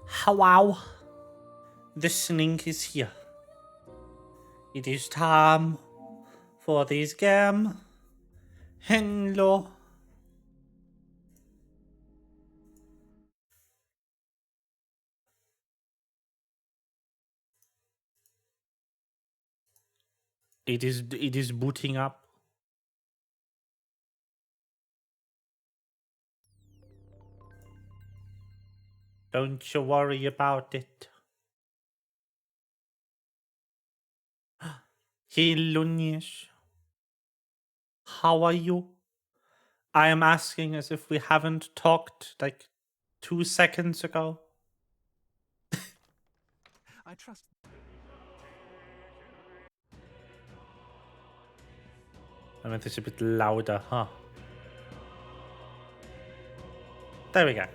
How the sning is here. It is time for this game. Hello. It is booting up. Don't you worry about it. Hello, Nish. How are you? I am asking as if we haven't talked like 2 seconds ago. I trust. I meant this a bit louder, huh? There we go.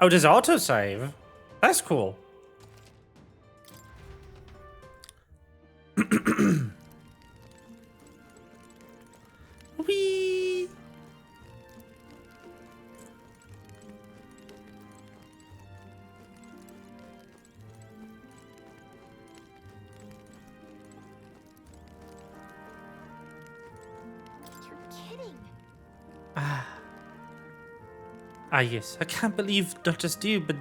Oh, there's autosave. That's cool. Whee! You're kidding. Ah, yes. I can't believe not just you, but...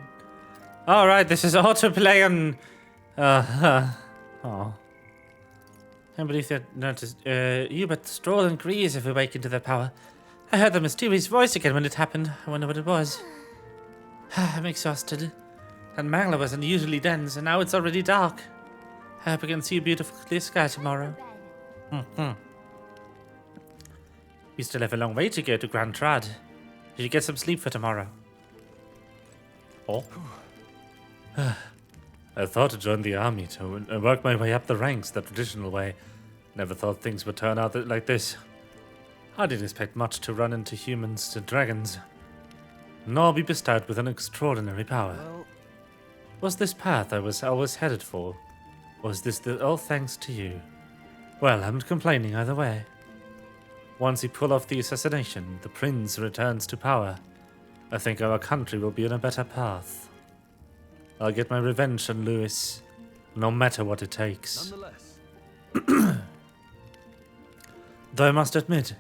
Alright, this is autoplay on... Oh. Can't believe that not just you, but Stroll and Grease have awakened to their power. I heard the mysterious voice again when it happened. I wonder what it was. I'm exhausted. And Mangler was unusually dense, and now it's already dark. I hope I can see a beautiful clear sky tomorrow. We still have a long way to go to Grand Trad. You should get some sleep for tomorrow. Oh? I thought to join the army to work my way up the ranks the traditional way. Never thought things would turn out like this. I didn't expect much to run into humans to dragons, nor be bestowed with an extraordinary power. Well, Was this path I was always headed for? Was this all thanks to you? Well, I'm not complaining either way. Once you pull off the assassination, the prince returns to power. I think our country will be on a better path. I'll get my revenge on Lewis, no matter what it takes. nonetheless. Though I must admit,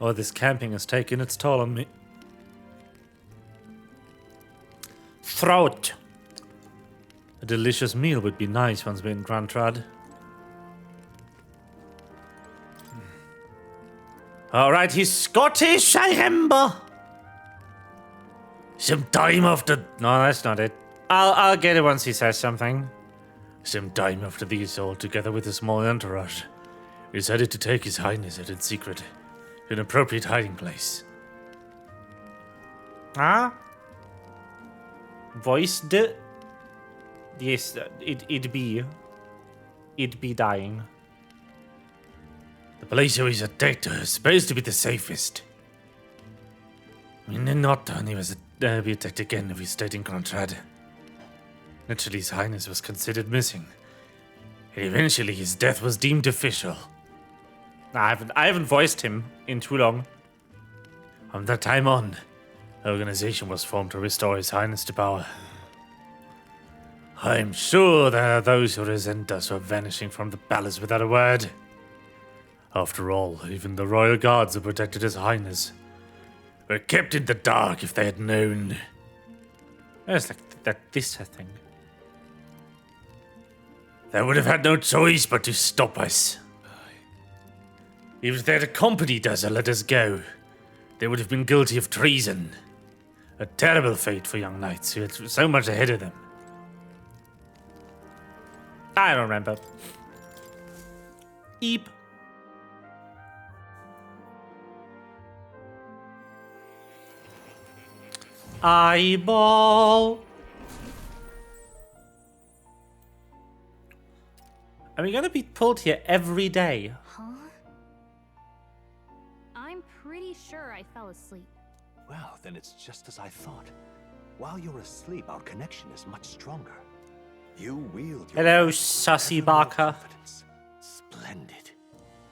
all this camping has taken its toll on me. Throat! A delicious meal would be nice once we're in Grand Trad. Alright, he's Scottish, I remember. Some time after... No, that's not it. I'll get it once he says something. Some time after these, all together with a small entourage, decided to take His Highness out in secret, to an appropriate hiding place. Ah? Voiced? Yes, it'd be dying. The place always attacked is supposed to be the safest. I mean, not only was it be attacked again if we stayed in Grand Trad. Naturally, His Highness was considered missing, and eventually his death was deemed official. I haven't voiced him in too long. From that time on, an organization was formed to restore His Highness to power. I'm sure there are those who resent us for vanishing from the palace without a word. After all, even the royal guards who protected His Highness were kept in the dark if they had known. It's like this thing. They would have had no choice but to stop us. If they had accompanied us or let us go, they would have been guilty of treason. A terrible fate for young knights who had so much ahead of them. I don't remember. Eep. Eyeball. Are we gonna be pulled here every day? Huh? I'm pretty sure I fell asleep. Well, then it's just as I thought. While you're asleep, our connection is much stronger. You wield your Hello, magic with sussy ever more Barker. confidence. Splendid.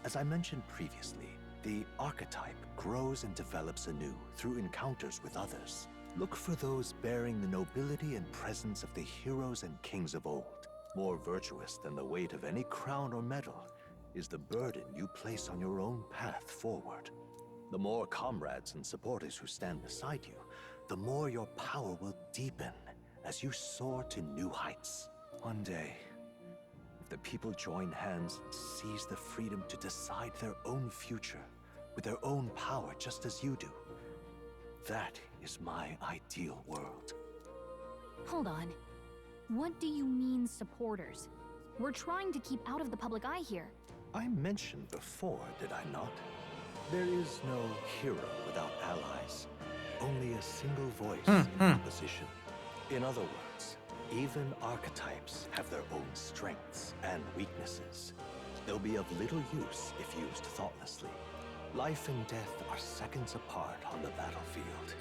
As I mentioned previously, the archetype grows and develops anew through encounters with others. Look for those bearing the nobility and presence of the heroes and kings of old. More virtuous than the weight of any crown or medal is the burden you place on your own path forward. The more comrades and supporters who stand beside you, the more your power will deepen as you soar to new heights. One day, if the people join hands and seize the freedom to decide their own future with their own power just as you do, that is my ideal world. Hold on. What do you mean, supporters? We're trying to keep out of the public eye here. I mentioned before, did I not? There is no hero without allies. Only a single voice in opposition. In other words, even archetypes have their own strengths and weaknesses. They'll be of little use if used thoughtlessly. Life and death are seconds apart on the battlefield.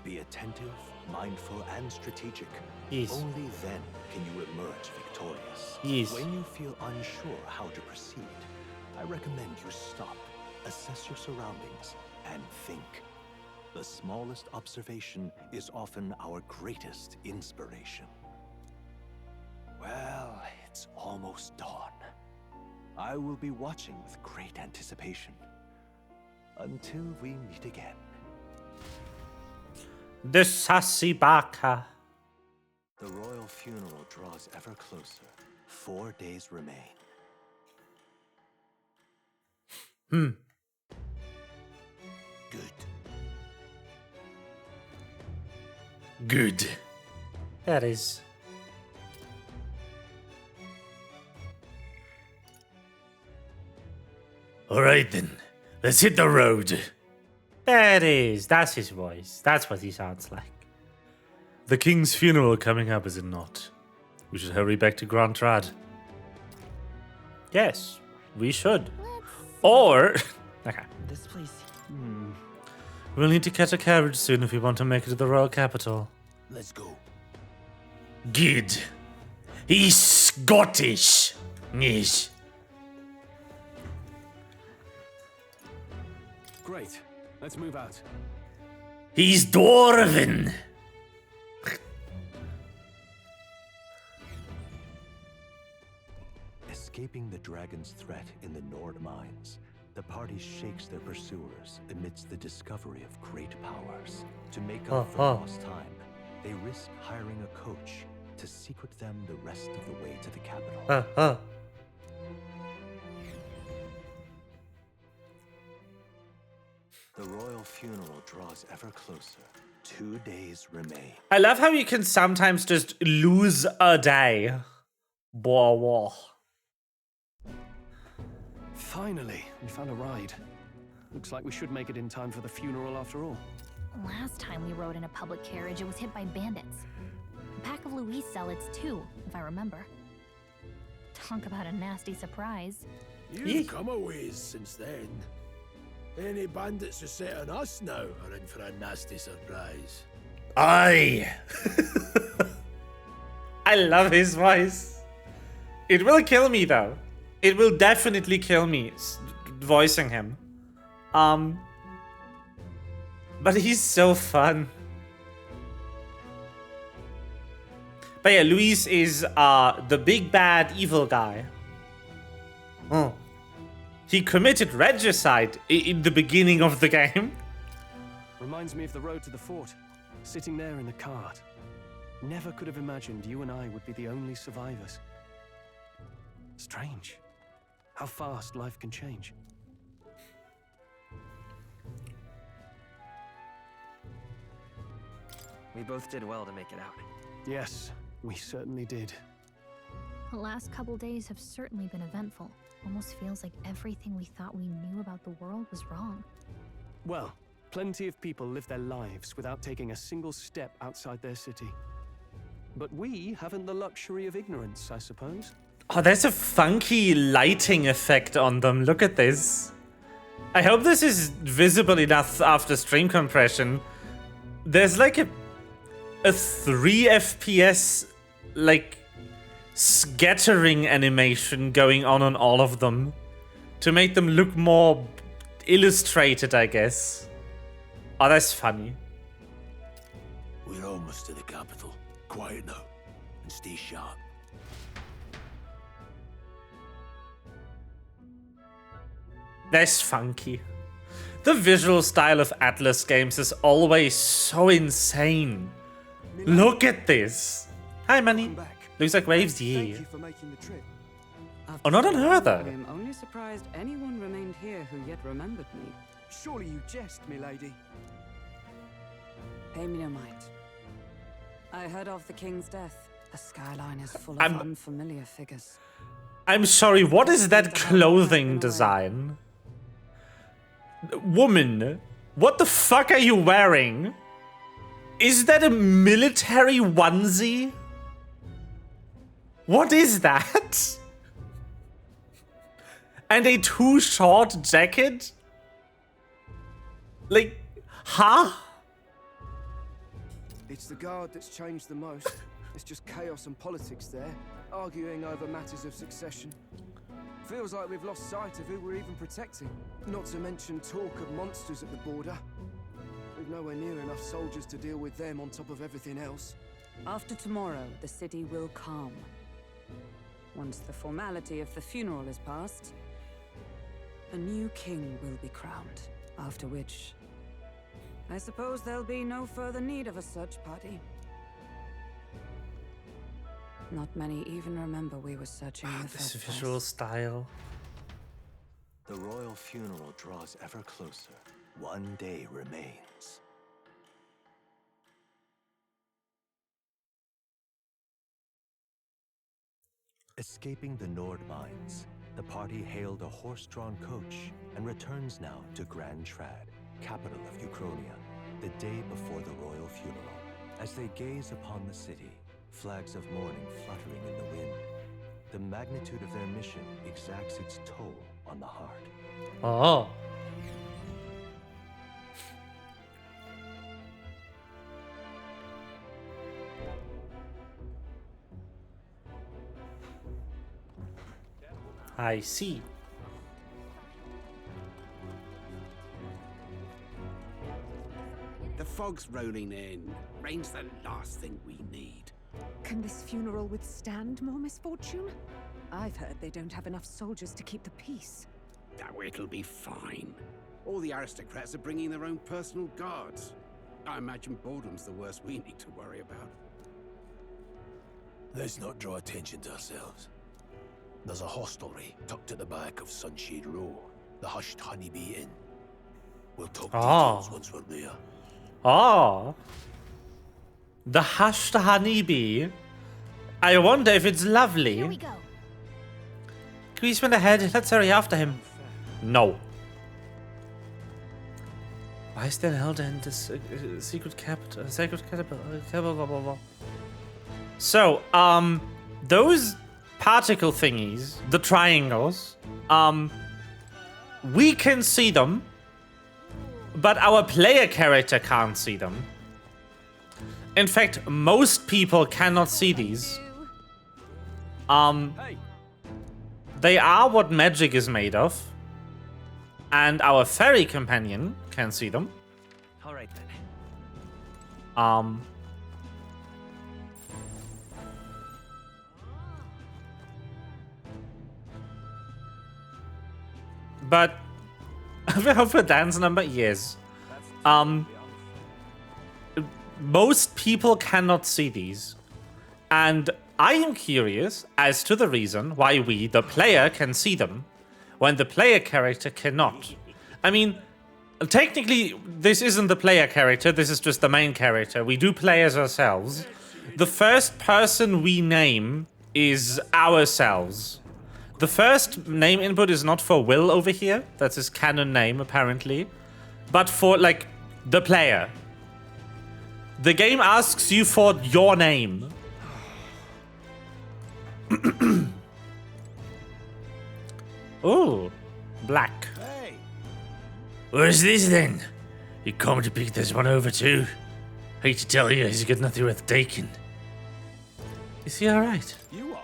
Be attentive, mindful, and strategic. Yes. Only then can you emerge victorious. Yes. When you feel unsure how to proceed, I recommend you stop, assess your surroundings, and think. The smallest observation is often our greatest inspiration. Well, it's almost dawn. I will be watching with great anticipation. Until we meet again. The sassy baka. The royal funeral draws ever closer. 4 days remain. Good. That is. Alright then. Let's hit the road. There it is. That's his voice. That's what he sounds like. The king's funeral coming up, is it not? We should hurry back to Grand Trad. Yes, we should. Or... okay. This place. We'll need to catch a carriage soon if we want to make it to the royal capital. Let's go. Good. He's Scottish. Yes. Great. Let's move out. He's Dwarven. Escaping the dragon's threat in the Nord mines, the party shakes their pursuers amidst the discovery of great powers. To make up for lost time, they risk hiring a coach to secret them the rest of the way to the capital. The royal funeral draws ever closer. 2 days remain. I love how you can sometimes just lose a day. Boah. Finally, we found a ride. Looks like we should make it in time for the funeral after all. Last time we rode in a public carriage, it was hit by bandits. A pack of Louise zealots, too, if I remember. Talk about a nasty surprise. You've come a ways since then. Any bandits who set on us now are in for a nasty surprise. Aye. I love his voice. It will kill me though. It will definitely kill me voicing him. But he's so fun. But yeah, Luis is the big bad evil guy. Oh. He committed regicide in the beginning of the game. Reminds me of the road to the fort. Sitting there in the cart. Never could have imagined you and I would be the only survivors. Strange. How fast life can change. We both did well to make it out. Yes, we certainly did. The last couple days have certainly been eventful. Almost feels like everything we thought we knew about the world was wrong. Well, plenty of people live their lives without taking a single step outside their city. But we haven't the luxury of ignorance, I suppose. Oh, there's a funky lighting effect on them. Look at this. I hope this is visible enough after stream compression. There's like a 3 FPS like scattering animation going on all of them. To make them look more illustrated, I guess. Oh, that's funny. We're almost to the capital. Quiet now, and stay sharp. That's funky. The visual style of Atlas games is always so insane. Look at this. Hi, Manny. Looks like waves, yeah. Thank you for making the trip. Oh, not on her, though. I am only surprised anyone remained here who yet remembered me. Surely you jest, milady. Pay me no mind. I heard of the king's death. The skyline is full of unfamiliar figures. I'm sorry, what is that clothing design? Woman, what the fuck are you wearing? Is that a military onesie? What is that? And a too short jacket? Like, huh? It's the guard that's changed the most. It's just chaos and politics there, arguing over matters of succession. Feels like we've lost sight of who we're even protecting. Not to mention talk of monsters at the border. We've nowhere near enough soldiers to deal with them on top of everything else. After tomorrow, the city will calm. Once the formality of the funeral is past, a new king will be crowned. After which, I suppose there'll be no further need of a search party. Not many even remember we were searching in the This first visual place. style. The royal funeral draws ever closer. One day remains. Escaping the Nord mines, the party hailed a horse-drawn coach and returns now to Grand Trad, capital of Uchronia, the day before the royal funeral. As they gaze upon the city, flags of mourning fluttering in the wind, the magnitude of their mission exacts its toll on the heart. Oh. I see. The fog's rolling in. Rain's the last thing we need. Can this funeral withstand more misfortune? I've heard they don't have enough soldiers to keep the peace. Oh, it'll be fine. All the aristocrats are bringing their own personal guards. I imagine boredom's the worst we need to worry about. Let's not draw attention to ourselves. There's a hostelry tucked at the back of Sunshade Row, the Hushed Honeybee Inn. We'll talk details once we're there. Oh. The Hushed Honeybee. I wonder if it's lovely. Here we go. Can we spin ahead? Let's hurry after him. No. Why is there an elder in this secret capital? Sacred capital? So, those particle thingies, the triangles, we can see them, but our player character can't see them. In fact, most people cannot see these. They are what magic is made of, and our fairy companion can see them. All right then. But for dance number, yes. Most people cannot see these, and I am curious as to the reason why we, the player, can see them when the player character cannot. I mean, technically, this isn't the player character, this is just the main character. We do play as ourselves. The first person we name is ourselves. The first name input is not for Will over here. That's his canon name, apparently. But for, like, the player. The game asks you for your name. Oh, black. Hey! Where's this then? You come to pick this one over too? Hate to tell you, he's got nothing worth taking. Is he alright? You are?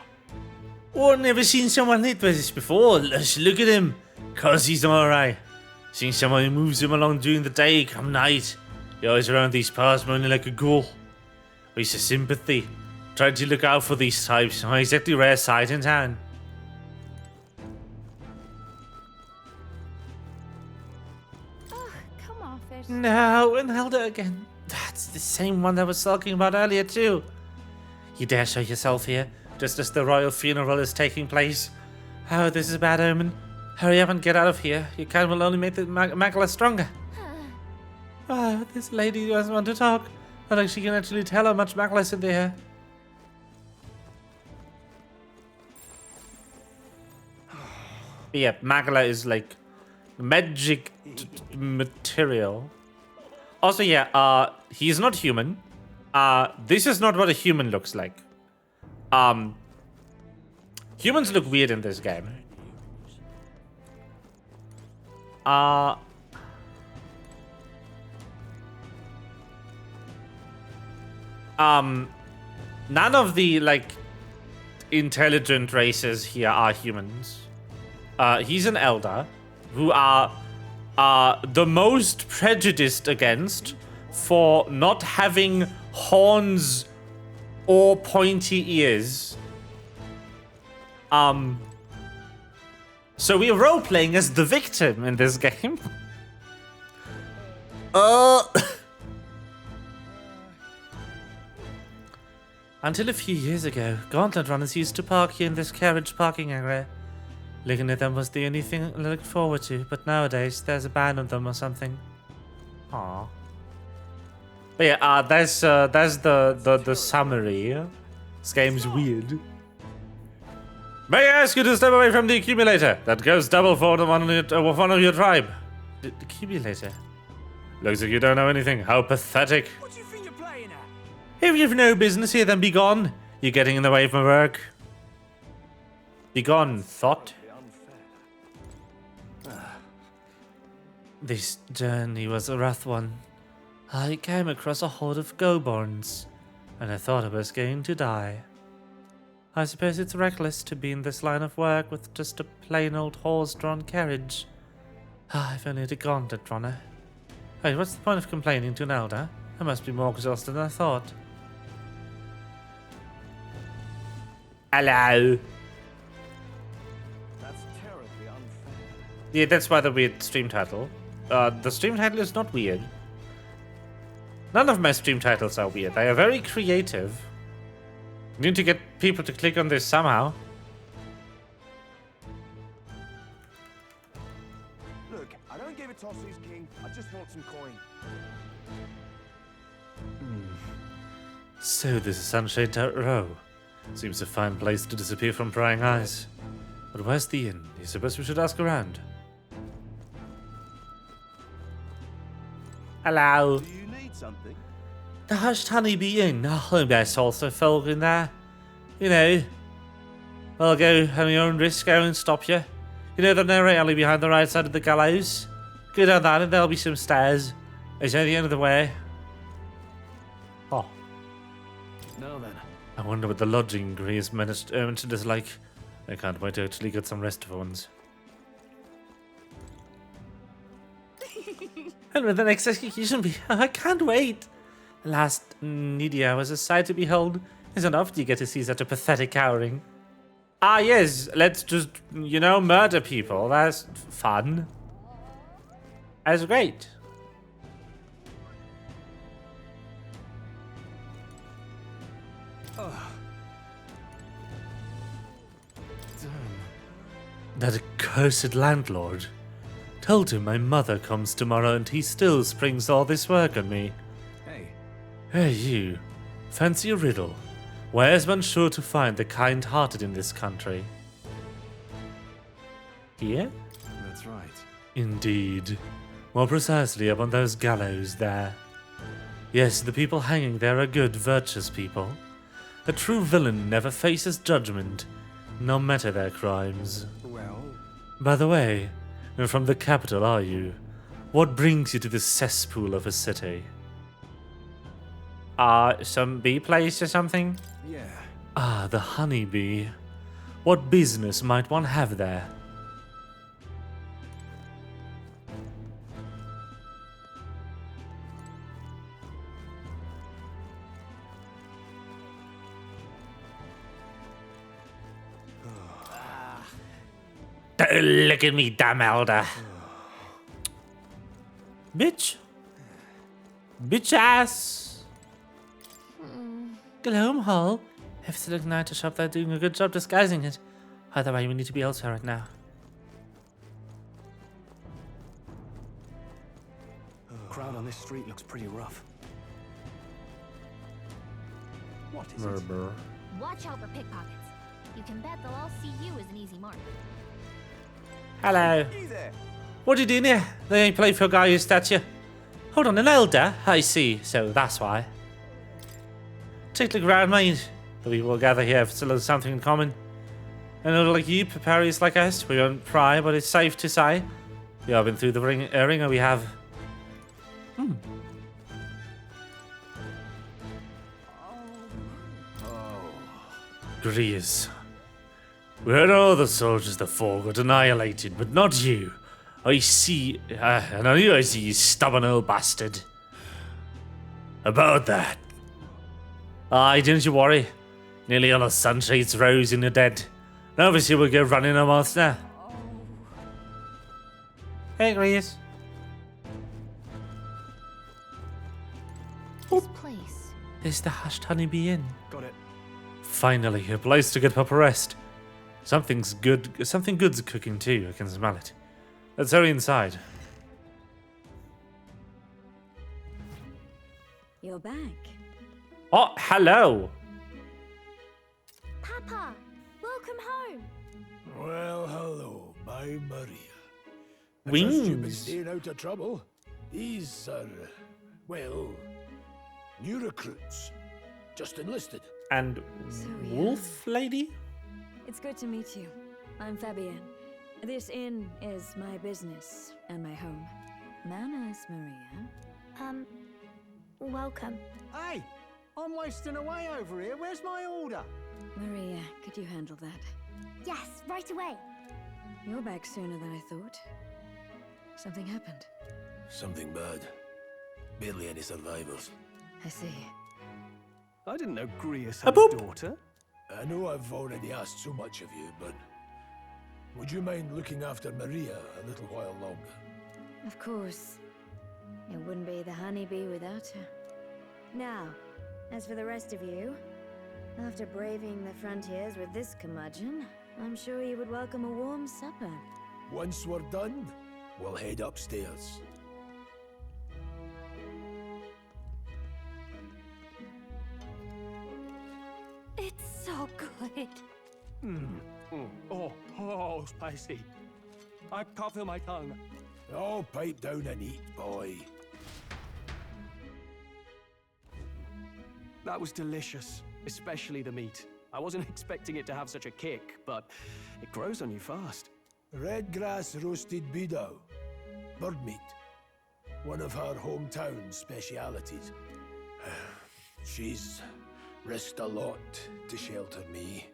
Oh, never seen someone hit with this before. Let's look at him. 'Cause he's alright. Seeing someone who moves him along during the day, come night. He always around these parts moaning like a ghoul. Waste of sympathy. Tried to look out for these types. Not exactly rare sight in town. Come off it. No, and Helda again. That's the same one that was talking about earlier too. You dare show yourself here, just as the royal funeral is taking place. Oh, this is a bad omen. Hurry up and get out of here. Your kind will only make the macula stronger. Oh, this lady doesn't want to talk. Not like she can actually tell how much macula's in there. Yeah, macula is like magic material. Also, yeah, he's not human. This is not what a human looks like. Humans look weird in this game. None of the, like, intelligent races here are humans. He's an elder who are the most prejudiced against for not having horns or pointy ears. So we're role-playing as the victim in this game. Until a few years ago, gauntlet runners used to park here in this carriage parking area. Looking at them was the only thing I looked forward to, but nowadays there's a ban on them or something. Aww. But yeah, that's the summary. This game's weird. May I ask you to step away from the accumulator? That goes double for one of your tribe. The accumulator? Looks like you don't know anything. How pathetic. What do you think you're playing at? If you've no business here, then be gone. You're getting in the way of my work. Be gone, thought. This journey was a rough one. I came across a horde of Goborns, and I thought I was going to die. I suppose it's reckless to be in this line of work with just a plain old horse-drawn carriage. If only the gauntlet runner. Hey, what's the point of complaining to an elder? I must be more exhausted than I thought. Hello. That's terribly unfair. Yeah, that's why the weird stream title. The stream title is not weird. None of my stream titles are weird. They are very creative. Need to get people to click on this somehow. Look, I don't give a toss who's king. I just want some coin. So this is Sunshade Row. Seems a fine place to disappear from prying eyes. But where's the inn? You suppose we should ask around? Hello. Do you need something? The Hushed Honeybee Inn. Oh, there's also folk in there. You know. I'll go on your own risk, go and stop you. You know the narrow alley behind the right side of the gallows? Go down that and there'll be some stairs. It's at the end of the way. Oh. Now then. I wonder what the lodging Grease mentioned is like. I can't wait to actually get some rest for once. And when the next execution be, I can't wait. Last Nidia was a sight to behold. Isn't often you get to see such a pathetic cowering. Ah yes, let's just, you know, murder people. That's fun. That's great. That accursed landlord. Told him my mother comes tomorrow and he still springs all this work on me. Hey. Hey you, fancy a riddle? Where's one sure to find the kind-hearted in this country? Here? That's right. Indeed. More precisely upon those gallows there. Yes, the people hanging there are good, virtuous people. A true villain never faces judgment, no matter their crimes. Well, By the way, from the capital are you? What brings you to this cesspool of a city? Some bee place or something? yeah. Ah, the honeybee. What business might one have there? Look at me, damn elder. Bitch. Bitch ass. Get home, Hall. If it's looking night to shop, they're doing a good job disguising it. Either way, we need to be elsewhere right now. Crowd on this street looks pretty rough. What is it? Watch out for pickpockets. You can bet they'll all see you as an easy mark. Hello. Hey there. What are you doing here? They ain't play for a guy your stature. Hold on, an elder? I see, so that's why. Take a look around, mate. The people gather here have still something in common. And not like you, precarious like us, we won't pry, but it's safe to say we have been through the ringer we have. Grease. We heard all the soldiers the four got annihilated, but not you. I see, and I see you stubborn old bastard. About that. Aye, didn't you worry. Nearly all the sunshades rose in the dead. Now obviously we'll go running a monster. Hey, Grease. This place. Is the Hushed Honeybee Inn? Got it. Finally, a place to get proper rest. Something good's cooking too, I can smell it. Let's hurry inside. You're back. Oh, hello! Papa, welcome home. Well, hello, my Maria. I trust Wings. you've been staying out of trouble. These are, well, new recruits. Just enlisted. And So, yeah. Wolf Lady? It's good to meet you. I'm Fabienne. This inn is my business and my home. Manners, Maria. Welcome. Hey, I'm wasting away over here. Where's my order? Maria, could you handle that? Yes, right away. You're back sooner than I thought. Something happened. Something bad. Barely any survivors. I see. I didn't know Grius A had a boop. daughter. I know I've already asked so much of you, but would you mind looking after Maria a little while longer? Of course. It wouldn't be the honeybee without her. Now, as for the rest of you, after braving the frontiers with this curmudgeon, I'm sure you would welcome a warm supper. Once we're done, we'll head upstairs. It's so good. Oh, spicy. I can't feel my tongue. Oh, pipe down and eat, boy. That was delicious, especially the meat. I wasn't expecting it to have such a kick, but it grows on you fast. Red grass roasted beedou. Bird meat. One of her hometown specialities. She's risked a lot to shelter me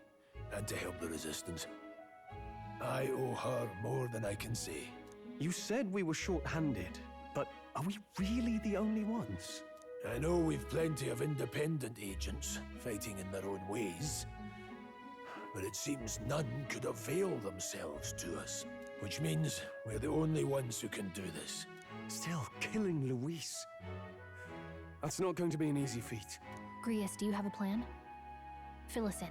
and to help the resistance. I owe her more than I can say. You said we were short-handed, but are we really the only ones? I know we've plenty of independent agents fighting in their own ways, but it seems none could avail themselves to us, which means we're the only ones who can do this. Still, killing Luis. That's not going to be an easy feat. Grius, do you have a plan? Fill us in.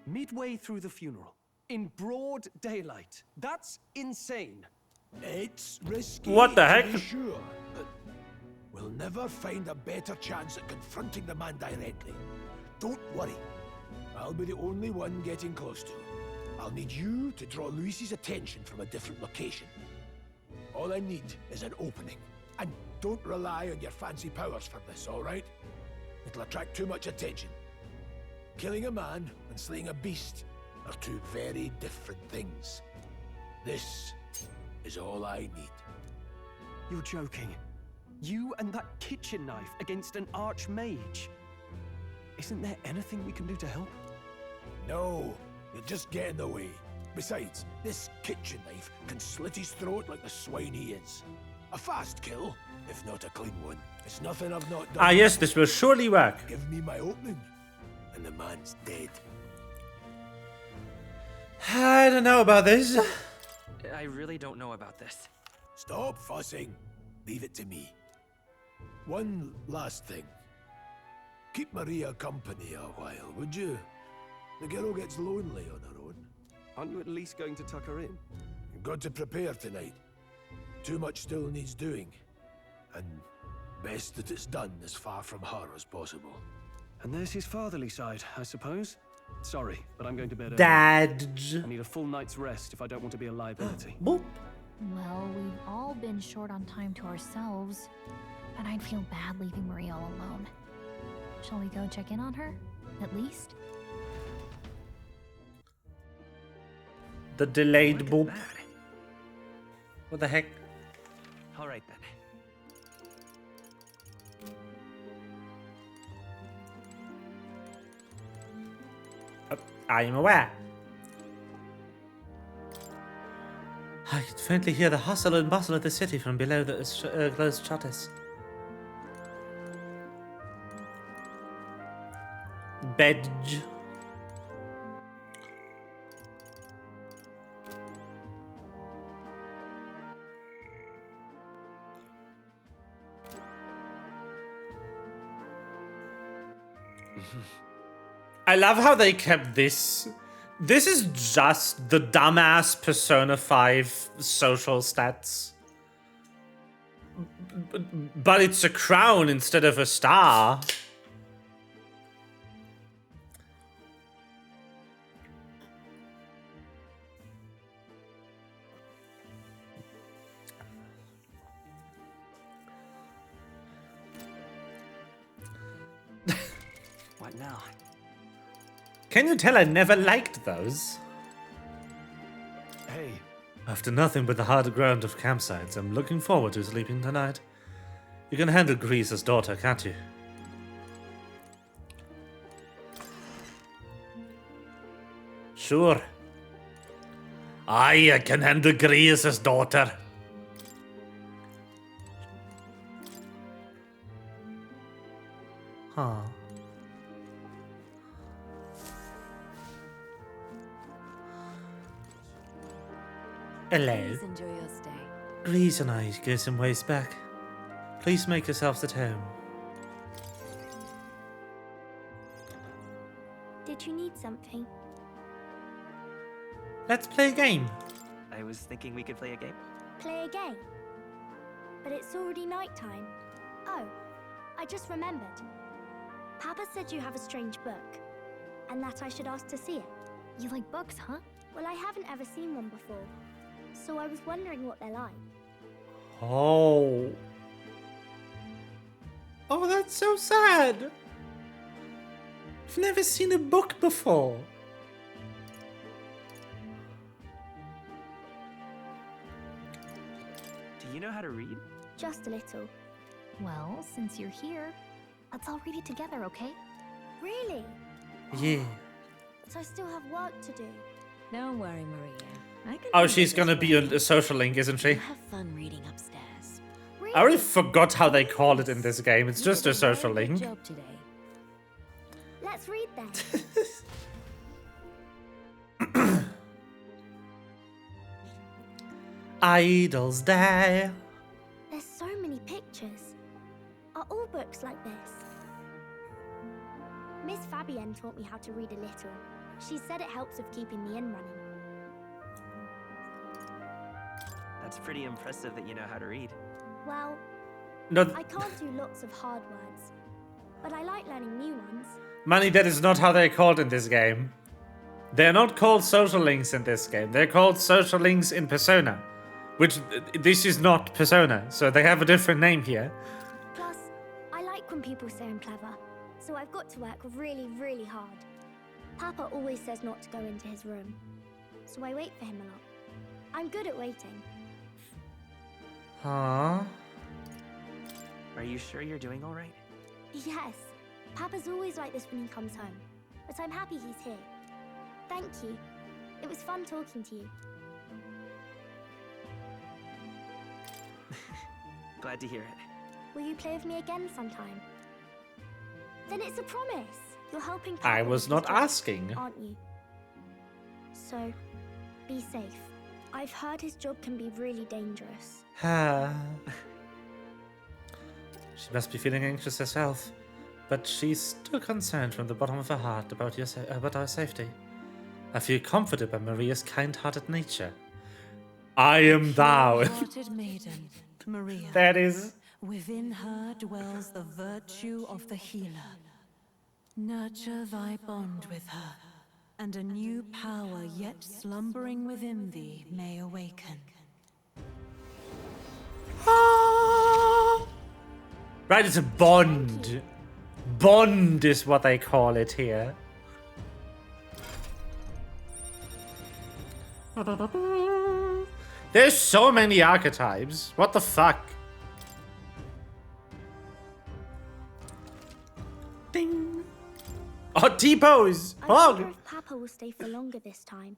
Midway through the funeral, in broad daylight. That's insane. It's risky, What the to heck? be sure, but we'll never find a better chance at confronting the man directly. Don't worry. I'll be the only one getting close to him. I'll need you to draw Luis's attention from a different location. All I need is an opening. And don't rely on your fancy powers for this, all right? It'll attract too much attention. Killing a man and slaying a beast are two very different things. This is all I need. You're joking. You and that kitchen knife against an archmage. Isn't there anything we can do to help? No, you'll just get in the way. Besides, this kitchen knife can slit his throat like the swine he is. A fast kill, if not a clean one. It's nothing I've not done. Ah yes, this will surely work. Give me my opening, and the man's dead. I don't know about this. I really don't know about this. Stop fussing. Leave it to me. One last thing. Keep Maria company a while, would you? The girl gets lonely on her own. Aren't you at least going to tuck her in? You've got to prepare tonight. Too much still needs doing. And best that it's done as far from her as possible. And there's his fatherly side, I suppose. Sorry, but I'm going to bed early. Dad. I need a full night's rest if I don't want to be a liability. Boop. Well, we've all been short on time to ourselves, but I'd feel bad leaving Marie all alone. Shall we go check in on her, at least? The delayed Look at boop. that. What the heck? All right then. I am aware. I can faintly hear the hustle and bustle of the city from below the closed shutters. Bedge. I love how they kept this. This is just the dumbass Persona 5 social stats. But it's a crown instead of a star. What now? Can you tell I never liked those? Hey, After nothing but the hard ground of campsites, I'm looking forward to sleeping tonight. You can handle Grease's daughter, can't you? Sure. I can handle Grease's daughter. Huh. Hello. Please enjoy your stay. Grease and I go some ways back. Please make yourselves at home. Did you need something? Let's play a game. I was thinking we could play a game. Play a game? But it's already nighttime. Oh, I just remembered. Papa said you have a strange book, and that I should ask to see it. You like books, huh? Well, I haven't ever seen one before, so I was wondering what they're like. Oh. Oh, that's so sad. I've never seen a book before. Do you know how to read? Just a little. Well, since you're here, let's all read it together, okay? Really? Yeah. But I still have work to do. Don't worry, Maria. I can Oh, handle she's this gonna one. be a social link, isn't she? Have fun reading upstairs. Really? I already forgot how they call it in this game. It's You just did a social very good link. job today. Let's read then. Idols die. There's so many pictures. Are all books like this? Miss Fabienne taught me how to read a little. She said it helps with keeping the inn running. That's pretty impressive that you know how to read. Well, No, I can't do lots of hard words, but I like learning new ones. Manny, that is not how they're called in this game. They're not called social links in this game. They're called social links in Persona. Which, this is not Persona, so they have a different name here. Plus, I like when people say I'm clever, so I've got to work really, really hard. Papa always says not to go into his room, so I wait for him a lot. I'm good at waiting. Huh? Are you sure you're doing all right? Yes, Papa's always like this when he comes home, but I'm happy he's here. Thank you. It was fun talking to you. Glad to hear it. Will you play with me again sometime? Then it's a promise. You're helping Papa I with was his not job, asking. aren't you? So, Be safe. I've heard his job can be really dangerous. She must be feeling anxious herself, but she's still concerned from the bottom of her heart about our safety. I feel comforted by Maria's kind-hearted nature. I am thou. Pure-hearted maiden, Maria. That is. Within her dwells the virtue of the healer. Nurture thy bond with her, and a new power yet slumbering within thee may awaken. Right, it's a bond. Bond is what they call it here. There's so many archetypes. What the fuck? Ding. Oh, T-pose. I wonder if Papa will stay for longer this time.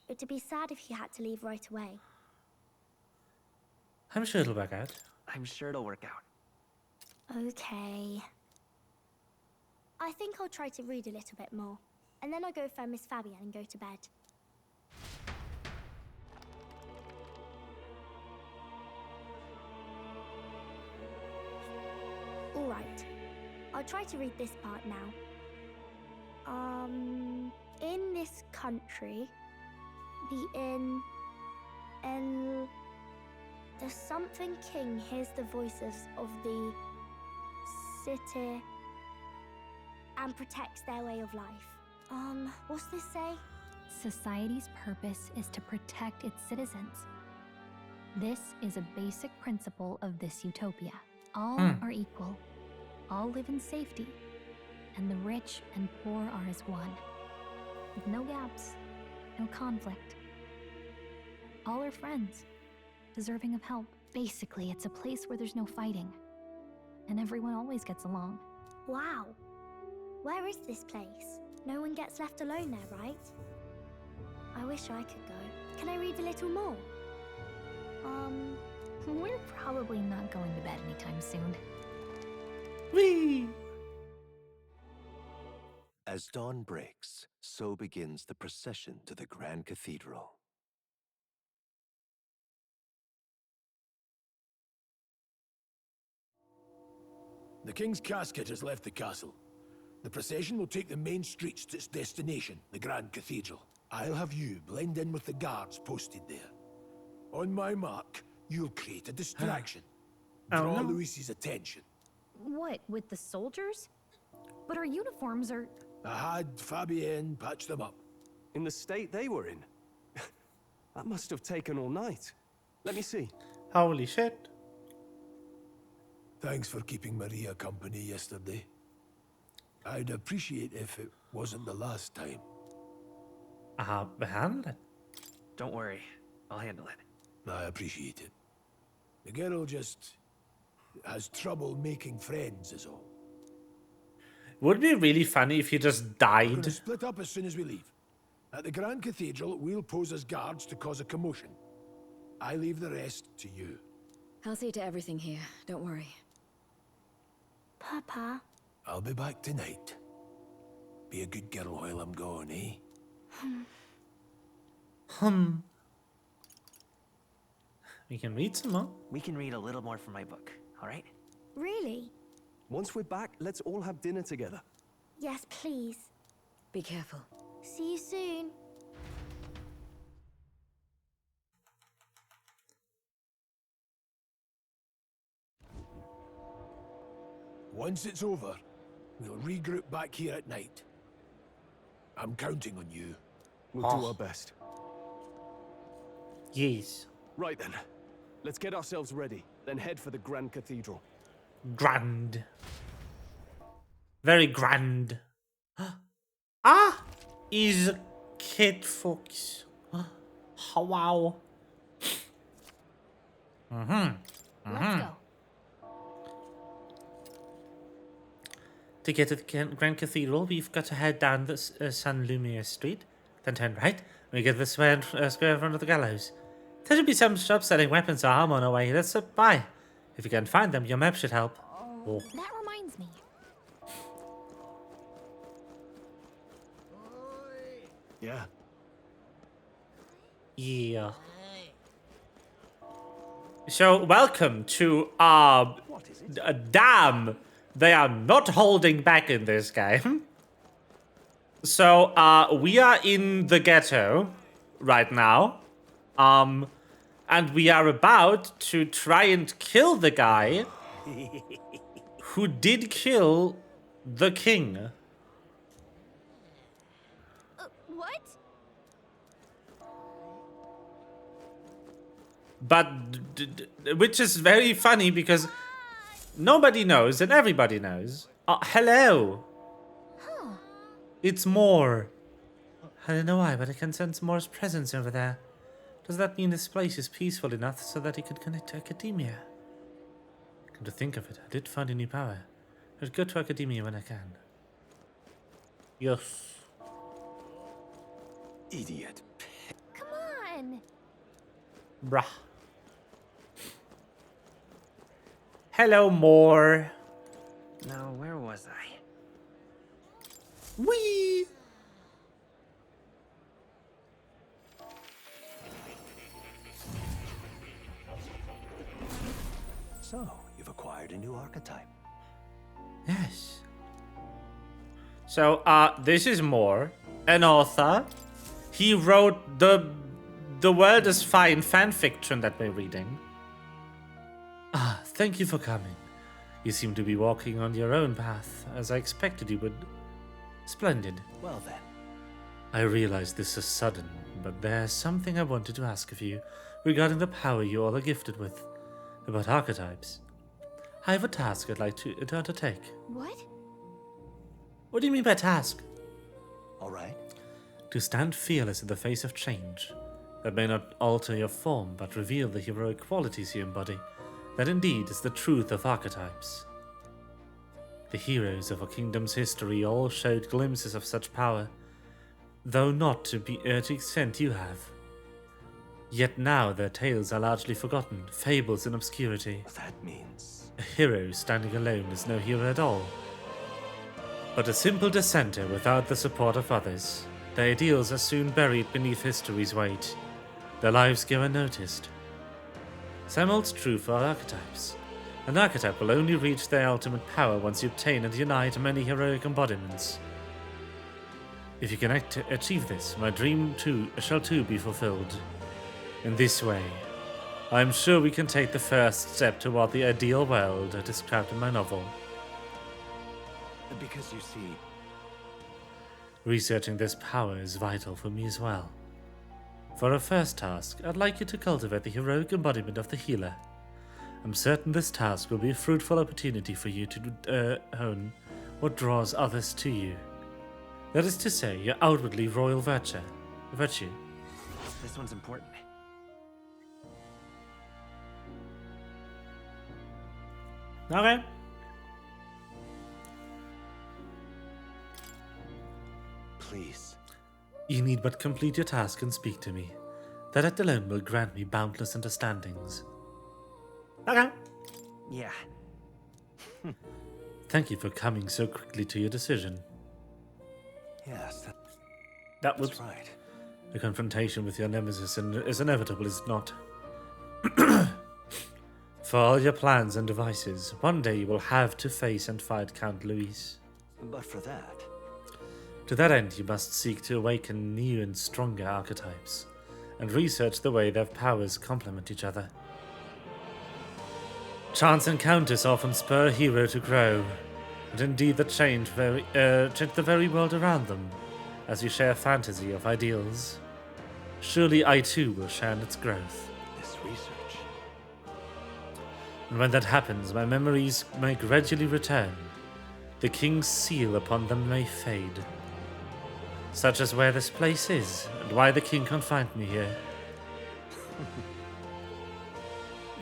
It'd be sad if he had to leave right away. I'm sure it'll work out. I'm sure it'll work out. Okay. I think I'll try to read a little bit more, and then I'll go find Miss Fabian and go to bed. Alright, I'll try to read this part now. In this country, the something king hears the voices of the city and protects their way of life. What's this say? Society's purpose is to protect its citizens. This is a basic principle of this utopia. All are equal. All live in safety. And the rich and poor are as one. With no gaps, no conflict. All are friends, deserving of help. Basically, it's a place where there's no fighting. And everyone always gets along. Wow. Where is this place? No one gets left alone there, right? I wish I could go. Can I read a little more? We're probably not going to bed anytime soon. Whee! As dawn breaks, so begins the procession to the Grand Cathedral. The King's casket has left the castle. The procession will take the main streets to its destination, the Grand Cathedral. I'll have you blend in with the guards posted there. On my mark, you'll create a distraction. Draw Luis's attention. What, with the soldiers? But our uniforms are... I had Fabienne patch them up. In the state they were in? That must have taken all night. Let me see. Holy shit. Thanks for keeping Maria company yesterday. I'd appreciate if it wasn't the last time. Handle it. Don't worry. I'll handle it. I appreciate it. The girl just has trouble making friends is all. Would be really funny if you just We're died. gonna split up as soon as we leave. At the Grand Cathedral, we'll pose as guards to cause a commotion. I leave the rest to you. I'll see to everything here, don't worry. Papa. I'll be back tonight. Be a good girl while I'm gone, eh? We can read some more. We can read a little more from my book, all right? Really? Once we're back, let's all have dinner together. Yes, please. Be careful. See you soon. Once it's over, we'll regroup back here at night. I'm counting on you. We'll do our best. Yes. Right then. Let's get ourselves ready, then head for the Grand Cathedral. Grand. Very grand. Is Kid Fox. Oh, wow. Let's go. To get to the Grand Cathedral, we've got to head down the San Lumiere Street, then turn right, and we get the square in front of the gallows. There should be some shops selling weapons or armor on our way. Let's stop by. If you can find them, your map should help. Oh. That reminds me. Yeah. Yeah. So, welcome to, damn, they are not holding back in this game. So, we are in the ghetto right now. And we are about to try and kill the guy who did kill the king. What? But, which is very funny because nobody knows and everybody knows. Hello. It's Moore. I don't know why, but I can sense Moore's presence over there. Does that mean this place is peaceful enough so that he could connect to academia? Come to think of it, I did find a new power. I'd go to academia when I can. Yes. Idiot. Come on. Bruh. Hello, Moore. No, where was I? Whee! So, you've acquired a new archetype. Yes. So, this is Moore, an author. He wrote the World is Fine fanfiction that we're reading. Thank you for coming. You seem to be walking on your own path, as I expected you would. Splendid. Well then. I realize this is sudden, but there's something I wanted to ask of you regarding the power you all are gifted with. About archetypes. I have a task I'd like to undertake. What? What do you mean by task? All right. To stand fearless in the face of change. That may not alter your form, but reveal the heroic qualities you embody. That indeed is the truth of archetypes. The heroes of our kingdom's history all showed glimpses of such power, though not to the extent you have. Yet now their tales are largely forgotten, fables in obscurity. That means... A hero standing alone is no hero at all, but a simple dissenter without the support of others. Their ideals are soon buried beneath history's weight. Their lives go unnoticed. Same holds true for archetypes. An archetype will only reach their ultimate power once you obtain and unite many heroic embodiments. If you can achieve this, my dream shall too be fulfilled. In this way, I am sure we can take the first step toward the ideal world described in my novel. Because you see... Researching this power is vital for me as well. For our first task, I'd like you to cultivate the heroic embodiment of the healer. I'm certain this task will be a fruitful opportunity for you to hone what draws others to you. That is to say, your outwardly royal virtue. This one's important. Okay. Please. You need but complete your task and speak to me. That act alone will grant me boundless understandings. Okay. Yeah. Thank you for coming so quickly to your decision. Yes, that was right. The confrontation with your nemesis is inevitable, is it not? For all your plans and devices, one day you will have to face and fight Count Luis. But for that... To that end, you must seek to awaken new and stronger archetypes, and research the way their powers complement each other. Chance encounters often spur a hero to grow, and indeed that change the very world around them, as you share a fantasy of ideals. Surely I too will share in its growth. This research... And when that happens, my memories may gradually return. The king's seal upon them may fade. Such as where this place is, and why the king confined me here.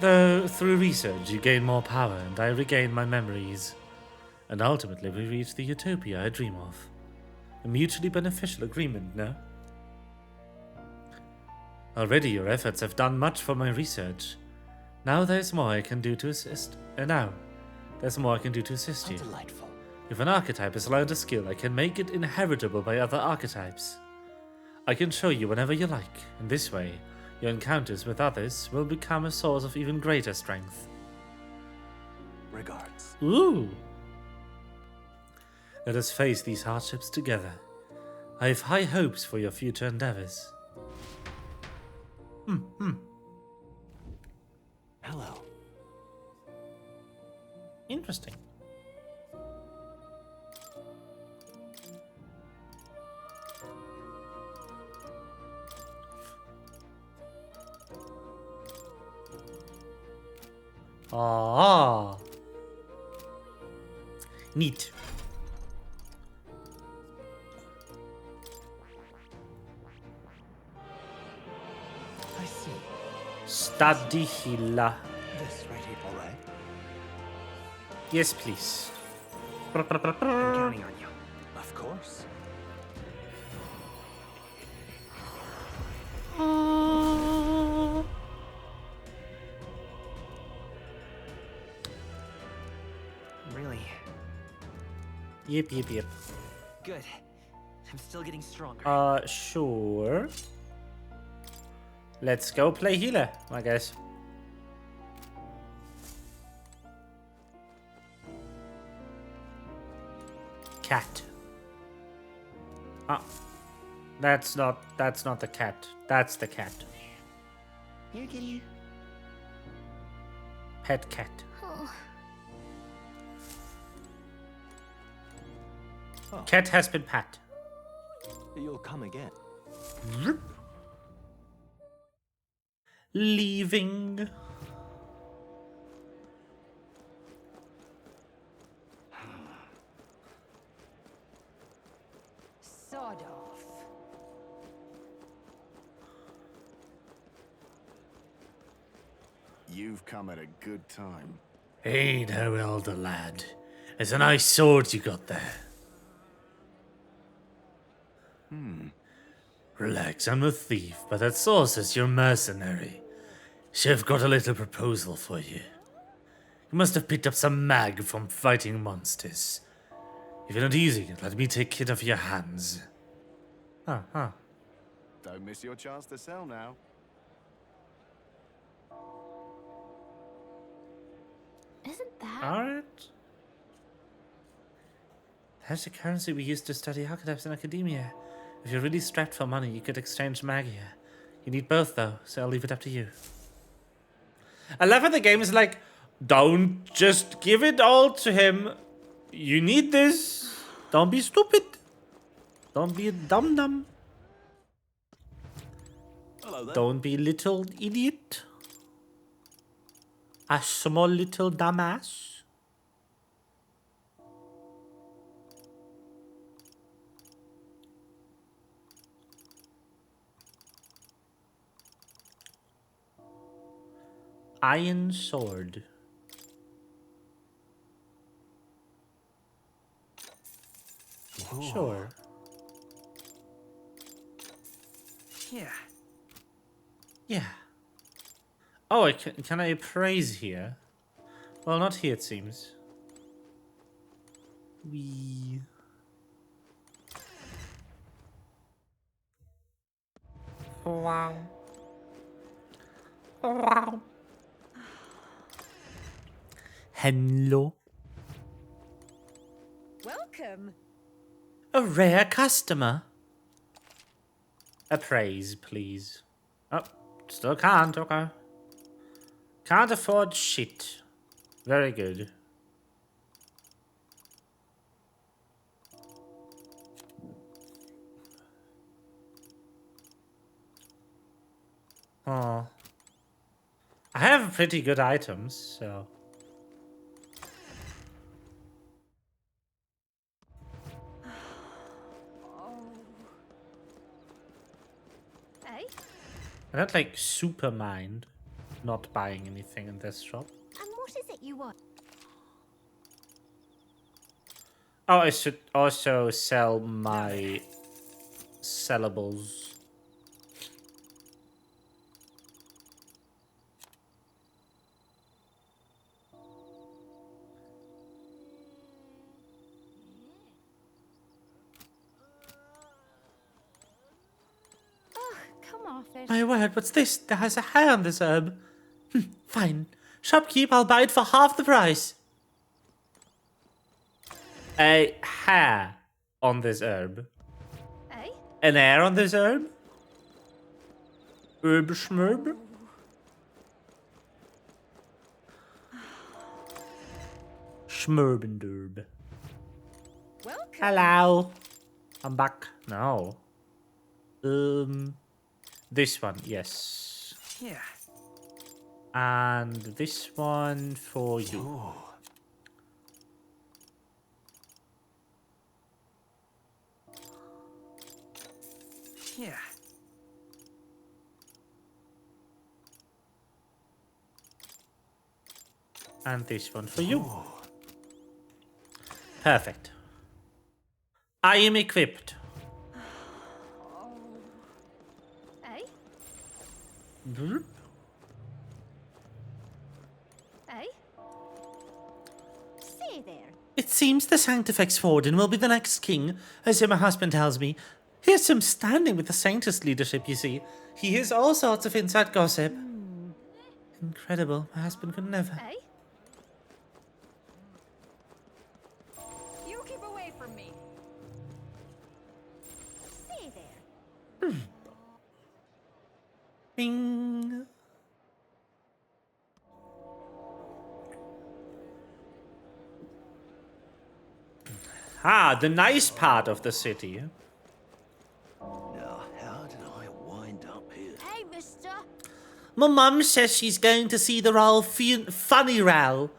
Though, through research, you gain more power, and I regain my memories. And ultimately we reach the utopia I dream of. A mutually beneficial agreement, no? Already your efforts have done much for my research. Now there's more I can do to assist. There's more I can do to assist you. Delightful. If an archetype has learned a skill, I can make it inheritable by other archetypes. I can show you whenever you like. In this way, your encounters with others will become a source of even greater strength. Regards. Ooh! Let us face these hardships together. I have high hopes for your future endeavors. Hello. Interesting. Ah, neat. I see. Study healer. This right here, all right? Yes, please. I'm counting on you. Of course. Really? Yep. Good. I'm still getting stronger. Sure. Let's go play healer, I guess. Cat. Ah. That's not the cat. That's the cat. Here, kitty. Pet cat. Oh. Cat has been pat. You'll come again. Leaving. Sod off. You've come at a good time. Hey now, elder lad. It's a nice sword you got there. Relax, I'm a thief, but that sword says you're mercenary. So I've got a little proposal for you. You must have picked up some mag from fighting monsters. If you're not using it, let me take it off your hands. Don't miss your chance to sell now. Isn't that? Alright. That's the currency we used to study archetypes in academia. If you're really strapped for money, you could exchange mag here. You need both though, so I'll leave it up to you. I love how the game is like, don't just give it all to him. You need this. Don't be stupid. Don't be a dum-dum. Hello there. Don't be little idiot. A small little dumbass. Iron sword. Sure. Yeah. Yeah. Oh, can I appraise here? Well, not here, it seems. Wow. Wow. Hello. Welcome. A rare customer. Appraise, please. Oh, still can't, okay. Can't afford shit. Very good. Oh. I have pretty good items, so... Hey? I don't like super mind not buying anything in this shop. And what is it you want? Oh, I should also sell my sellables. profit. My word, what's this? There has a hair on this herb. Fine. Shopkeep, I'll buy it for half the price. A hair on this herb. Eh? An hair on this herb? Herb schmerb? Schmerbenderb. Welcome. Hello. I'm back. No. This one, yes. Yeah. And this one for you. Yeah. And this one for you. Perfect. I am equipped. Eh? Bloop. Eh? See there. It seems the Sanctifex Forden will be the next king, as my husband tells me. He has some standing with the Sanctus leadership, you see. He hears all sorts of inside gossip. Incredible. My husband could never. Eh? You keep away from me. See there. Bing. Ah, the nice part of the city. Now, how did I wind up here? Hey, mister. My mum says she's going to see the Royal Funny Row.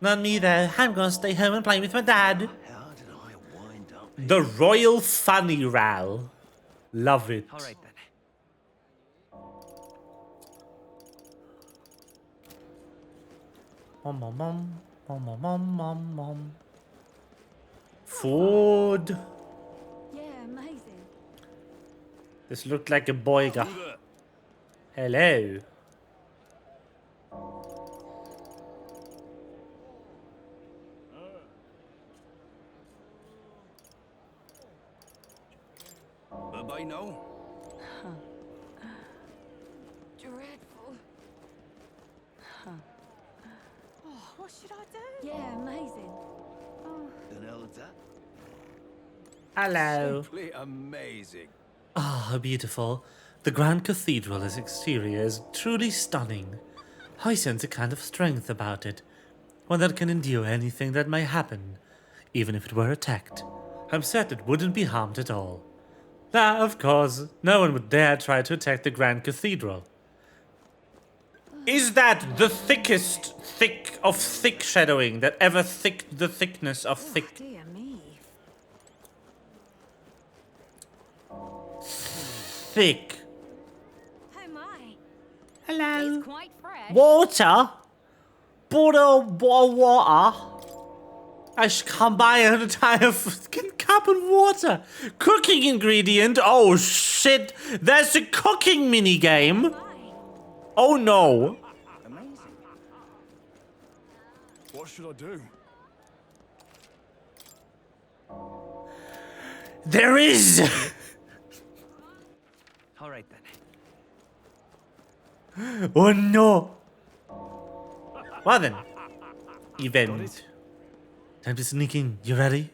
Not me though. I'm gonna stay home and play with my dad. How did I wind up here? The Royal Funny Row. Love it. All right then. Mom. Food. Yeah, amazing. This looked like a boy guy. Hello. Bye-bye now. Dreadful. Oh, what should I do? Yeah, amazing. The hell is that? Hello. Simply amazing. Ah, beautiful. The Grand Cathedral's exterior is truly stunning. I sense a kind of strength about it, one that can endure anything that may happen, even if it were attacked. I'm certain it wouldn't be harmed at all. Now, of course, no one would dare try to attack the Grand Cathedral. Is that the thickest thick of thick shadowing that ever thicked the thickness of thick? Dear me. Thick. Oh my. Hello. It's quite fresh. Water? Bottle of water? I should come by an entire fucking cup of water. Cooking ingredient? Oh shit. There's a cooking minigame. Oh no. Amazing. What should I do? There is. All right then. Oh no. Well then. Event. Time to sneak in. You ready?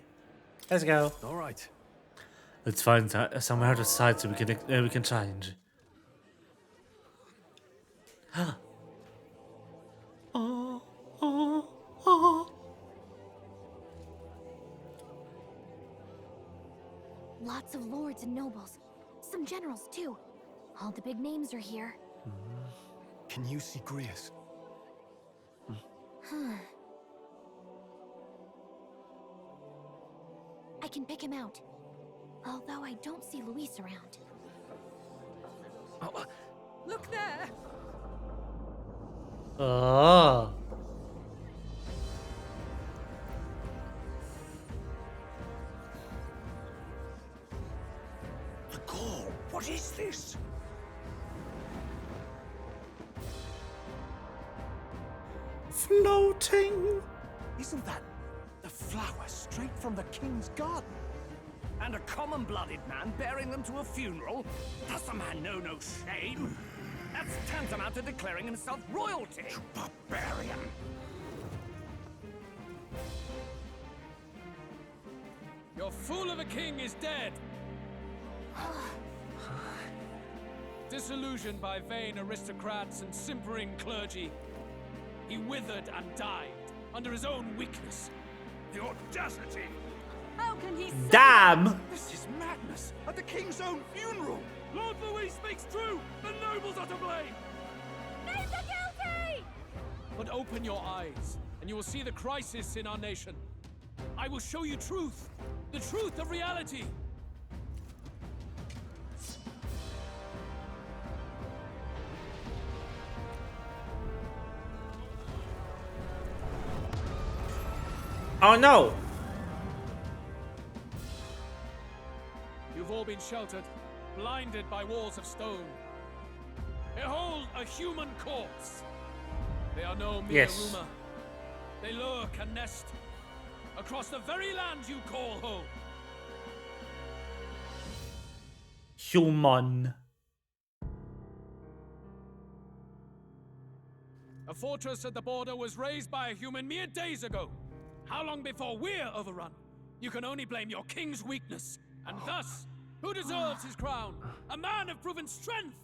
Let's go. All right. Let's find somewhere out of sight so we can change. Lots of lords and nobles. Some generals, too. All the big names are here. Can you see Grius? I can pick him out. Although I don't see Luis around. Look there. Oh. The call. What is this? Floating. Isn't that the flower straight from the king's garden? And a common-blooded man bearing them to a funeral? Does the man know no shame? That's tantamount to declaring himself royalty. You barbarian! Your fool of a king is dead! Disillusioned by vain aristocrats and simpering clergy, he withered and died under his own weakness. The audacity! How can he say Damn! that? This is madness! At the king's own funeral! Lord Louis speaks true! The nobles are to blame! Names are guilty! But open your eyes, and you will see the crisis in our nation. I will show you truth, the truth of reality. Oh no! You've all been sheltered, blinded by walls of stone. Behold a human corpse. They are no mere rumor. They lurk and nest across the very land you call home. Human. A fortress at the border was raised by a human mere days ago. How long before we're overrun? You can only blame your king's weakness. And thus, who deserves his crown? A man of proven strength!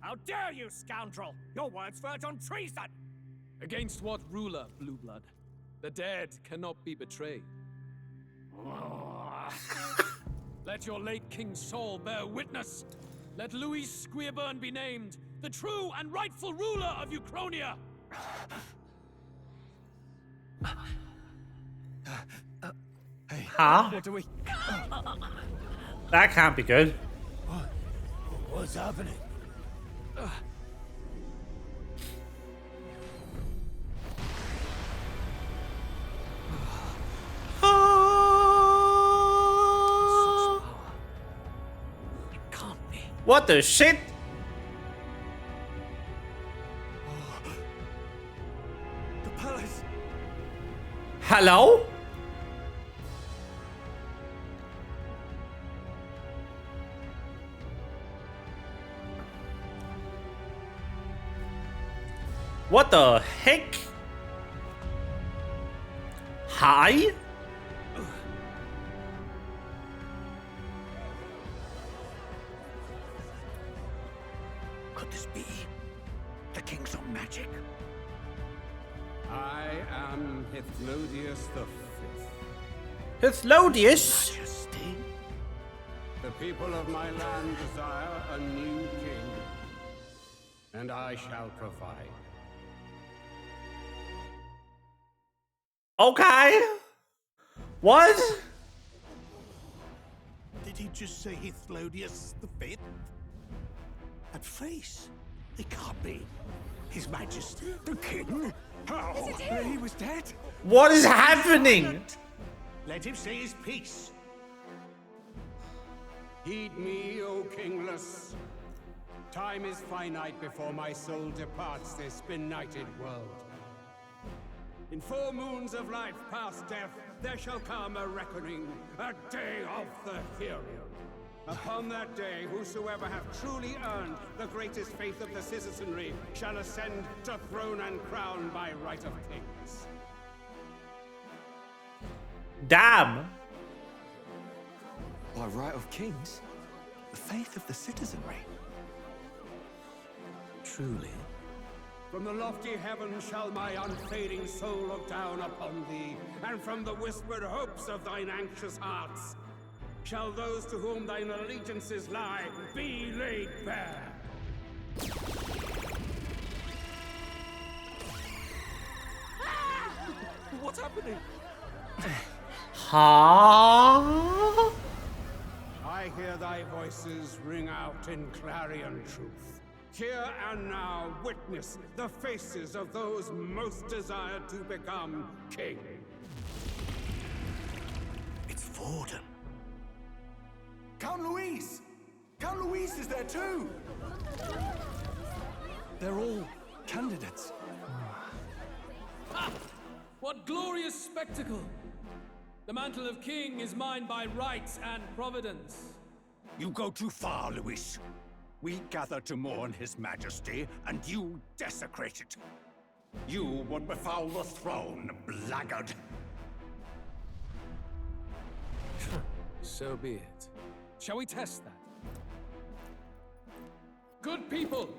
How dare you, scoundrel! Your words verge on treason! Against what ruler, Blue Blood? The dead cannot be betrayed. Let your late king's soul bear witness. Let Louis Squeerburn be named the true and rightful ruler of Uchronia. Huh? What do we... That can't be good. What's happening? What the shit? The palace! Hello? What the heck? Hi? Could this be the king's own magic? I am Hithlodius the Fifth. Hithlodius? Majesty? The people of my land desire a new king, and I shall provide. Okay. What? Did he just say Hithlodius the Fifth? That face. It can't be. His Majesty, the King? How? Is it him? He was dead? What is happening? Let him say his piece. Heed me, O kingless. Time is finite before my soul departs this benighted world. In 4 moons of life past death, there shall come a reckoning, a day of the hero. Upon that day, whosoever hath truly earned the greatest faith of the citizenry shall ascend to throne and crown by right of kings. Damn. By right of kings? The faith of the citizenry? Truly? From the lofty heavens shall my unfading soul look down upon thee, and from the whispered hopes of thine anxious hearts shall those to whom thine allegiances lie be laid bare. What's happening? Huh? I hear thy voices ring out in clarion truth. Here and now witness the faces of those most desired to become king. It's Forden. Count Louise! Count Louise is there too! They're all candidates. Ha! What glorious spectacle! The mantle of king is mine by right and providence. You go too far, Luis. We gather to mourn his majesty, and you desecrate it. You would befoul the throne, blackguard. So be it. Shall we test that? Good people,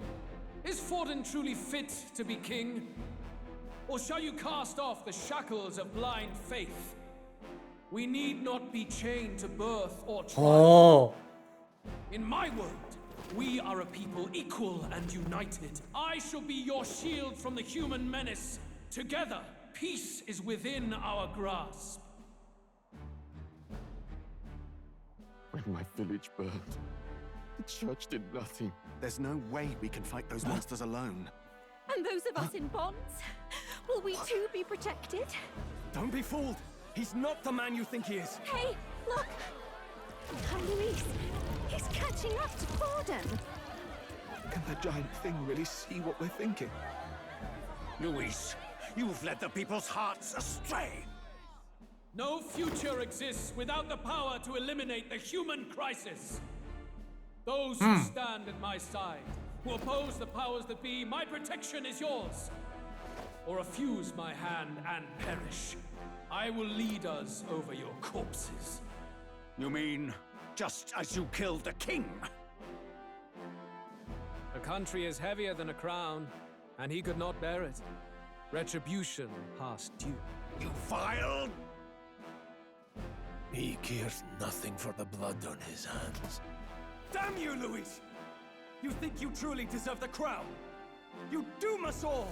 is Forden truly fit to be king? Or shall you cast off the shackles of blind faith? We need not be chained to birth or trial. Oh. In my world, we are a people equal and united. I shall be your shield from the human menace. Together, peace is within our grasp. When my village burned, the church did nothing. There's no way we can fight those monsters alone. And those of us in bonds? Will we too be protected? Don't be fooled. He's not the man you think he is. Hey, look! Luis, he's catching up to Forden. Can the giant thing really see what we're thinking? Luis, you've led the people's hearts astray. No future exists without the power to eliminate the human crisis. Those who stand at my side, who oppose the powers that be, my protection is yours. Or refuse my hand and perish. I will lead us over your corpses. You mean, just as you killed the king? A country is heavier than a crown, and he could not bear it. Retribution past due. You vile... He cares nothing for the blood on his hands. Damn you, Luis! You think you truly deserve the crown? You doom us all!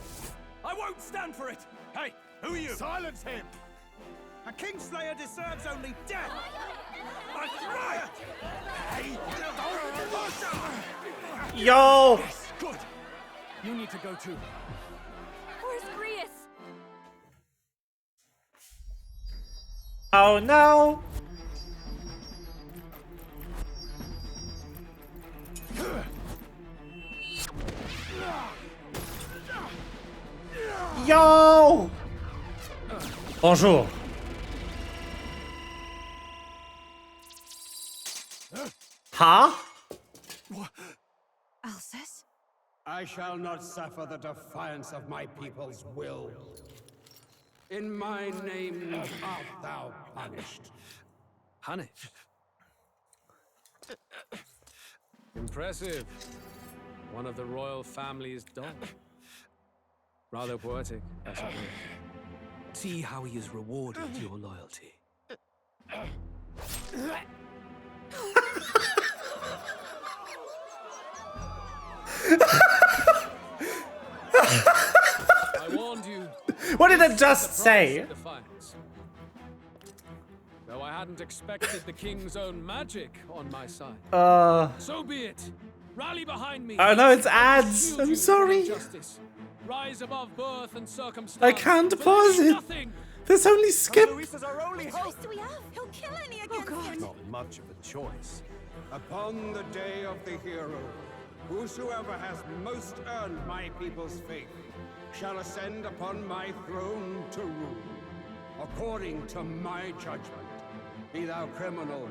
I won't stand for it! Hey, who are you? Silence him! A Kingslayer deserves only death! That's right! Yo! Yes, good! You need to go too. Where's Grius? Oh no! Yo! Bonjour. Huh? Alcest? I shall not suffer the defiance of my people's will. In my name art thou punished. Punished? Impressive. One of the royal family's dog. Rather poetic, I suppose. See how he has rewarded your loyalty. I warned you. What did it just say? Though I hadn't expected the king's own magic on my side. So be it. Rally behind me. Oh no, it's ads. I'm sorry. Rise above birth and circumstance. I can't pause it. There's only skip. Luis is our only hope. Do we have? He'll kill any against him. Not much of a choice. Upon the day of the hero, whosoever has most earned my people's faith shall ascend upon my throne to rule, according to my judgment. Be thou criminal,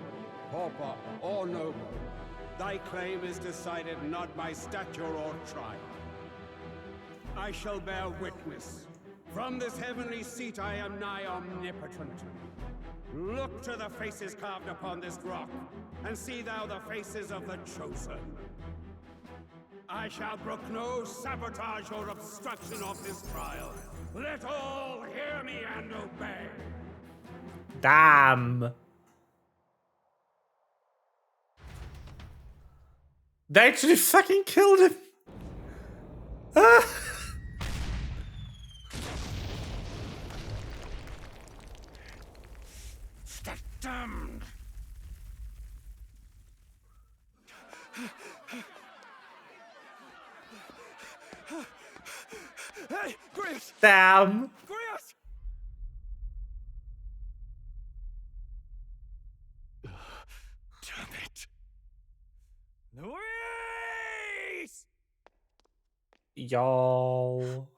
pauper, or noble, thy claim is decided not by stature or trial. I shall bear witness. From this heavenly seat I am nigh omnipotent. Look to the faces carved upon this rock, and see thou the faces of the chosen. I shall brook no sabotage or obstruction of this trial. Let all hear me and obey. Damn. They actually fucking killed him. Ah. Damned. Hey, Grius! Damn. Grius! Damn it. Luis! Yo.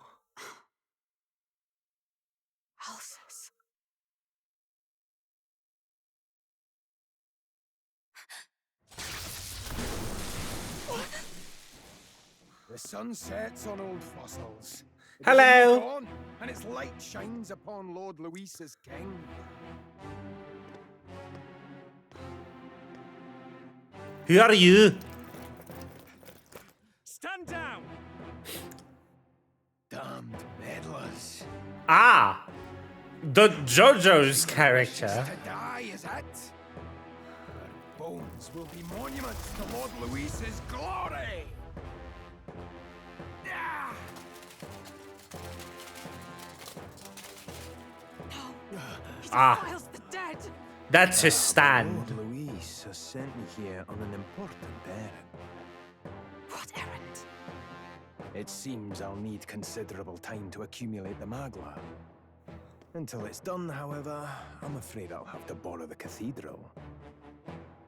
The sun sets on old fossils. It Hello. is dawn, and its light shines upon Lord Luis's king. Who are you? Stand down! Damned meddlers. Ah! The JoJo's character. To die, is it? Their bones will be monuments to Lord Luis's glory! Ah! Ah. The dead. That's his stand. Lord Luis has sent me here on an important errand. What errand? It seems I'll need considerable time to accumulate the Magla. Until it's done, however, I'm afraid I'll have to borrow the cathedral.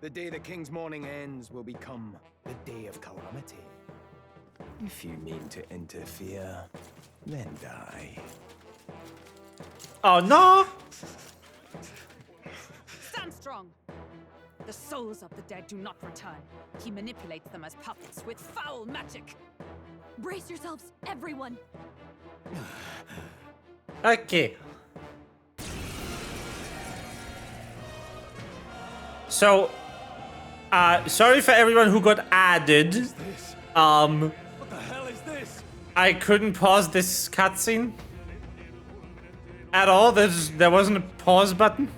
The day the king's mourning ends will become the day of calamity. If you mean to interfere, then die. Oh no! Stand strong. The souls of the dead do not return. He manipulates them as puppets with foul magic. Brace yourselves, everyone. Okay. So, sorry for everyone who got added. What the hell is this? I couldn't pause this cutscene at all. There wasn't a pause button.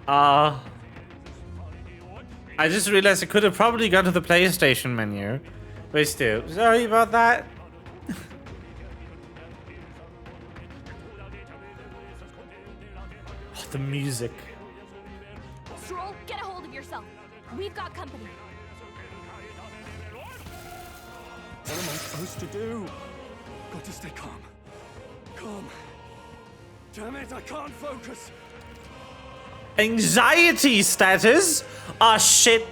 I just realized I could have probably gone to the PlayStation menu. But still, sorry about that. Oh, the music. Stroll, get a hold of yourself. We've got company. What am I supposed to do? Got to stay calm. Calm. Damn it, I can't focus. Anxiety status? Ah, shit.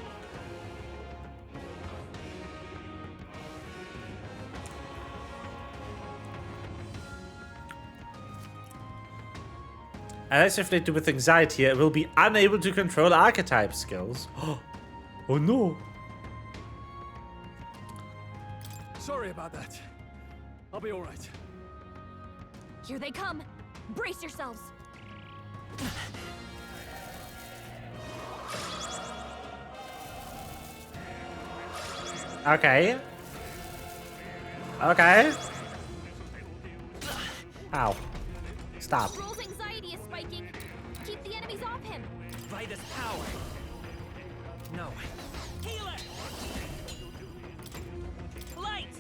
Unless afflicted with anxiety, it will be unable to control archetype skills. Oh no. Sorry about that. I'll be alright. Here they come. Brace yourselves. Okay. Okay. Ow. Stop. Stroll's anxiety is spiking. Keep the enemies off him. Vitus power. No. Healer. Light.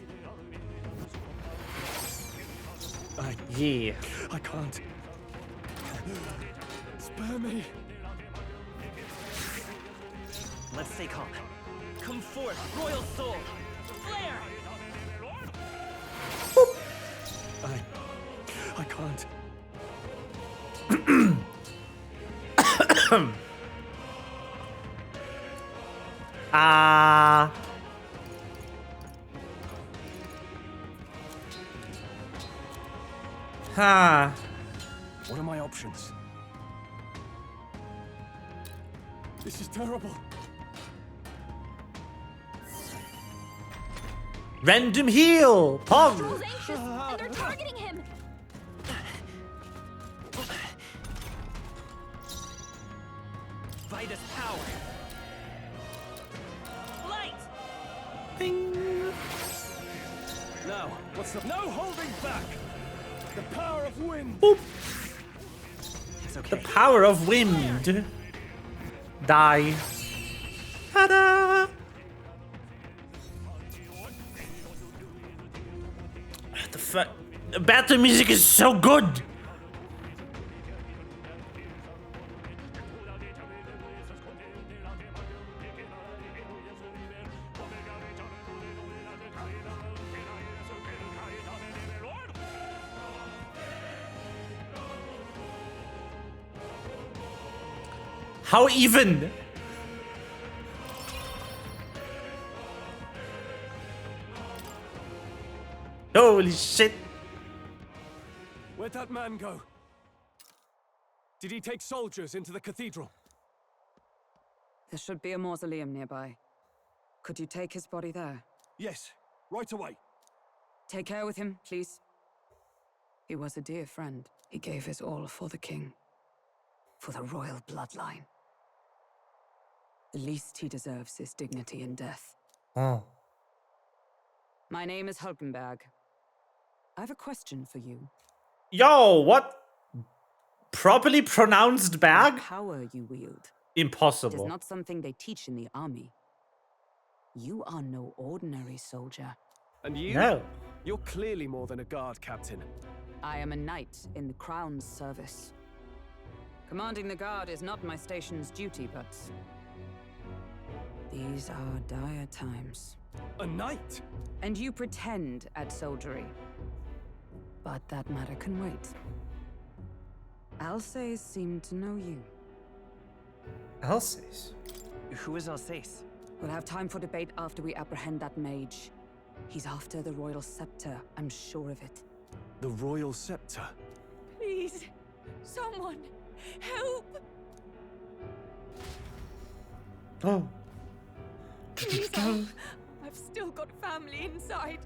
Yeah. I can't. Spare me. Let's stay calm. Come forth, royal soul. Flare. I can't. What are my options? This is terrible. Random heal! Pog! Stroll's anxious, and they're targeting him. Vitus power. Light. Now, what's the... No holding back! The power of wind! Boop. It's okay. The power of wind. Die. Ta-da! The battle music is so good. How even? Holy shit. Where'd that man go? Did he take soldiers into the cathedral? There should be a mausoleum nearby. Could you take his body there? Yes, right away. Take care with him, please. He was a dear friend. He gave his all for the king. For the royal bloodline. The least he deserves is dignity in death. Oh. My name is Hulkenberg. I have a question for you. Yo, what? Properly pronounced bag? The power you wield. Impossible. It is not something they teach in the army. You are no ordinary soldier. And you? No. You're clearly more than a guard captain. I am a knight in the crown's service. Commanding the guard is not my station's duty, but these are dire times. A knight? And you pretend at soldiery. But that matter can wait. Alsace seemed to know you. Alsace? Who is Alsace? We'll have time for debate after we apprehend that mage. He's after the royal scepter, I'm sure of it. The royal scepter? Please, someone, help! Oh. Please, I've still got family inside.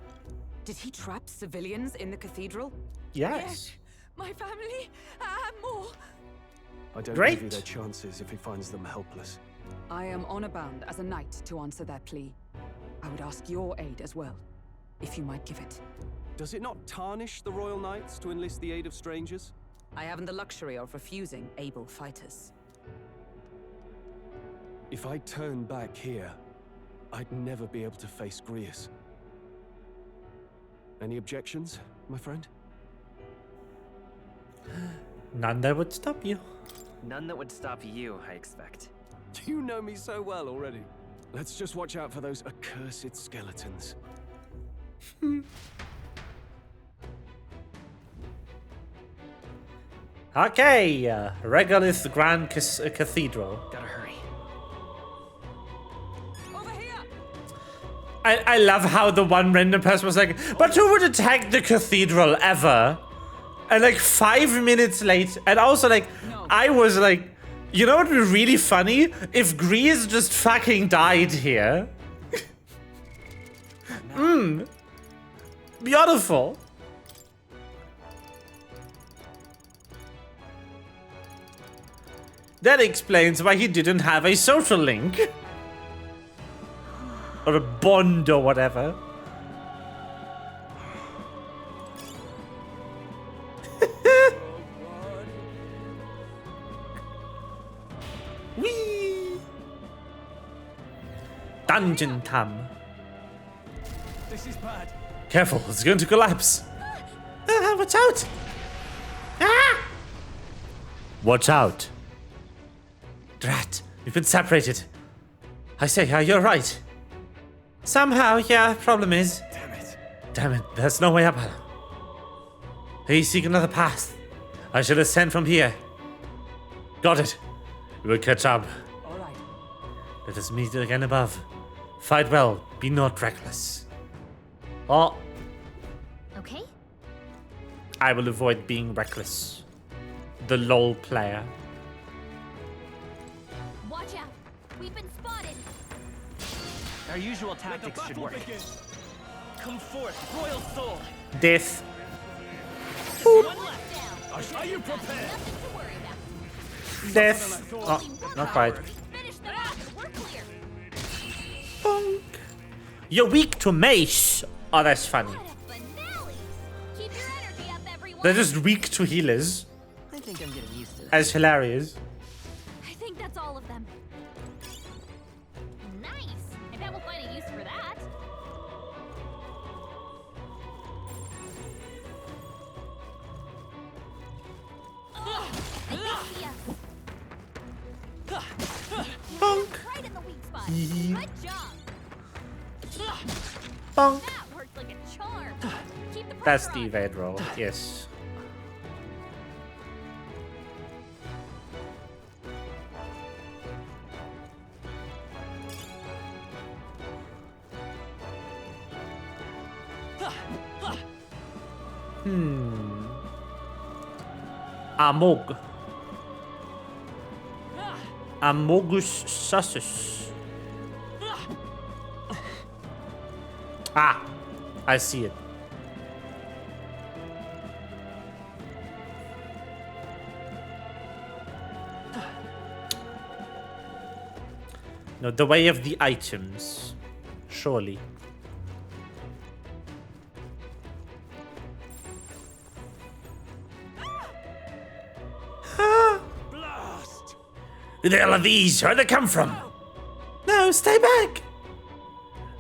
Did he trap civilians in the cathedral? Yes. My family and more. I don't Great. envy their chances if he finds them helpless. I am honor bound as a knight to answer their plea. I would ask your aid as well, if you might give it. Does it not tarnish the royal knights to enlist the aid of strangers? I haven't the luxury of refusing able fighters. If I turn back here, I'd never be able to face Grius. Any objections, my friend? None that would stop you. None that would stop you, I expect. You know me so well already. Let's just watch out for those accursed skeletons. Okay, Regolith Grand Cathedral. Gotta hurry. Over here! I love how the one random person was like, but who would attack the cathedral ever? And like 5 minutes late, and also like, I was like, you know what would be really funny? If Grease just fucking died here. Beautiful. That explains why he didn't have a social link. Or a bond or whatever. Whee! Dungeon Tam. This is bad. Careful, it's going to collapse. Watch out! Ah! Watch out. Drat, we've been separated. I say, you're right. Somehow, yeah, problem is... Damn it, there's no way up. Please seek another path. I shall ascend from here. Got it. We will catch up. All right. Let us meet again above. Fight well, be not reckless. Oh, Okay? I will avoid being reckless. The LOL player. Watch out! We've been spotted! Our usual tactics should work. Come forth, royal soul! Death. One left down. Are you prepared? Nothing to worry about. Death. Oh, not quite. Finish them off! We're clear! Bonk. You're weak to mace. Oh, that's funny. What a finale! Keep your energy up, everyone! They're just weak to healers. I think I'm getting used to that. As hilarious. I think that's all of them. Nice! I bet we'll find a use for that. Bonk. Right in the weak spot. Good job. Bonk. That worked like a charm. Keep the That's pressure the on. evade roll. Yes. Amog. Amogus Sussus. Ah, I see it. No, the way of the items. Surely. Blast! Who the hell are these? Where'd they come from? No, stay back!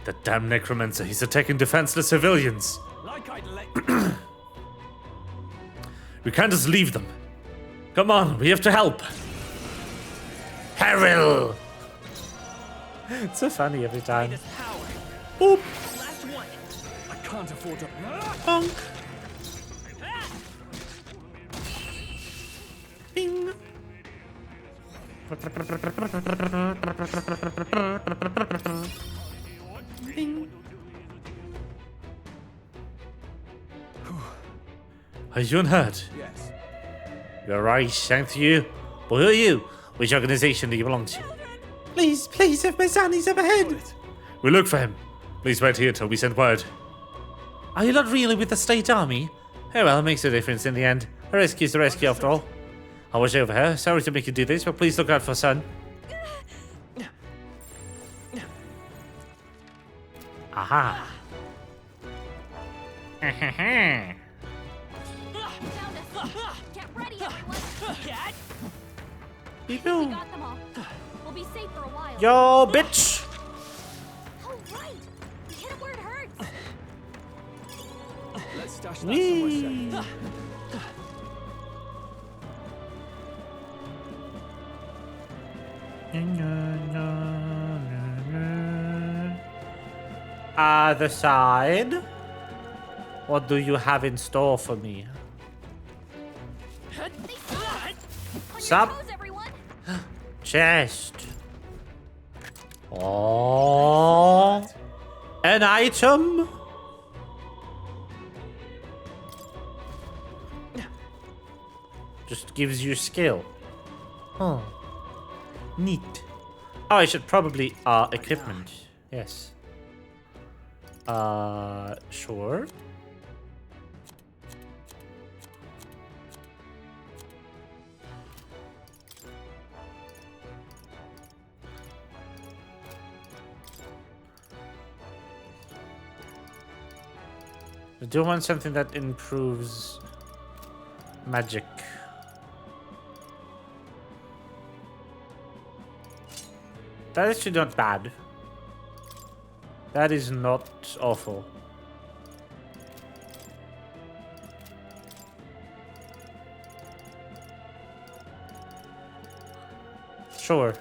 The damn necromancer, he's attacking defenseless civilians. Like I'd let We can't just leave them. Come on, we have to help. Harrell! It's so funny every time. Boop! last one. I can't afford to. Bonk! Bing! Bing! Are you unhurt? Yes. You're right, thank you. But who are you? Which organization do you belong to? Please, please, if my son is up ahead. We'll look for him. Please wait here till we send word. Are you not really with the state army? Oh well, it makes a difference in the end. A rescue's the rescue after all. I was over here. Sorry to make you do this, but please look out for son. Aha. Get ready, everyone. Cat? We got them all. We'll be safe for a while. Yo, bitch. Oh, right. We hit it where it hurts. Let's stash that somewhere safe. Other side. What do you have in store for me? Sup? Chest. Oh, an item. Just gives you skill. Oh, neat. Oh, I should probably equipment. Yes. Sure. I do want something that improves magic. That is actually not bad. That is not awful. Sure.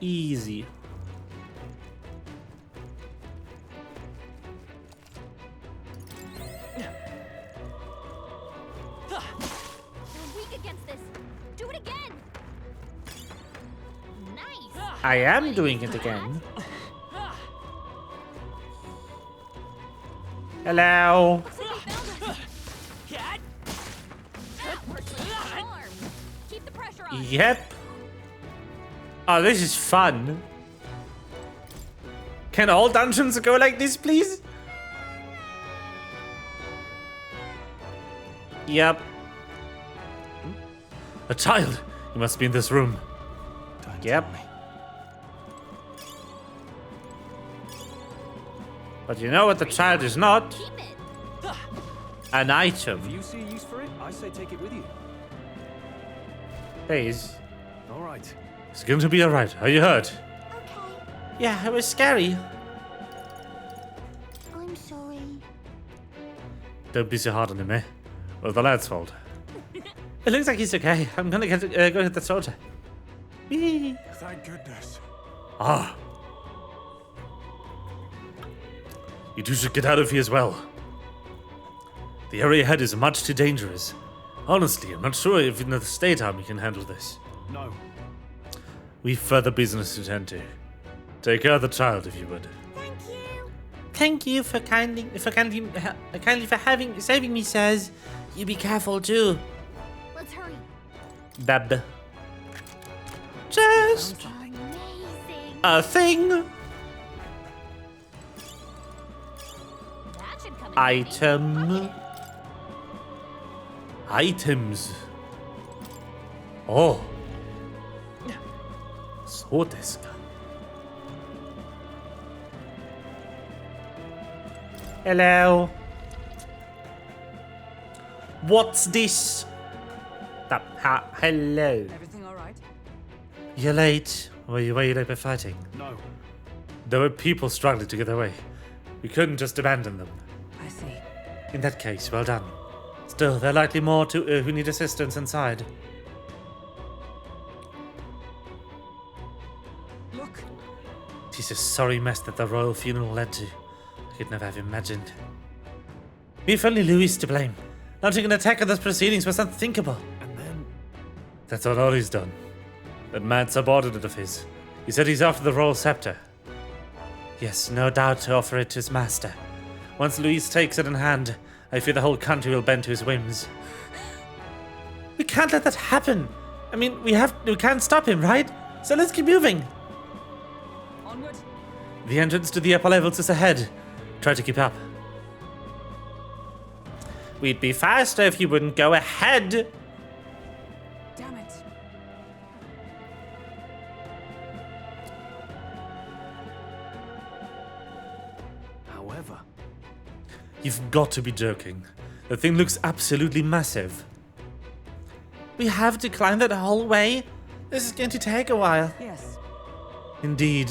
Easy. I am doing it again. Hello. Yep. Oh, this is fun. Can all dungeons go like this, please? Yep. A child. He must be in this room. Yep. But you know what the child is not? An item. If you see use for it, I say take it with you. Please. All right. It's going to be alright. Are you hurt? Yeah, it was scary. I'm sorry. Don't be so hard on him, eh? Well, the lad's fault. It looks like he's okay. I'm gonna go get the soldier. Whee. Thank goodness. Ah. You two should get out of here as well. The area ahead is much too dangerous. Honestly, I'm not sure if the state army can handle this. No. We've further business to tend to. Take care of the child, if you would. Thank you for kindly for saving me, sirs. You be careful too. Let's hurry. Bab. Just Amazing. a thing. item. Items. Oh. そうですか。Hello. What's this? Hello. Everything all right? You're late. Were you late by fighting? No. There were people struggling to get away. We couldn't just abandon them. I see. In that case, well done. Still, there are likely more who need assistance inside. Look. It is a sorry mess that the royal funeral led to. I could never have imagined. We've only Louis to blame. Launching an attack on those proceedings was unthinkable. And then... That's not all he's done. That mad subordinate of his. He said he's after the royal scepter. Yes, no doubt to offer it to his master. Once Louis takes it in hand, I fear the whole country will bend to his whims. We can't let that happen. I mean, we can't stop him, right? So let's keep moving. Onward. The entrance to the upper levels is ahead. Try to keep up. We'd be faster if you wouldn't go ahead. Damn it. However... You've got to be joking. The thing looks absolutely massive. We have to climb that whole way? This is going to take a while. Yes. Indeed.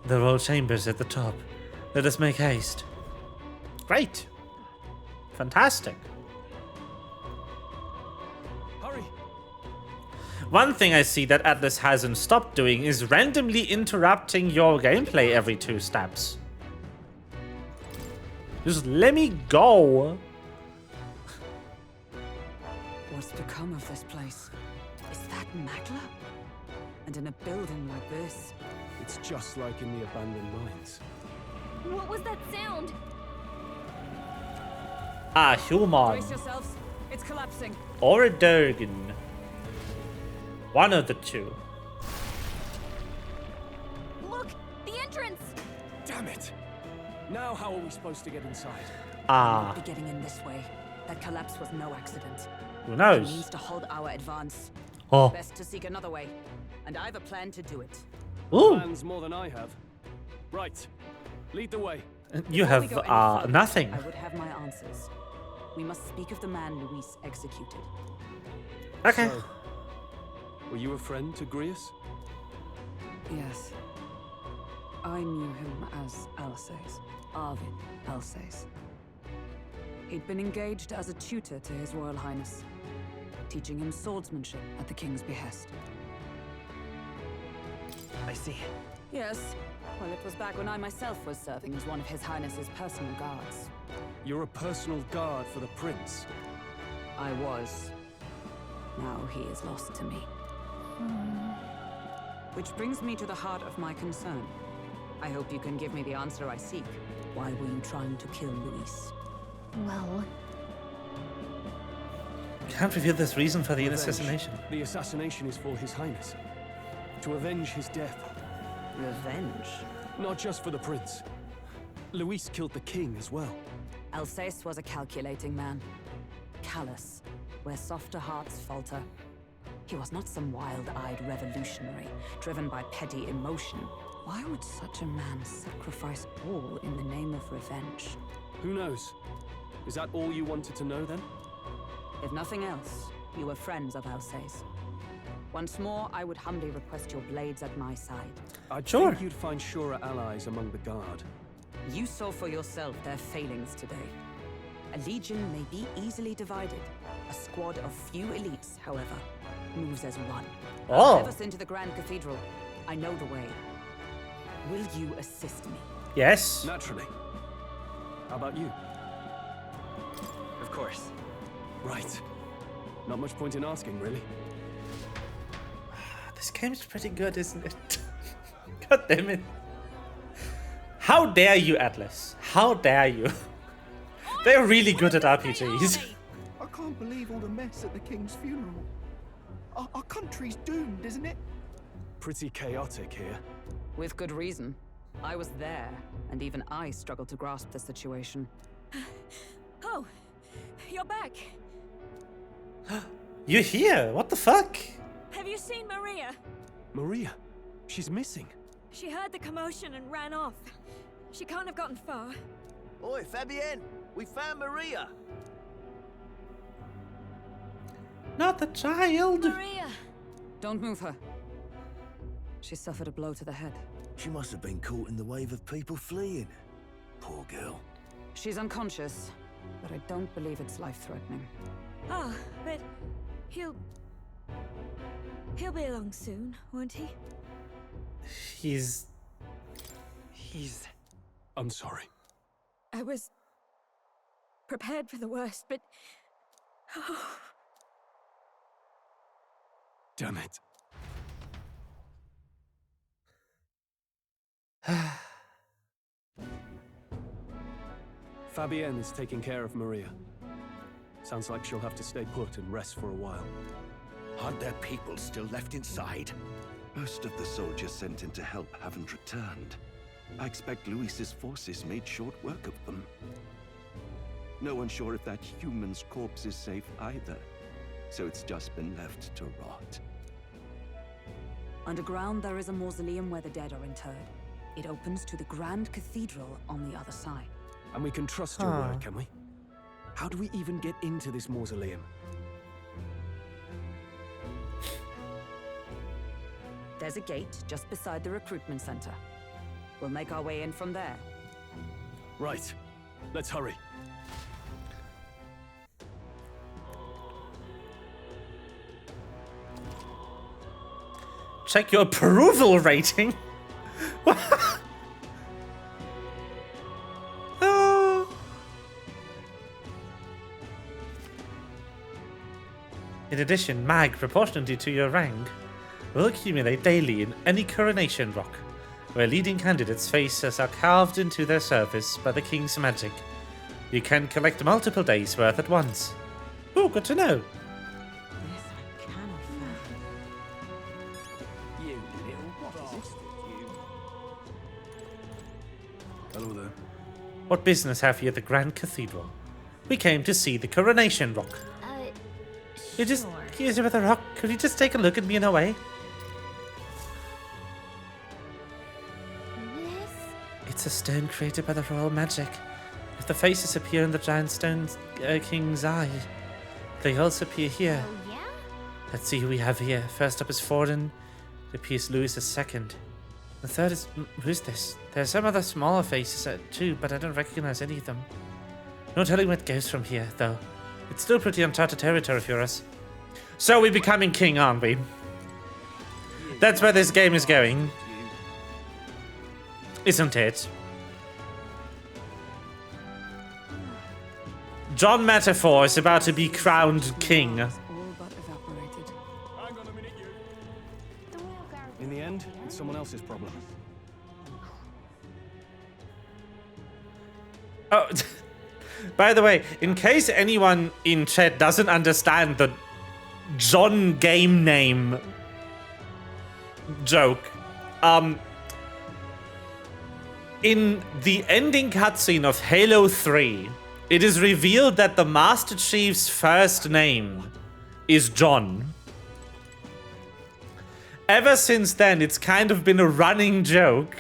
The royal chamber's at the top. Let us make haste. Great. Fantastic. Hurry. One thing I see that Atlas hasn't stopped doing is randomly interrupting your gameplay every 2 steps. Just let me go. What's become of this place? Is that Magla? And in a building like this? It's just like in the abandoned mines. What was that sound? Ah, human. Brace yourselves. It's collapsing. Or a Durgan. One of the two. Look! The entrance! Damn it! Now how are we supposed to get inside? Ah. We'll not be getting in this way. That collapse was no accident. Who knows? It needs to hold our advance. Oh. Best to seek another way. And I've a plan to do it. Ooh. Plans more than I have. Right. Lead the way. You have nothing. I would have my answers. We must speak of the man Luis executed. Okay. So, were you a friend to Grius? Yes. I knew him as Alsace. Arvid Alsace. He'd been engaged as a tutor to His Royal Highness, teaching him swordsmanship at the king's behest. I see. Yes. Well, it was back when I myself was serving as one of His Highness's personal guards. You're a personal guard for the prince. I was. Now he is lost to me. Which brings me to the heart of my concern. I hope you can give me the answer I seek. Why were you trying to kill Luis? Well... Can't reveal this reason for the Revenge. assassination. The assassination is for His Highness. To avenge his death. Revenge? Not just for the prince. Luis killed the king as well. Alsace was a calculating man. Callous, where softer hearts falter. He was not some wild-eyed revolutionary, driven by petty emotion. Why would such a man sacrifice all in the name of revenge? Who knows? Is that all you wanted to know then? If nothing else, you were friends of Alsace. Once more, I would humbly request your blades at my side. I think you'd find surer allies among the guard. You saw for yourself their failings today. A legion may be easily divided. A squad of few elites, however, moves as one. Oh. Drive us into the Grand Cathedral. I know the way. Will you assist me? Yes. Naturally. How about you? Of course. Right. Not much point in asking, really. This game's pretty good, isn't it? God damn it. How dare you, Atlas? How dare you? They're really good at RPGs. I can't believe all the mess at the king's funeral. Our country's doomed, isn't it? Pretty chaotic here. With good reason. I was there, and even I struggled to grasp the situation. Oh, you're back. You're here? What the fuck? Have you seen Maria? Maria? She's missing. She heard the commotion and ran off. She can't have gotten far. Oi, Fabienne! We found Maria! Not the child! Maria! Don't move her. She suffered a blow to the head. She must have been caught in the wave of people fleeing. Poor girl. She's unconscious, but I don't believe it's life-threatening. Oh, but he'll be along soon, won't he? He's... I'm sorry. I was prepared for the worst, but... Oh. Damn it. Fabienne is taking care of Maria. Sounds like she'll have to stay put and rest for a while. Aren't there people still left inside? Most of the soldiers sent in to help haven't returned. I expect Luis's forces made short work of them. No one's sure if that human's corpse is safe either, so it's just been left to rot. Underground, there is a mausoleum where the dead are interred. It opens to the Grand Cathedral on the other side. And we can trust your word, can we? How do we even get into this mausoleum? There's a gate just beside the recruitment center. We'll make our way in from there. Right. Let's hurry. Check your approval rating. Oh. In addition, mag proportionally to your rank will accumulate daily in any coronation rock, where leading candidates' faces are carved into their surface by the king's magic. You can collect multiple days' worth at once. Oh, good to know. Hello there. What business have you at the Grand Cathedral? We came to see the coronation rock. You just here's with the rock. Could you just take a look at me in a way? It's a stone created by the royal magic. If the faces appear in the giant stone king's eye, they also appear here. Oh, yeah? Let's see who we have here. First up is Forden. It appears Louis is second. The third is... who's this? There are some other smaller faces too, but I don't recognize any of them. No telling what goes from here, though. It's still pretty uncharted territory for us. So we're becoming king, aren't we? That's where this game is going. Isn't it? John Metaphor is about to be crowned king. All but evaporated. In the end, it's someone else's problem. Oh, by the way, in case anyone in chat doesn't understand the John game name joke, in the ending cutscene of Halo 3, it is revealed that the Master Chief's first name is John. Ever since then, it's kind of been a running joke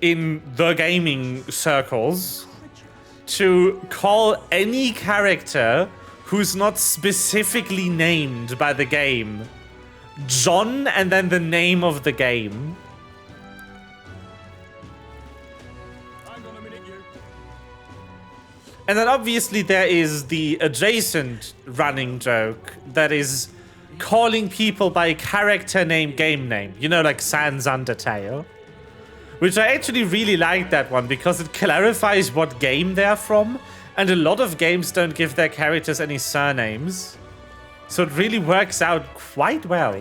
in the gaming circles to call any character who's not specifically named by the game John and then the name of the game. And then obviously there is the adjacent running joke that is calling people by character name, game name. You know, like Sans Undertale. Which I actually really like that one because it clarifies what game they're from. And a lot of games don't give their characters any surnames. So it really works out quite well.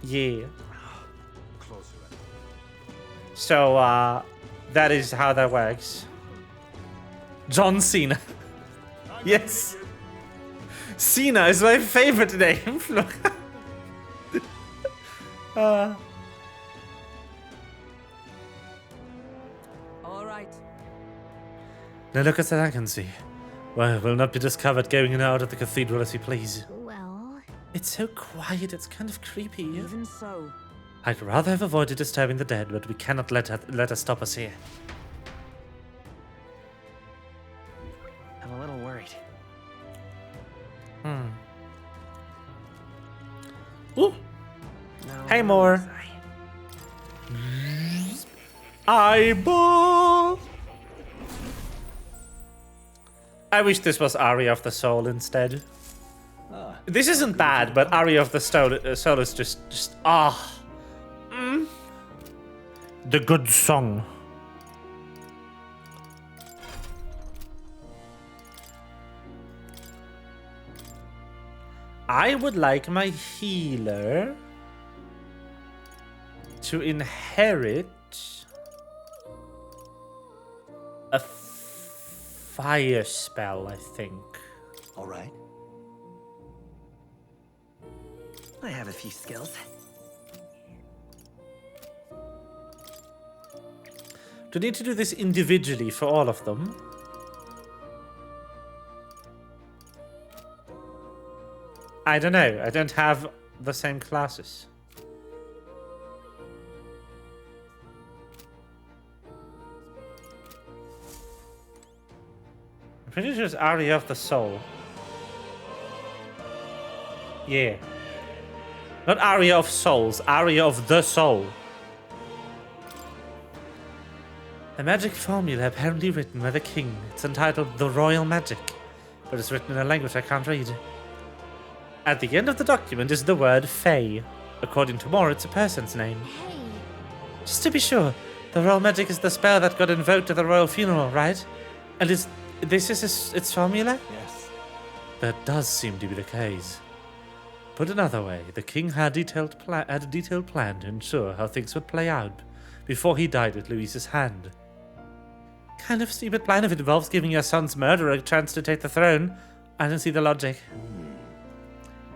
Yeah. So, that is how that works. John Cena. Yes. Cena is my favorite name. No look as I can see. Well, we'll not be discovered going in and out of the cathedral as we please. Well... It's so quiet, it's kind of creepy. Even so. I'd rather have avoided disturbing the dead, but we cannot let her stop us here. I'm a little worried. Ooh. No, Hey, more. Eyeball. I wish this was Aria of the Soul instead. This isn't bad, but Aria of the Soul is just the good song. I would like my healer to inherit a fire spell, I think. All right. I have a few skills. Do you need to do this individually for all of them? I don't know. I don't have the same classes. I'm pretty sure it's Aria of the Soul. Yeah. Not Aria of Souls, Aria of the Soul. A magic formula apparently written by the king. It's entitled The Royal Magic, but it's written in a language I can't read. At the end of the document is the word Fae. According to Moore, it's a person's name. Hey. Just to be sure, the Royal Magic is the spell that got invoked at the royal funeral, right? And this is its formula? Yes. That does seem to be the case. Put another way, the king had a detailed plan to ensure how things would play out before he died at Louise's hand. Kind of stupid plan if it involves giving your son's murderer a chance to take the throne. I don't see the logic.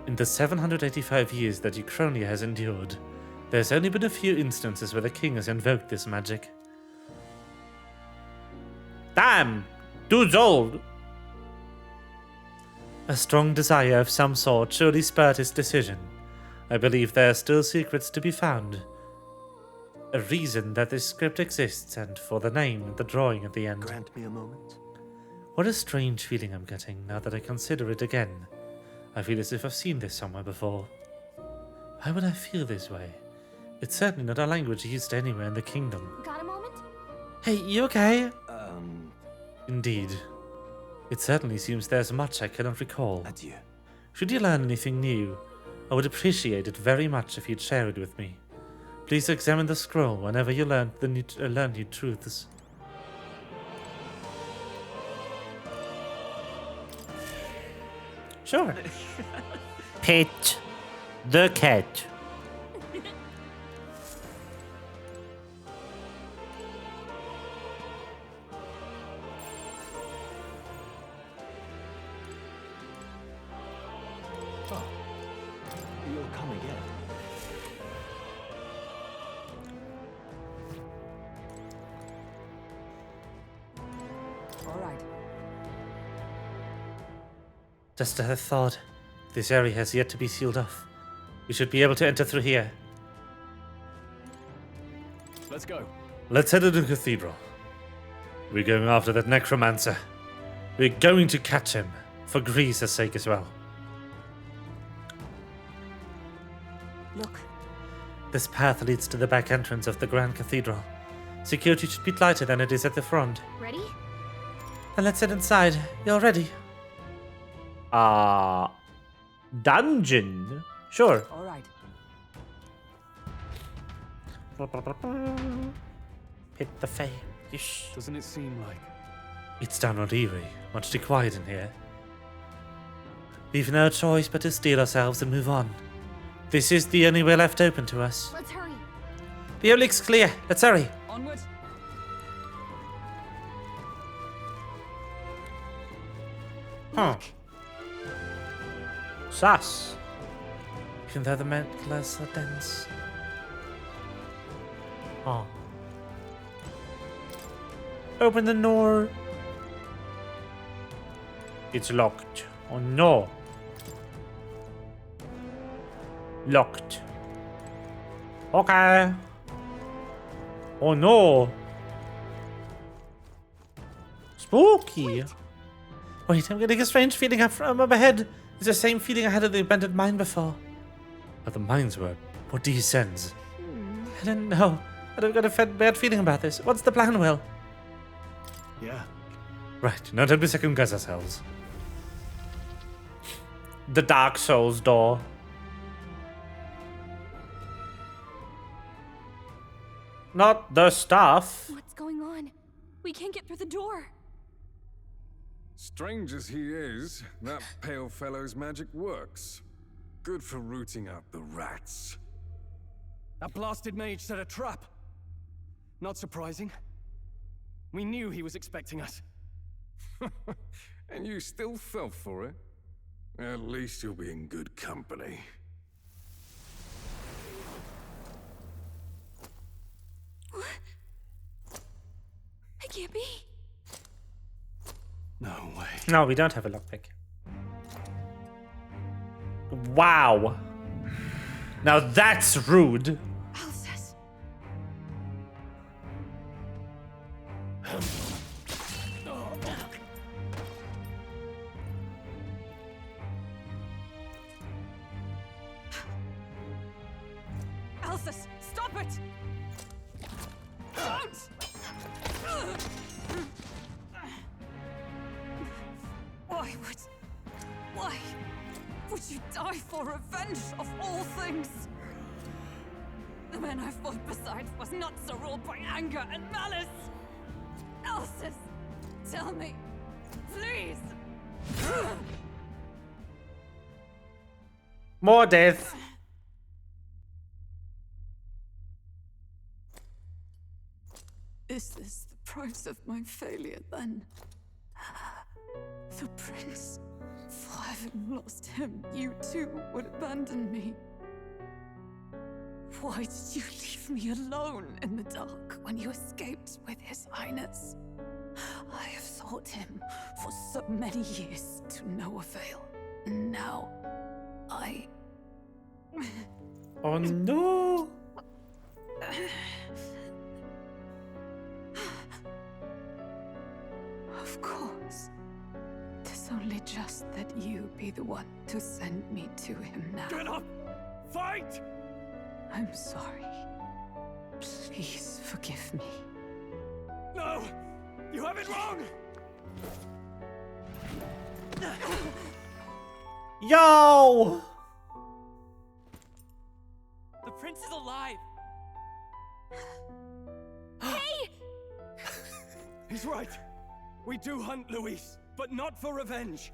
In the 785 years that Uchronia has endured, there's only been a few instances where the king has invoked this magic. Damn! Dude's old! A strong desire of some sort surely spurred his decision. I believe there are still secrets to be found. A reason that this script exists, and for the name and the drawing at the end. Grant me a moment. What a strange feeling I'm getting now that I consider it again. I feel as if I've seen this somewhere before. Why would I feel this way? It's certainly not a language used anywhere in the kingdom. Got a moment? Hey, you okay? Indeed. It certainly seems there's much I cannot recall. Adieu. Should you learn anything new, I would appreciate it very much if you'd share it with me. Please examine the scroll whenever you learn new truths. Sure. Pet the cat. Oh, you'll come again. All right. Just a thought. This area has yet to be sealed off. We should be able to enter through here. Let's go. Let's head to the cathedral. We're going after that necromancer. We're going to catch him, for Greece's sake as well. Look. This path leads to the back entrance of the Grand Cathedral. Security should be lighter than it is at the front. Ready? Then let's head inside. You're ready. Dungeon? Sure. All right. Hit the Fae. Yes. Doesn't it seem like? It's downright eerie. Much too quiet in here. We've no choice but to steel ourselves and move on. This is the only way left open to us. Let's hurry. The oblique's clear. Let's hurry. Onward. Huh. Sus. Even though the medicals are dense. Oh. Open the door. It's locked. Oh no. Locked. Okay. Oh no. Spooky. Wait, I'm getting a strange feeling from up ahead. It's the same feeling I had at the abandoned mine before. But the mines were for descends. I don't know. I've got a bad feeling about this. What's the plan, Will? Yeah. Right, now don't be second guess ourselves. The Dark Souls door. Not the stuff. What's going on? We can't get through the door. Strange as he is, that pale fellow's magic works. Good for rooting out the rats. That blasted mage set a trap. Not surprising. We knew he was expecting us. And you still fell for it? At least you'll be in good company. It can't be. No way. No, we don't have a lockpick. Wow. Now that's rude. Alsace. Alsace, stop it! Don't! Why would you die for revenge of all things? The man I fought beside was not so ruled by anger and malice. Alsace, tell me, please. More death. Is this the price of my failure then? The prince, for having lost him, you too would abandon me. Why did you leave me alone in the dark when you escaped with his highness? I have sought him for so many years to no avail, and now I... Oh no! Of course. 'Tis only just that you be the one to send me to him now. Get up! Fight! I'm sorry. Please forgive me. No! You have it wrong! Yo! The prince is alive! Hey! He's right. We do hunt Luis, but not for revenge.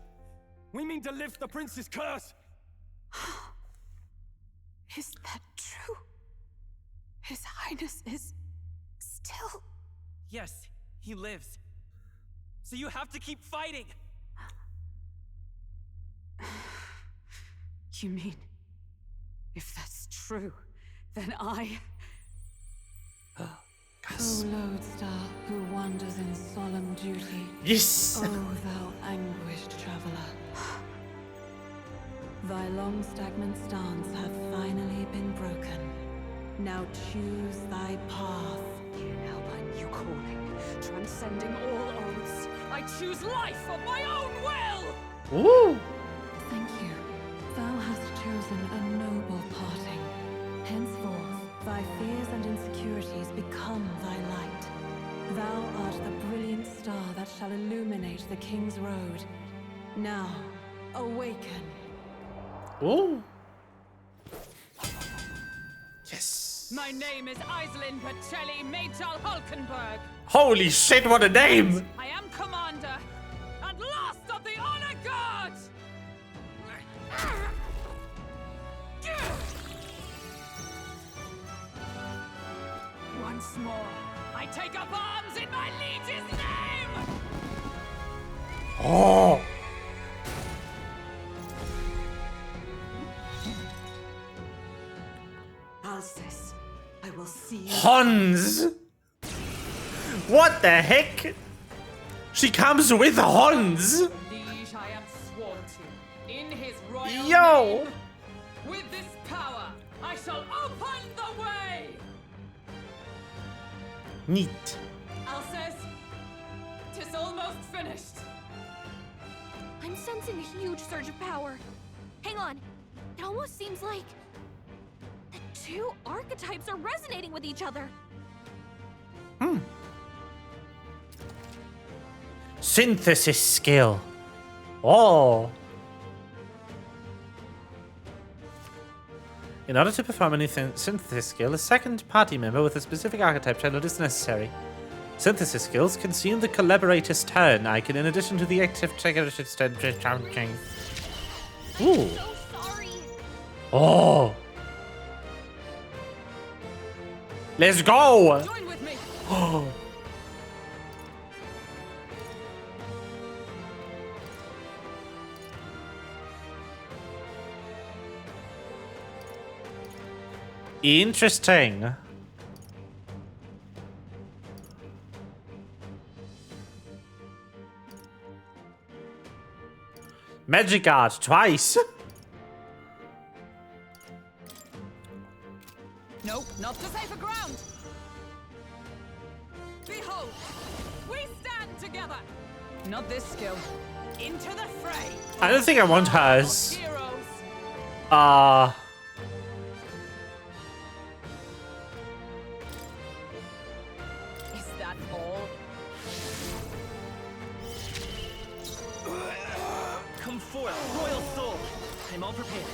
We mean to lift the prince's curse. Is that true? His Highness is still... Yes, he lives. So you have to keep fighting! You mean, if that's true, then I... O lodestar who wanders in solemn duty. Yes! O thou anguished traveler. Thy long stagnant stance hath finally been broken. Now choose thy path. Now by new calling, transcending all oaths, I choose life of my own will! Ooh! Thank you. Thou hast chosen a noble parting. Henceforth, thy fears and insecurities become thy light. Thou art the brilliant star that shall illuminate the King's Road. Now, awaken. Ooh! Yes! My name is Iselin Pacelli Maytal Hulkenberg. Holy shit, what a name! I am commander and last of the Honor Guard! Once more, I take up arms in my liege's name! Oh! Alsace, I will see you. Hans! What the heck? She comes with Hans! Liege, I royal Yo! name. With this power, I shall open the way! Neat. Alces, 'tis almost finished. I'm sensing a huge surge of power. Hang on. It almost seems like the two archetypes are resonating with each other. Synthesis skill. Oh. In order to perform any synthesis skill, a second party member with a specific archetype channel is necessary. Synthesis skills consume the collaborator's turn icon in addition to the active collaborator's turn. Ooh. Oh. Let's go. Join with me. Oh. Interesting. Magic Guard twice. Nope, not to safer ground. Behold, we stand together. Not this skill. Into the fray. I don't think I want hers. Heroes. Is that all? Come forth, royal soul. I'm all prepared.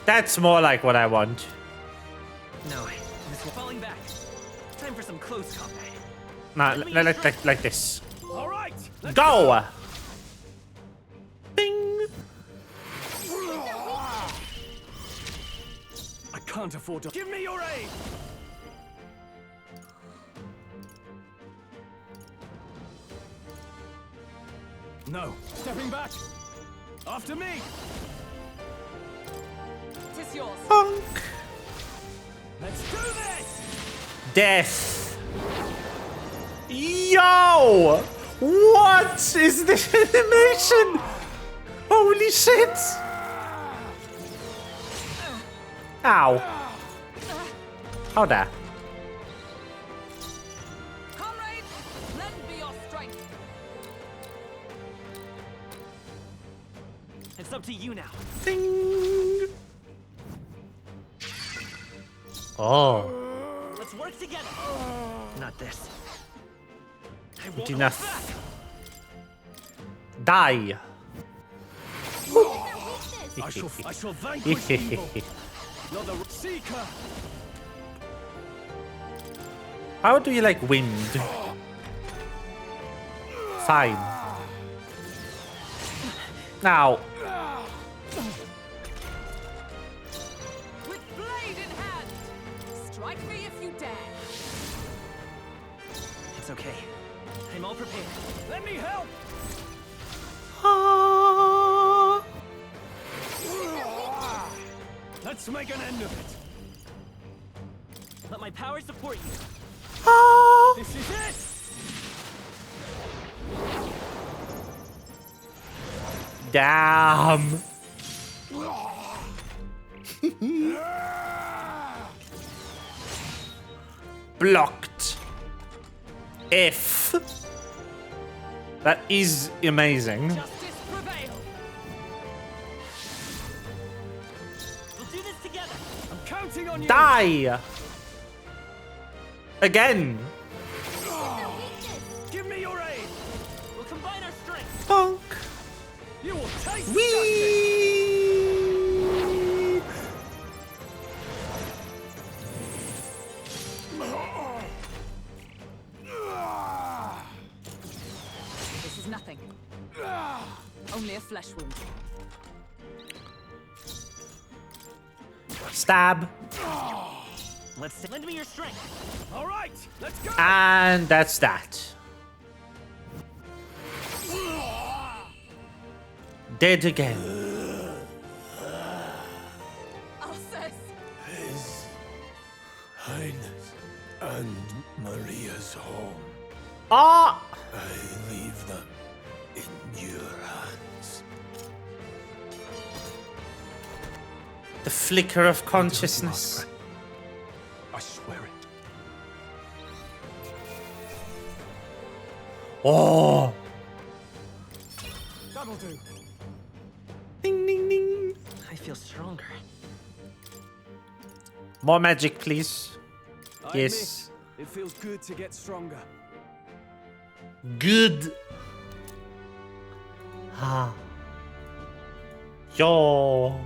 That's more like what I want. No, this will falling back. Time for some close combat. Nah, like this. All right. Go! Bing! I can't afford to. Give me your aid. No. Stepping back. After me. Tis yours. Bonk. Let's do this. Death. Yo! What is this animation? Holy shit! Ow. How there? Comrades, lend me your strength. It's up to you now. Ding. Oh. Let's work together. Not this. I Good won't enough. Die. I shall vanquish evil. Not the seeker. How do you like wind? Fine. Now. With blade in hand. Strike me if you dare. It's okay. I'm all prepared. Let me help. Let's make an end of it. Let my power support you. This is it. Damn. Blocked. F. That is amazing. Justice prevail. We'll do this together. I'm counting on you. Die. Again. Give me your aid. We'll combine our strength. Bonk. You will taste Whee! This is nothing. Only a flesh wound. Stab. Let's lend me your strength. All right, let's go. And that's that. Dead again. Alces. His Highness and Maria's home. Ah! I leave them in your hands. The flicker of consciousness. I swear it. Oh! That'll do. Ding ding ding. I feel stronger. More magic, please. I Yes. admit, it feels good to get stronger. Good. Ah. Yo.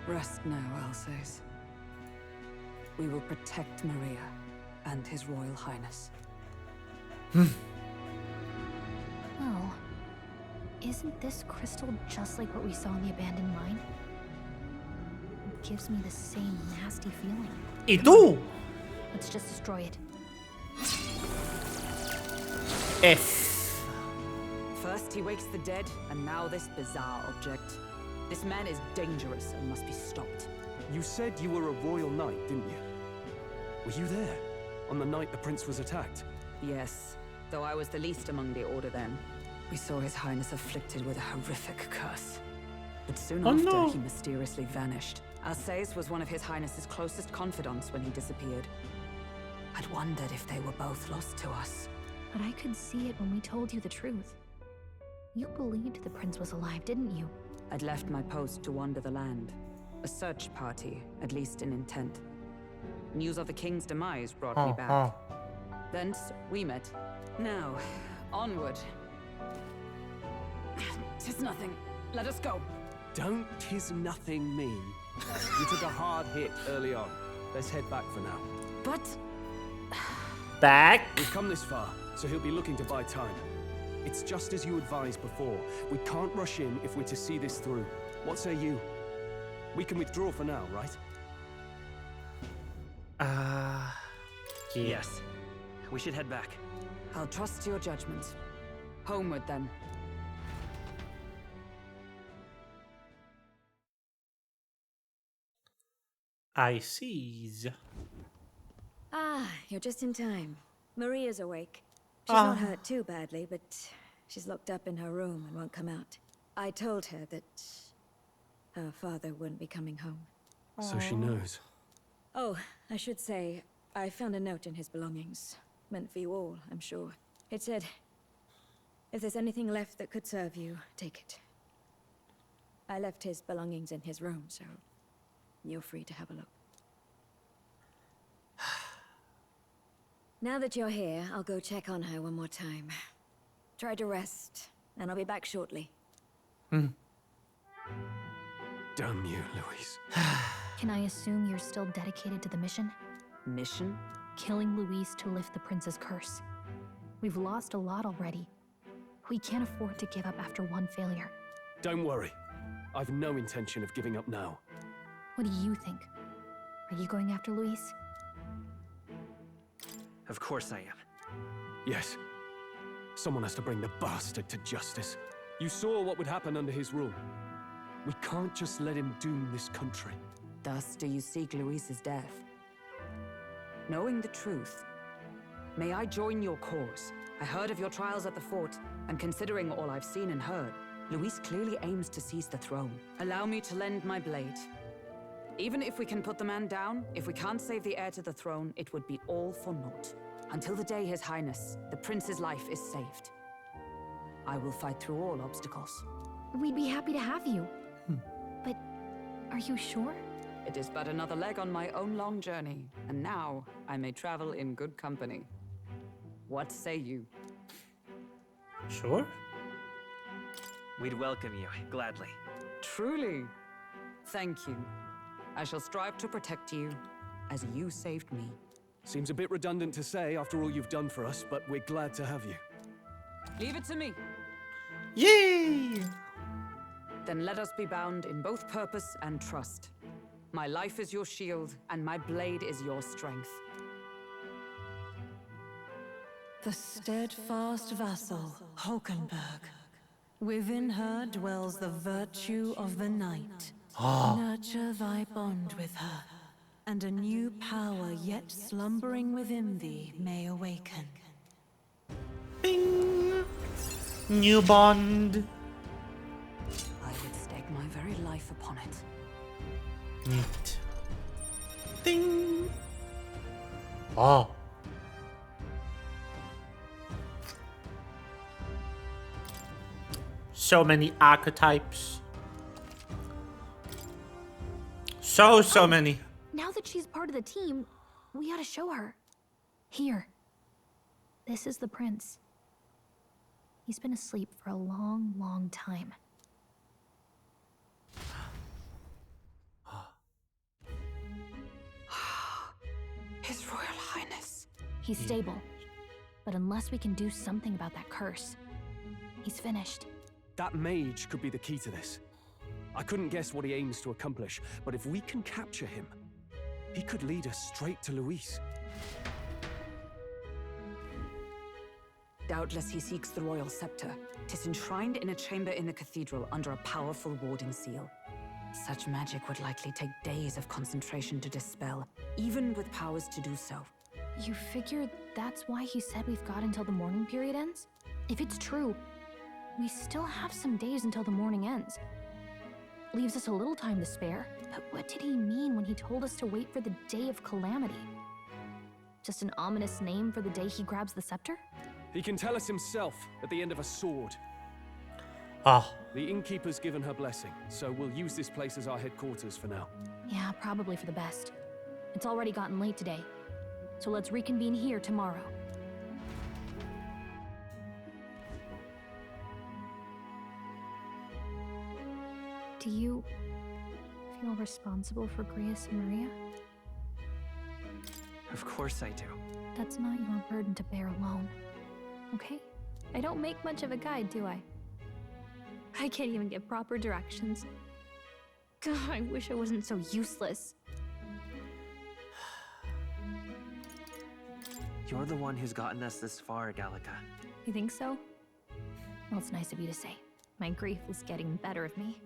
Rest now, Alsace. We will protect Maria and His Royal Highness. Well, isn't this crystal just like what we saw in the abandoned mine? It gives me the same nasty feeling. It do. Let's just destroy it. F. First he wakes the dead, and now this bizarre object. This man is dangerous and must be stopped. You said you were a royal knight, didn't you? Were you there on the night the prince was attacked? Yes, though I was the least among the Order then. We saw His Highness afflicted with a horrific curse. But soon after, he mysteriously vanished. Alsace was one of His Highness's closest confidants when he disappeared. I'd wondered if they were both lost to us. But I could see it when we told you the truth. You believed the prince was alive, didn't you? I'd left my post to wander the land. A search party, at least in intent. News of the king's demise brought me back. Thence, we met. Now, onward. 'Tis nothing. Let us go. Don't "'tis nothing" mean. You took a hard hit early on. Let's head back for now. But... Back? We've come this far, so he'll be looking to buy time. It's just as you advised before. We can't rush in if we're to see this through. What say you? We can withdraw for now, right? Yes. We should head back. I'll trust your judgment. Homeward, then. I sees. Ah, you're just in time. Maria's awake. She's not hurt too badly, but she's locked up in her room and won't come out. I told her that her father wouldn't be coming home. So she knows. Oh, I should say, I found a note in his belongings. Meant for you all, I'm sure. It said, if there's anything left that could serve you, take it. I left his belongings in his room, so you're free to have a look. Now that you're here, I'll go check on her one more time. Try to rest, and I'll be back shortly. Damn you, Louise. Can I assume you're still dedicated to the mission? Mission? Killing Louise to lift the prince's curse. We've lost a lot already. We can't afford to give up after one failure. Don't worry. I've no intention of giving up now. What do you think? Are you going after Louise? Of course I am. Yes. Someone has to bring the bastard to justice. You saw what would happen under his rule. We can't just let him doom this country. Thus do you seek Louise's death. Knowing the truth, may I join your cause? I heard of your trials at the fort, and considering all I've seen and heard, Louise clearly aims to seize the throne. Allow me to lend my blade. Even if we can put the man down, if we can't save the heir to the throne, it would be all for naught. Until the day His Highness, the prince's life is saved. I will fight through all obstacles. We'd be happy to have you. But are you sure? It is but another leg on my own long journey, and now I may travel in good company. What say you? Sure. We'd welcome you, gladly. Truly. Thank you. I shall strive to protect you, as you saved me. Seems a bit redundant to say after all you've done for us, but we're glad to have you. Leave it to me. Yay! Then let us be bound in both purpose and trust. My life is your shield, and my blade is your strength. The steadfast vassal, Hulkenberg. Within her dwells the virtue of the knight. Nurture thy bond with her, and a new power yet slumbering within thee may awaken. Bing! New bond. I would stay stake my very life upon it. Neat. Ding! Oh. So many archetypes. So many. Now that she's part of the team, we ought to show her. Here. This is the prince. He's been asleep for a long, long time. His Royal Highness. He's stable. But unless we can do something about that curse, he's finished. That mage could be the key to this. I couldn't guess what he aims to accomplish, but if we can capture him, he could lead us straight to Luis. Doubtless he seeks the royal scepter. 'Tis enshrined in a chamber in the cathedral under a powerful warding seal. Such magic would likely take days of concentration to dispel, even with powers to do so. You figure that's why he said we've got until the mourning period ends? If it's true, we still have some days until the mourning ends. Leaves us a little time to spare. But what did he mean when he told us to wait for the day of calamity? Just an ominous name for the day he grabs the scepter? He can tell us himself at the end of a sword. Ah. The innkeeper's given her blessing, so we'll use this place as our headquarters for now. Yeah, probably for the best. It's already gotten late today, so let's reconvene here tomorrow. Do you feel responsible for Grius and Maria? Of course I do. That's not your burden to bear alone, okay? I don't make much of a guide, do I? I can't even get proper directions. God, I wish I wasn't so useless. You're the one who's gotten us this far, Gallica. You think so? Well, it's nice of you to say. My grief is getting better of me.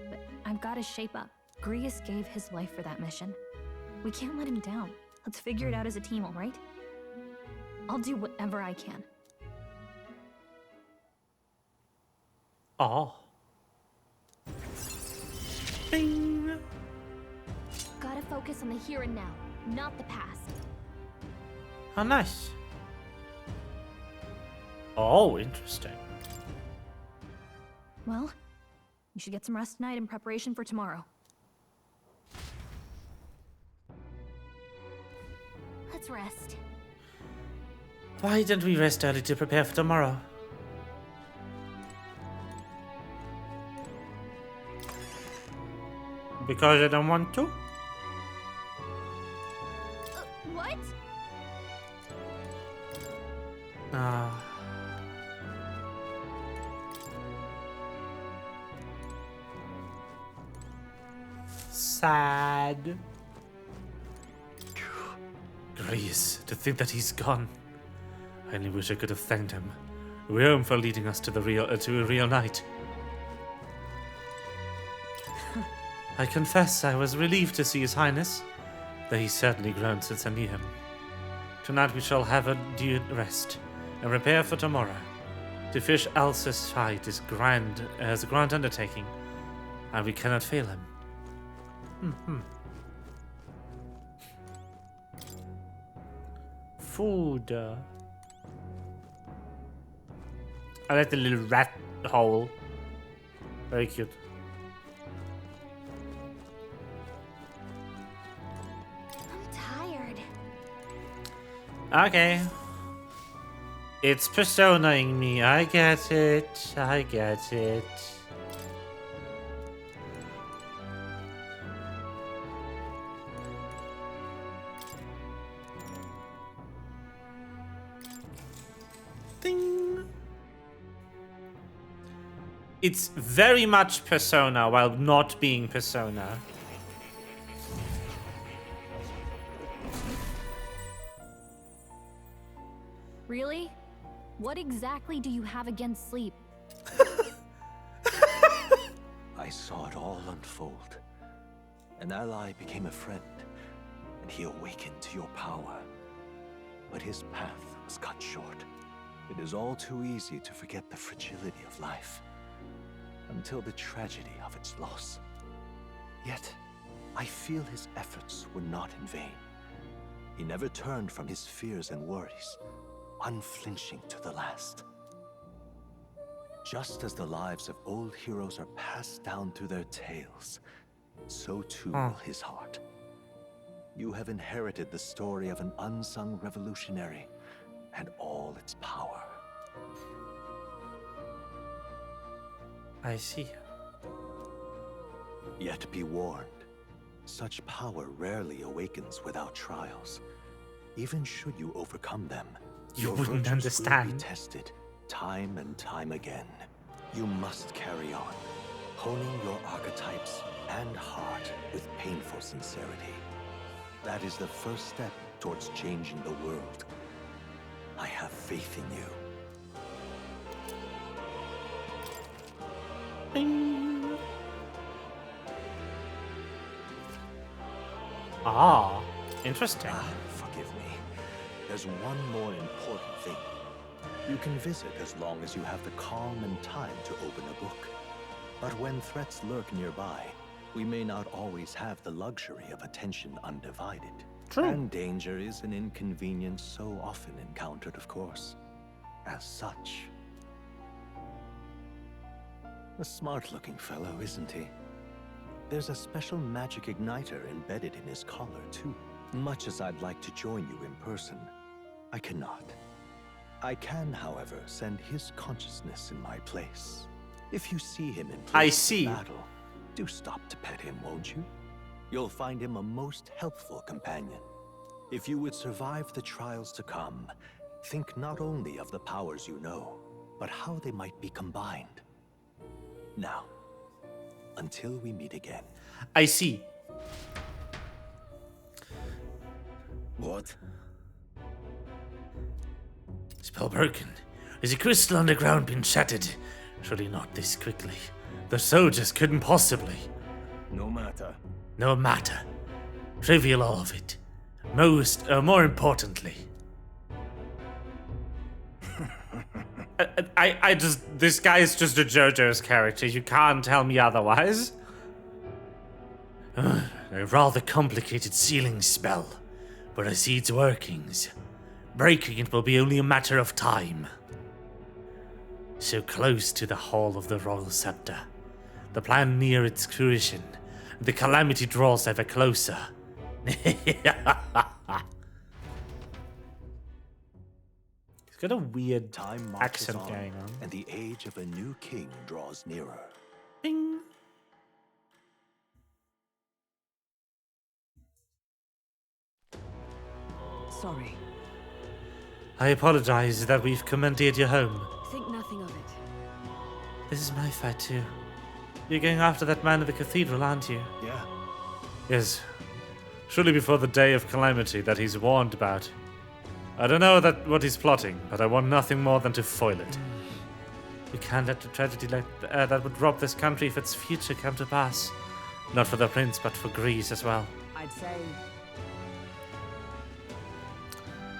But I've got to shape up. Grius gave his life for that mission. We can't let him down. Let's figure it out as a team, all right? I'll do whatever I can. Oh. Bing. Gotta focus on the here and now, not the past. How nice. Oh, interesting. Well, you should get some rest tonight in preparation for tomorrow. Let's rest. Why didn't we rest early to prepare for tomorrow? Because I don't want to? What? Ah. Sad. Grius, to think that he's gone. I only wish I could have thanked him. Rome for leading us to a real night. I confess I was relieved to see His Highness, though he's certainly grown since I knew him. Tonight we shall have a due rest, and prepare for tomorrow. To fish Alsa's fight is a grand undertaking, and we cannot fail him. Food. I like the little rat hole. Very cute. Okay. It's personaing me. I get it. I get it. Ding. It's very much Persona while not being Persona. Really? What exactly do you have against sleep? I saw it all unfold. An ally became a friend, and he awakened to your power. But his path was cut short. It is all too easy to forget the fragility of life. until the tragedy of its loss. Yet, I feel his efforts were not in vain. He never turned from his fears and worries, unflinching to the last. Just as the lives of old heroes are passed down through their tales, so too will his heart. You have inherited the story of an unsung revolutionary and all its power. I see. Yet be warned, such power rarely awakens without trials. Even should you overcome them, You your wouldn't virtues understand. will be tested time and time again. You must carry on, honing your archetypes and heart with painful sincerity. That is the first step towards changing the world. I have faith in you. Bing. Ah, interesting. Forgive me. There's one more important thing. You can visit as long as you have the calm and time to open a book. But when threats lurk nearby, we may not always have the luxury of attention undivided. True. And danger is an inconvenience so often encountered, of course. As such. A smart-looking fellow, isn't he? There's a special magic igniter embedded in his collar, too. Much as I'd like to join you in person, I cannot. I can, however, send his consciousness in my place. If you see him in battle, do stop to pet him, won't you? You'll find him a most helpful companion. If you would survive the trials to come, think not only of the powers you know, but how they might be combined. Now, until we meet again. I see. What? Spell broken. Is the crystal underground been shattered? Surely not this quickly. The soldiers couldn't possibly. No matter. No matter. Reveal all of it. More importantly. This guy is just a JoJo's character. You can't tell me otherwise. A rather complicated sealing spell, but I see its workings. Breaking it will be only a matter of time. So close to the Hall of the Royal Scepter. The plan near its fruition. The calamity draws ever closer. He's got a weird accent going on. And the age of a new king draws nearer. Bing. Sorry. I apologize that we've commandeered your home. Think nothing of it. This is my fight too. You're going after that man at the cathedral, aren't you? Yeah. Yes. Surely before the day of calamity that he's warned about. I don't know what he's plotting, but I want nothing more than to foil it. We can't let the tragedy that would rob this country of its future come to pass. Not for the prince, but for Greece as well. I'd say...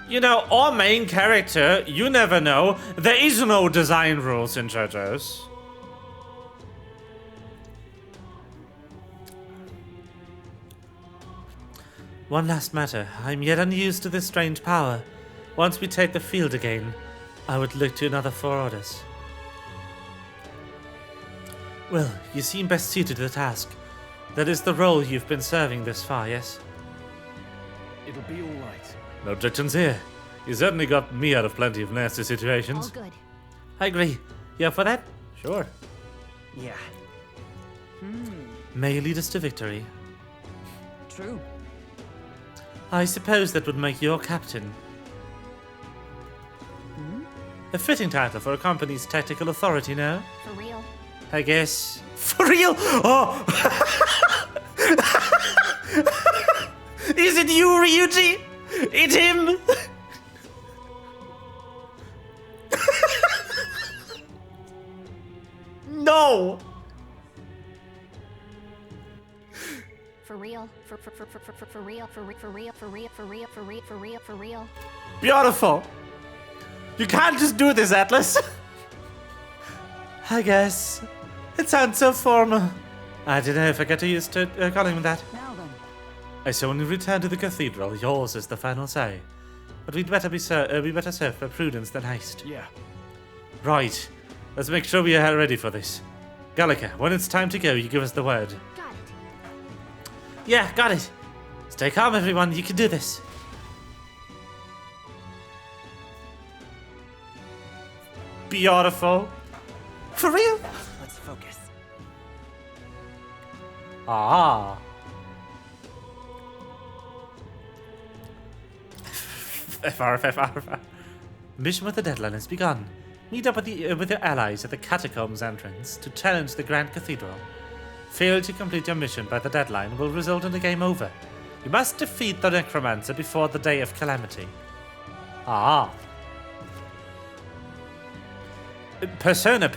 You know, our main character, you never know. There is no design rules in JoJo's. One last matter. I'm yet unused to this strange power. Once we take the field again, I would look to another 4 orders. Well, you seem best suited to the task. That is the role you've been serving this far, yes? It'll be all right. No objections here. You certainly got me out of plenty of nasty situations. All good. I agree. You up for that? Sure. Yeah. May you lead us to victory. True. I suppose that would make you captain. A fitting title for a company's tactical authority, no? For real. I guess. For real? Oh! Is it you, Ryuji? It's him? No! For real. For real. Beautiful. You can't just do this, Atlas. I guess. It sounds so formal. I don't know if I get used to calling him that. Now then. I say when we return to the cathedral, yours is the final say. But we'd better be better served by prudence than haste. Yeah. Right. Let's make sure we are ready for this. Gallica, when it's time to go, you give us the word. Got it. Yeah, got it. Stay calm, everyone. You can do this. Beautiful. For real? Let's focus. Ah. FR. Mission with the deadline has begun. Meet up with your allies at the catacombs entrance to challenge the Grand Cathedral. Fail to complete your mission by the deadline will result in a game over. You must defeat the necromancer before the day of calamity. Ah. Persona.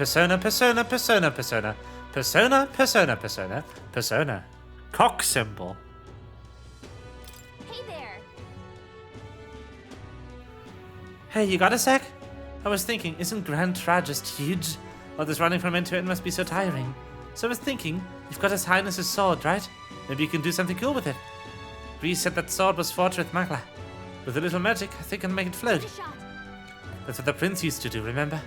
Cock symbol. Hey there. Hey, you got a sec? I was thinking, isn't Grand Tra just huge? All this running from end to end must be so tiring. So I was thinking, you've got His Highness's sword, right? Maybe you can do something cool with it. Bree said that sword was forged with magla. With a little magic, I think I can make it float. That's what the prince used to do, remember?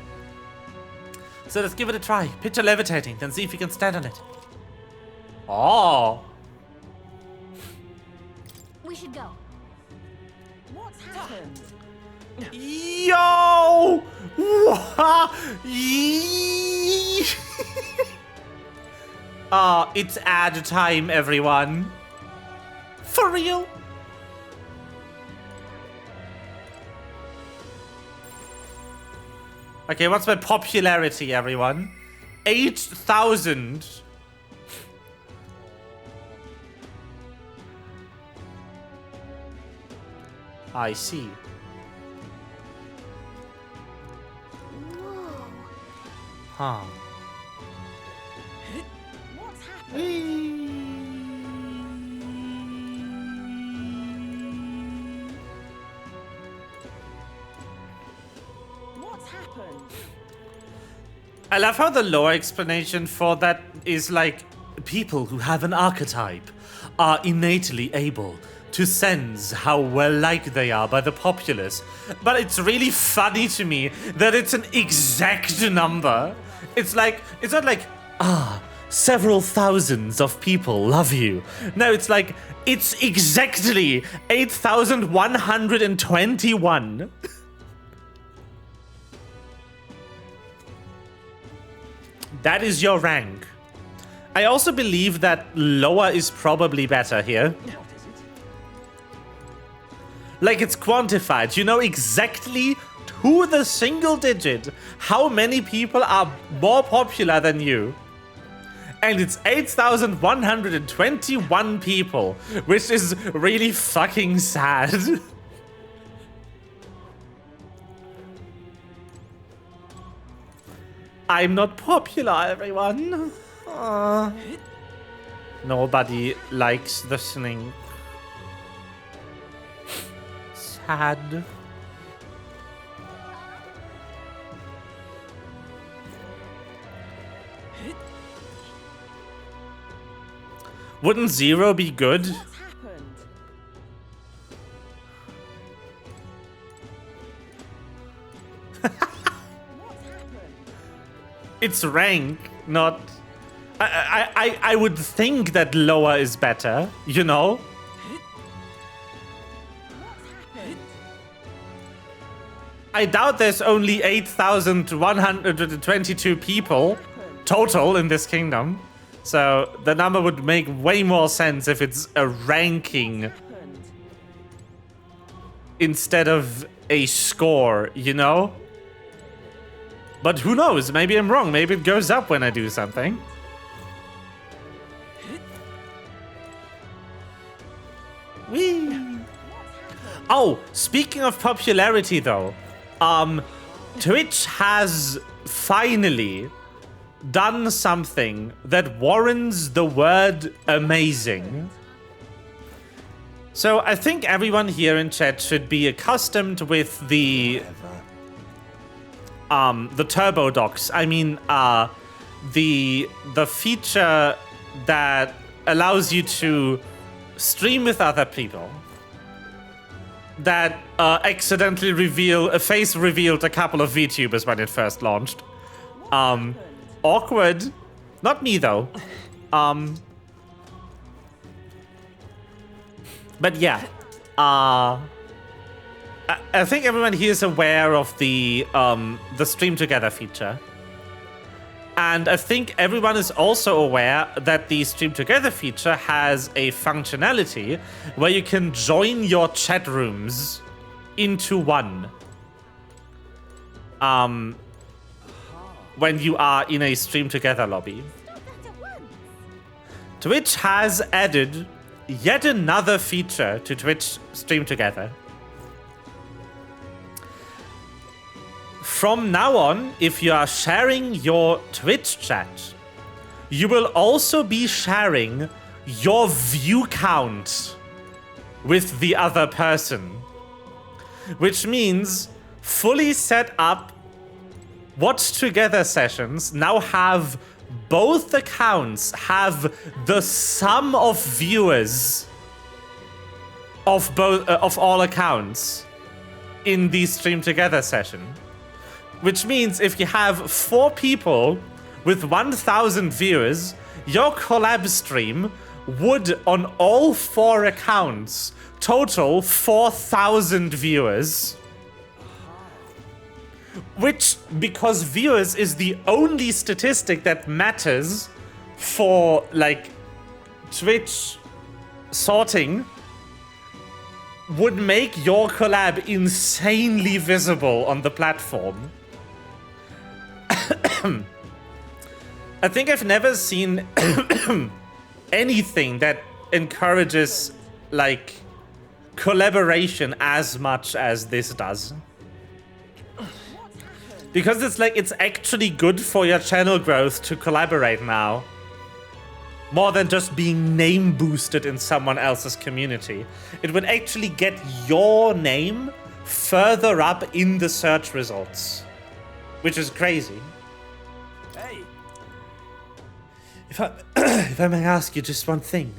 So let's give it a try. Picture levitating, then see if you can stand on it. Oh! We should go. What's happened? Yo! It's ad time, everyone. For real? Okay, what's my popularity, everyone? 8,000. I see. Whoa. Huh. What's happened? What's happened? I love how the lore explanation for that is like people who have an archetype are innately able to sense how well liked they are by the populace. But it's really funny to me that it's an exact number. It's like, it's not like, several thousands of people love you. No, it's like, it's exactly 8,121. That is your rank. I also believe that lower is probably better here. Like it's quantified. You know exactly to the single digit how many people are more popular than you. And it's 8,121 people, which is really fucking sad. I'm not popular, everyone. Nobody likes the snake. Sad. Wouldn't 0 be good? What's happened? It's rank, not... I would think that lower is better, you know? I doubt there's only 8,122 people total in this kingdom. So the number would make way more sense if it's a ranking instead of a score, you know? But who knows? Maybe I'm wrong. Maybe it goes up when I do something. Whee! Oh, speaking of popularity though, Twitch has finally done something that warrants the word amazing. So I think everyone here in chat should be accustomed with the turbo docs. I mean, the feature that allows you to stream with other people that accidentally revealed a couple of VTubers when it first launched. Awkward. Not me, though. But yeah. I think everyone here is aware of the stream together feature. And I think everyone is also aware that the stream together feature has a functionality where you can join your chat rooms into one. When you are in a stream together lobby. Twitch has added yet another feature to Twitch stream together. From now on, if you are sharing your Twitch chat, you will also be sharing your view count with the other person. Which means fully set up Watch Together sessions now have both accounts have the sum of viewers of all accounts in the stream together session. Which means if you have 4 people with 1,000 viewers, your collab stream would, on all 4 accounts, total 4,000 viewers. Which, because viewers is the only statistic that matters for, like, Twitch sorting, would make your collab insanely visible on the platform. I think I've never seen anything that encourages, like, collaboration as much as this does. Because it's like, it's actually good for your channel growth to collaborate now. More than just being name boosted in someone else's community. It would actually get your name further up in the search results. Which is crazy. Hey. If I may ask you just one thing.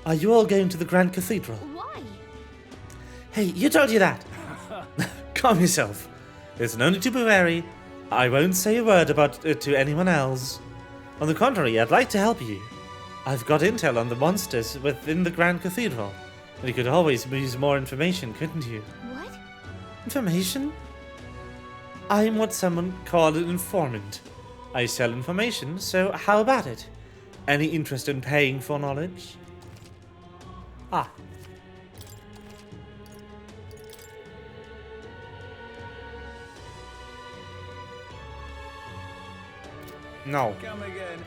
Are you all going to the Grand Cathedral? Why? Hey, you told you that. Calm yourself. There's no need to be wary. I won't say a word about it to anyone else. On the contrary, I'd like to help you. I've got intel on the monsters within the Grand Cathedral. And you could always use more information, couldn't you? What? Information? I'm what someone called an informant. I sell information, so how about it? Any interest in paying for knowledge? Ah. No. Come again.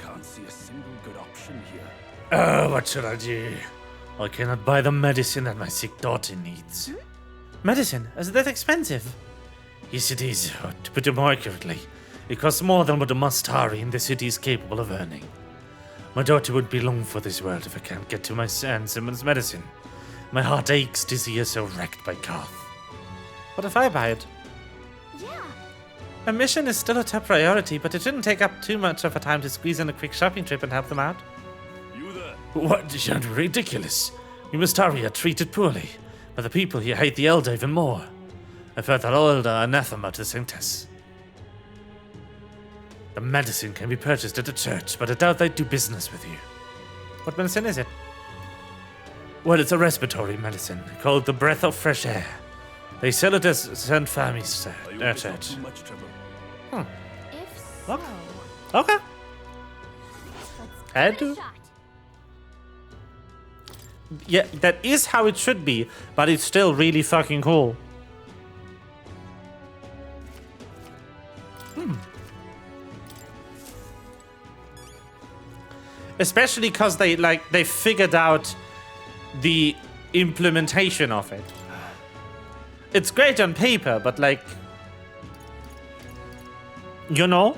Can't see a single good option here. What should I do? I cannot buy the medicine that my sick daughter needs. Medicine? Is that expensive? Yes, it is. To put it more accurately, it costs more than what a Mastari in the city is capable of earning. My daughter wouldn't be long for this world if I can't get to my son Simon's medicine. My heart aches to see her so wrecked by Kath. What if I buy it? Yeah. A mission is still a top priority, but it shouldn't take up too much of our time to squeeze in a quick shopping trip and help them out. You there? What? You sound ridiculous. We Mastari are treated poorly, but the people here hate the Elder even more. I've heard that all Elder are anathema to the Saintess. The medicine can be purchased at the church, but I doubt they'd do business with you. What medicine is it? Well, it's a respiratory medicine called the Breath of Fresh Air. They sell it as St. Fami's church. Too much trouble. If so, Okay. let's give it a shot. Yeah, that is how it should be, but it's still really fucking cool. Especially because they figured out the implementation of it. It's great on paper, but like, you know?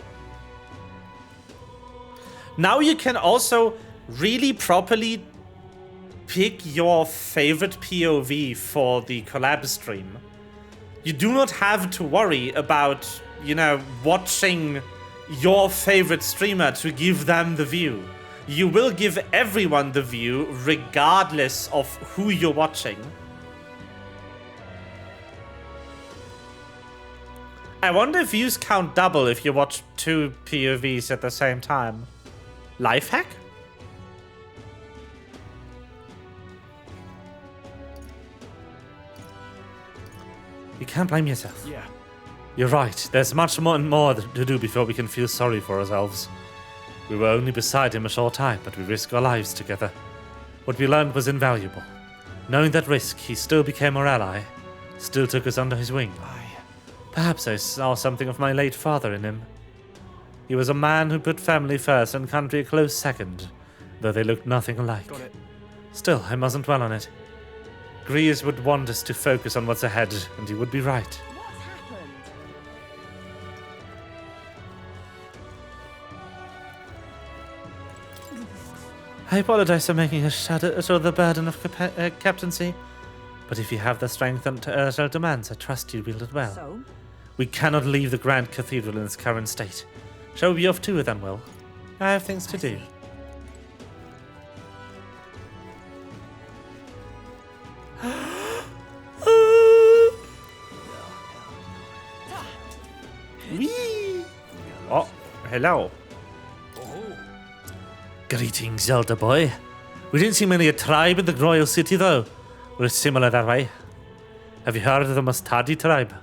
Now you can also really properly pick your favorite POV for the collab stream. You do not have to worry about, you know, watching your favorite streamer to give them the view. You will give everyone the view regardless of who you're watching. I wonder if views count double if you watch 2 POVs at the same time. Life hack? You can't blame yourself. Yeah. You're right. There's much more and more to do before we can feel sorry for ourselves. We were only beside him a short time, but we risked our lives together. What we learned was invaluable. Knowing that risk, he still became our ally. Still took us under his wing. Perhaps I saw something of my late father in him. He was a man who put family first and country a close second, though they looked nothing alike. Got it. Still, I mustn't dwell on it. Grease would want us to focus on what's ahead, and he would be right. What's happened? I apologize for making a shadow to the burden of captaincy, but if you have the strength and Urzel demands, I trust you wield it well. So? We cannot leave the Grand Cathedral in its current state. Shall we be off too then, Will? I have things to do. Whee! Oh, hello. Greetings, Zelda boy. We didn't see many a tribe in the royal city, though. We're similar that way. Have you heard of the Mustardi tribe?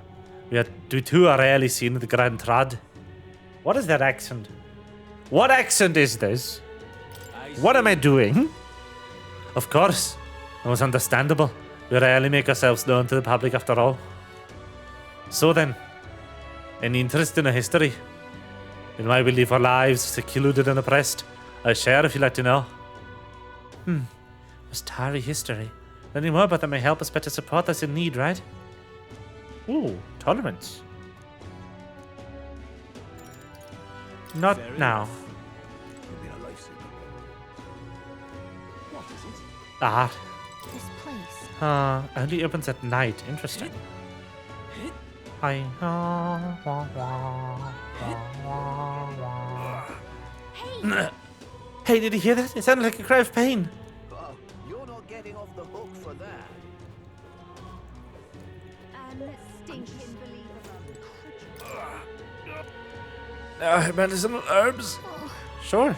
We too are rarely seen in the Grand Trad. What is that accent? What accent is this? What am I doing? Of course. It was understandable. We rarely make ourselves known to the public after all. So then, any interest in a history? In why we live our lives, secluded and oppressed? I'll share if you'd like to know. Mustari history. Learning more about them may help us better support those in need, right? Ooh, tolerance. Not now. Ah. This place. Only opens at night. Interesting. Hi. Hey! Hey, did you hear that? It sounded like a cry of pain. You're not getting off the hook for that. Stinking Medicinal herbs. Sure.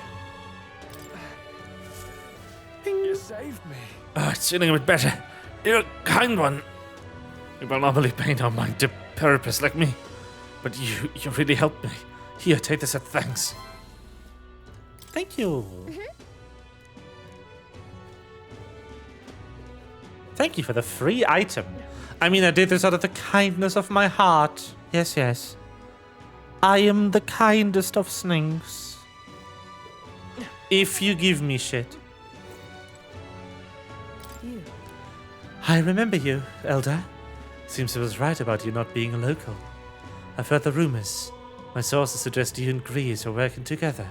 You saved me. Oh, it's feeling a bit better. You're a kind one. You will normally pay no mind to purpose like me. But you really helped me. Here, take this as thanks. Thank you. Thank you for the free item. I mean, I did this out of the kindness of my heart. Yes, yes. I am the kindest of snakes. If you give me shit. You. I remember you, Elder. Seems I was right about you not being a local. I've heard the rumors. My sources suggest you and Grease are working together.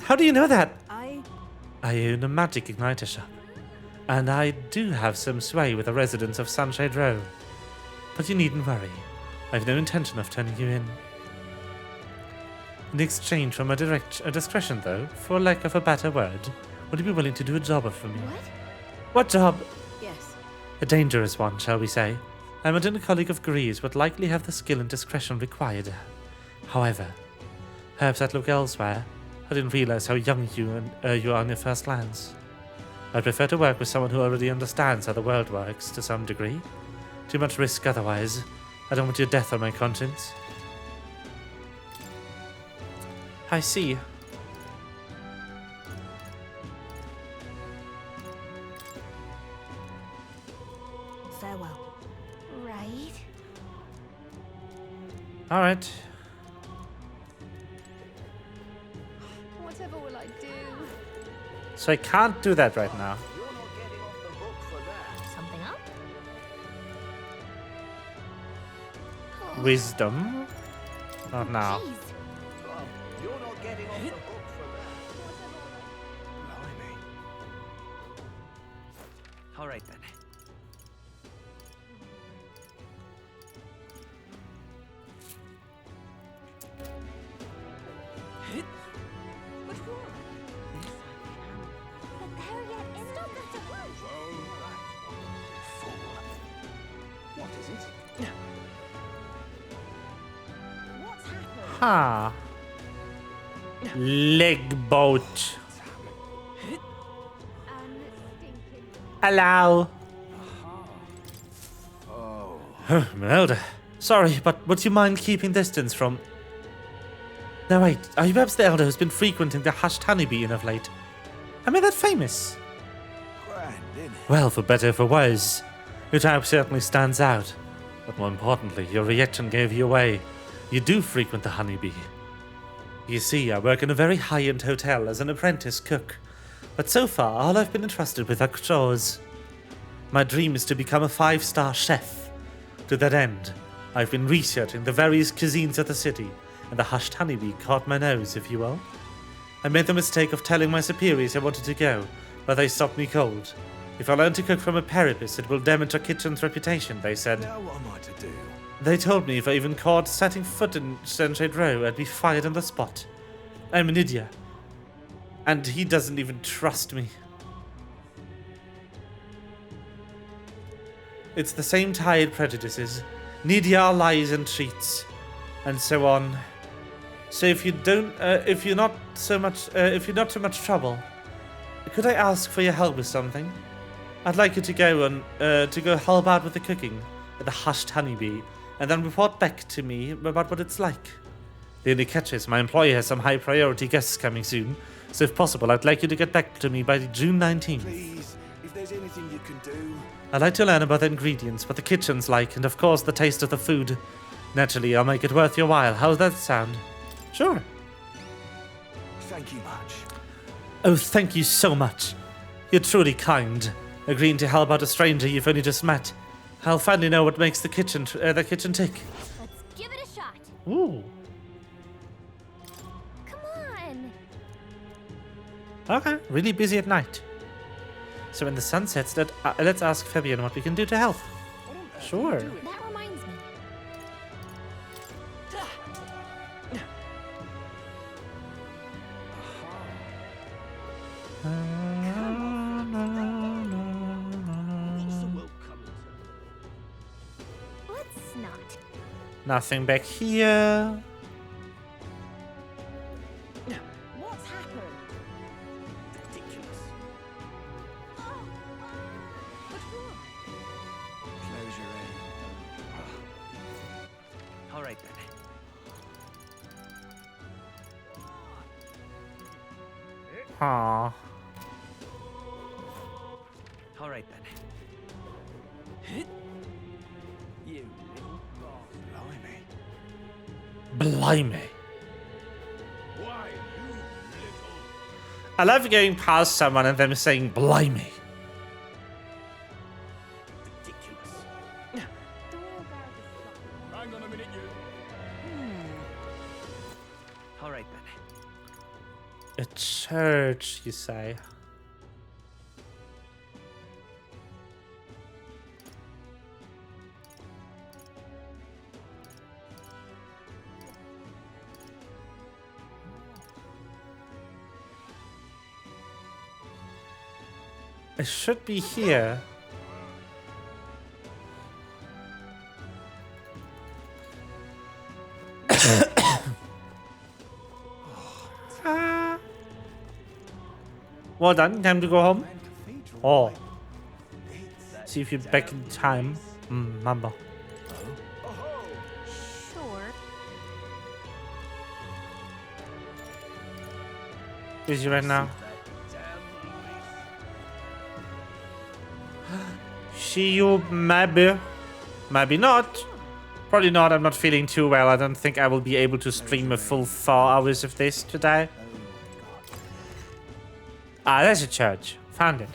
How do you know that? I own a magic igniter shop. And I do have some sway with the residents of Sunshade Row. But you needn't worry. I've no intention of turning you in. In exchange for my discretion, though, for lack of a better word, would you be willing to do a job for me? What job? Yes. A dangerous one, shall we say. I imagine a colleague of Grease would likely have the skill and discretion required. However, perhaps I'd look elsewhere. I didn't realize how young you are on your first glance. I'd prefer to work with someone who already understands how the world works to some degree. Too much risk otherwise. I don't want your death on my conscience. I see. Farewell. Right. All right. Whatever will I do? So I can't do that right now. Something up? Wisdom. Not now. You're not getting off the hook for that. All right then. What is it? What's happened? Ha. Leg boat. Hello. Oh. Melda. Sorry, but would you mind keeping distance from... No, wait. Are you perhaps the elder who's been frequenting the Hushed Honeybee Inn of late? I mean, that famous. Well, for better or for worse, your type certainly stands out. But more importantly, your reaction gave you away. You do frequent the Honeybee. You see, I work in a very high-end hotel as an apprentice cook. But so far, all I've been entrusted with are chores. My dream is to become a 5-star chef. To that end, I've been researching the various cuisines of the city, and the Hushed Honeybee caught my nose, if you will. I made the mistake of telling my superiors I wanted to go, but they stopped me cold. If I learn to cook from a parapet, it will damage our kitchen's reputation, they said. Now what am I to do? They told me if I even caught setting foot in Sunshade Row, I'd be fired on the spot. I'm an idiot. And he doesn't even trust me. It's the same tired prejudices. Nidia lies and cheats. And so on. So if you're not too much trouble, could I ask for your help with something? I'd like you to go help out with the cooking at the Hushed Honeybee, and then report back to me about what it's like. The only catch is my employer has some high priority guests coming soon, so if possible, I'd like you to get back to me by June 19th. Please, if there's anything you can do. I'd like to learn about the ingredients, what the kitchen's like, and of course the taste of the food. Naturally, I'll make it worth your while. How's that sound? Sure. Thank you much. Oh, thank you so much. You're truly kind, agreeing to help out a stranger you've only just met. I'll finally know what makes the kitchen tick. Let's give it a shot. Ooh. Come on. Okay, really busy at night. So when the sun sets, let's ask Fabian what we can do to help. Sure. That reminds me. Let's not. Nothing back here. What's happened? Ridiculous. But what? Close your eyes. All right then. Aww. All right then. You little blimey. Blimey. Why, you little... I love going past someone and them saying blimey. Ridiculous. Hang on a minute, you. All right then. A church, you say? It should be here. Well done, time to go home. Oh. See if you're back in time. Mamba. Sure. Busy right now. See you, maybe. Maybe not. Probably not. I'm not feeling too well. I don't think I will be able to stream a full 4 hours of this today. Ah, there's a church. Found it.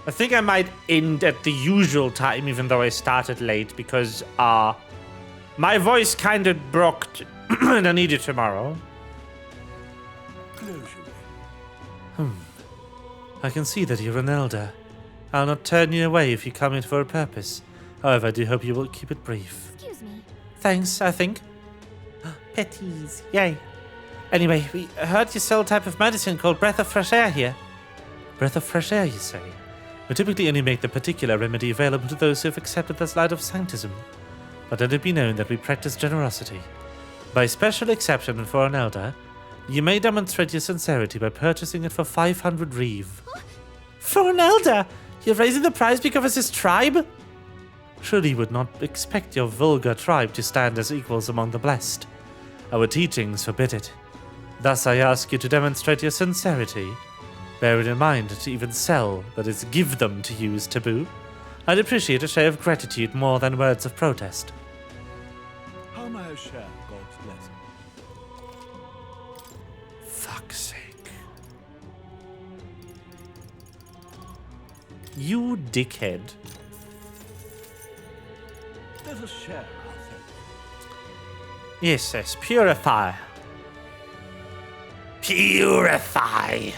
I think I might end at the usual time, even though I started late, because my voice kind of broke and I need it tomorrow. I can see that you're an elder. I'll not turn you away if you come in for a purpose. However, I do hope you will keep it brief. Excuse me. Thanks, I think. Petties, yay. Anyway, we heard you sell a type of medicine called Breath of Fresh Air here. Breath of Fresh Air, you say? We typically only make the particular remedy available to those who have accepted this light of sanctism. But let it be known that we practice generosity. By special exception and for an elder, you may demonstrate your sincerity by purchasing it for 500 reeve. For an elder? You're raising the price because of his tribe? Surely you would not expect your vulgar tribe to stand as equals among the blessed. Our teachings forbid it. Thus I ask you to demonstrate your sincerity. Bear it in mind to even sell, that is, give them to you is taboo. I'd appreciate a show of gratitude more than words of protest. How may I share God's blessing? Fuck's sake. You dickhead. Let us share our faith. Yes, purify. Purify.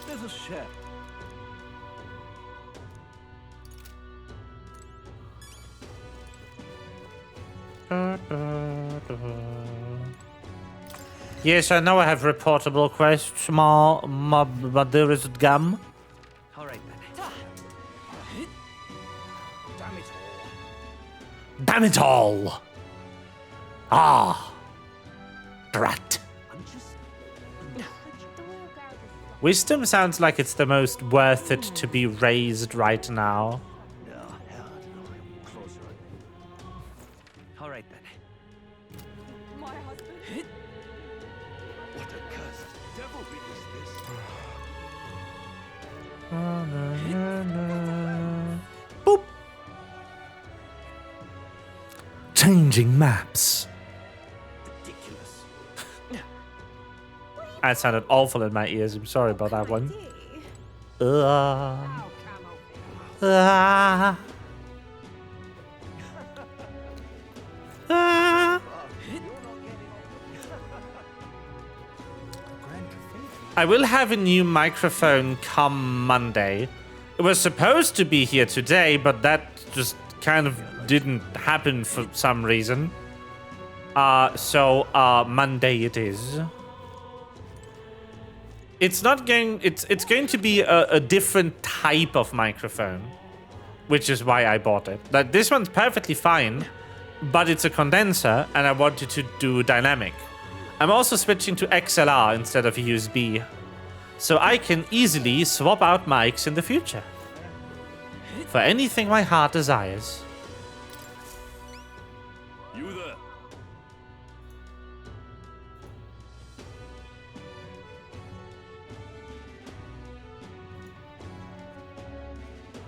Let us share. Yes, I know I have reportable quests, but there is gum. All right then. Damn it all. Damn it all! Ah! Drat. Wisdom sounds like it's the most worth it to be raised right now. All right then. My husband. What a cursed devilry is this? Boop. Changing maps. That sounded awful in my ears. I'm sorry about that one. I will have a new microphone come Monday. It was supposed to be here today, but that just kind of didn't happen for some reason. So Monday it is. It's going to be a different type of microphone, which is why I bought it. Like, this one's perfectly fine, but it's a condenser, and I wanted to do dynamic. I'm also switching to XLR instead of USB, so I can easily swap out mics in the future for anything my heart desires. You there?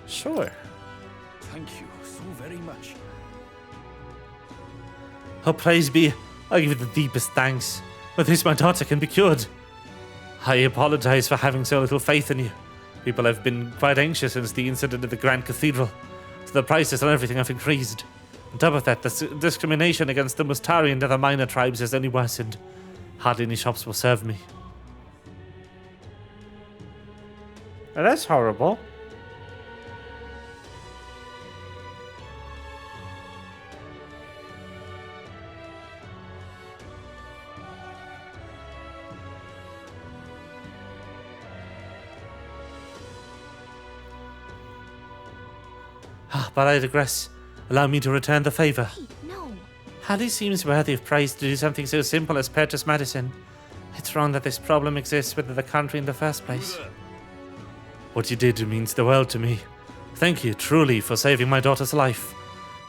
Sure. Thank you so very much. Oh, praise be. I give you the deepest thanks. With this, my daughter can be cured. I apologize for having so little faith in you. People have been quite anxious since the incident at the Grand Cathedral. So the prices on everything have increased. On top of that, the discrimination against the Mustari and other minor tribes has only worsened. Hardly any shops will serve me. Well, that's horrible. But I digress. Allow me to return the favor. No. Hardly seems worthy of praise to do something so simple as purchase medicine. It's wrong that this problem exists within the country in the first place. What you did means the world to me. Thank you, truly, for saving my daughter's life.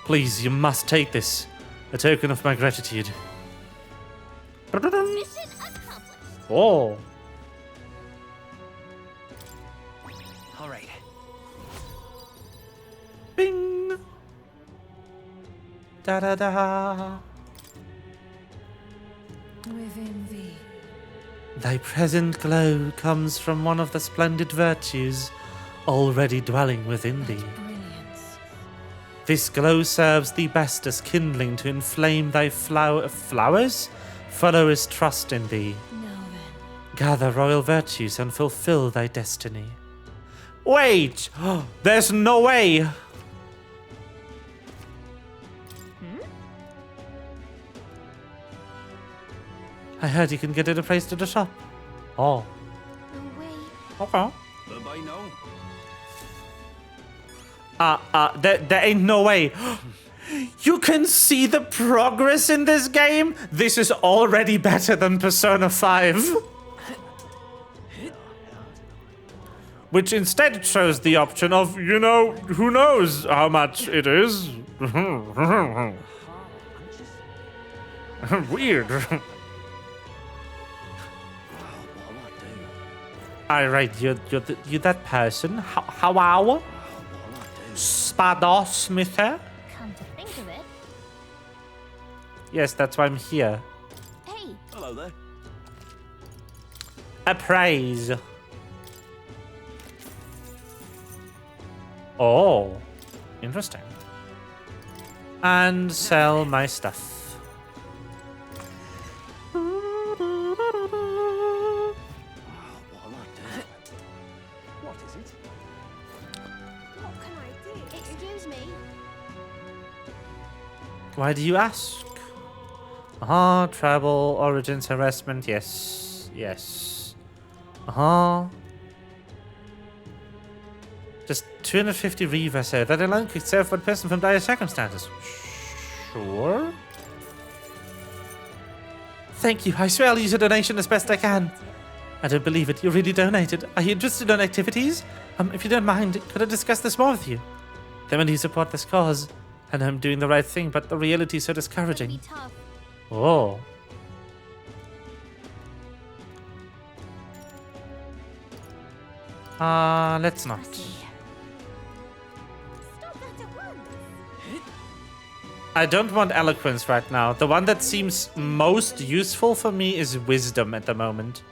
Please, you must take this. A token of my gratitude. Mission accomplished. Oh. All right. Bing. Da da da. Within thee. Thy present glow comes from one of the splendid virtues already dwelling within thee. This glow serves thee best as kindling to inflame thy followers' trust in thee. Gather royal virtues and fulfill thy destiny. Wait! There's no way! I heard you can get it a place to the shop. Oh. No way. Okay. By now. There ain't no way. You can see the progress in this game? This is already better than Persona 5. Which instead shows the option of, you know, who knows how much it is. Weird. Alright, you're that person. How? Spadosmither? Come to think of it. Yes, that's why I'm here. Hey. Hello there. Appraise. Oh, interesting. And sell my stuff. What is it? What can I do? Excuse me. Why do you ask? Travel, origins, harassment, yes. Just 250 Reva, so that alone could save one person from dire circumstances. Sure. Thank you. I swear I'll use a donation as best I can. I don't believe it. You really donated. Are you interested in activities? If you don't mind, could I discuss this more with you? There many who support this cause, and I'm doing the right thing, but the reality is so discouraging. Oh. Let's not. I don't want eloquence right now. The one that seems most useful for me is wisdom at the moment.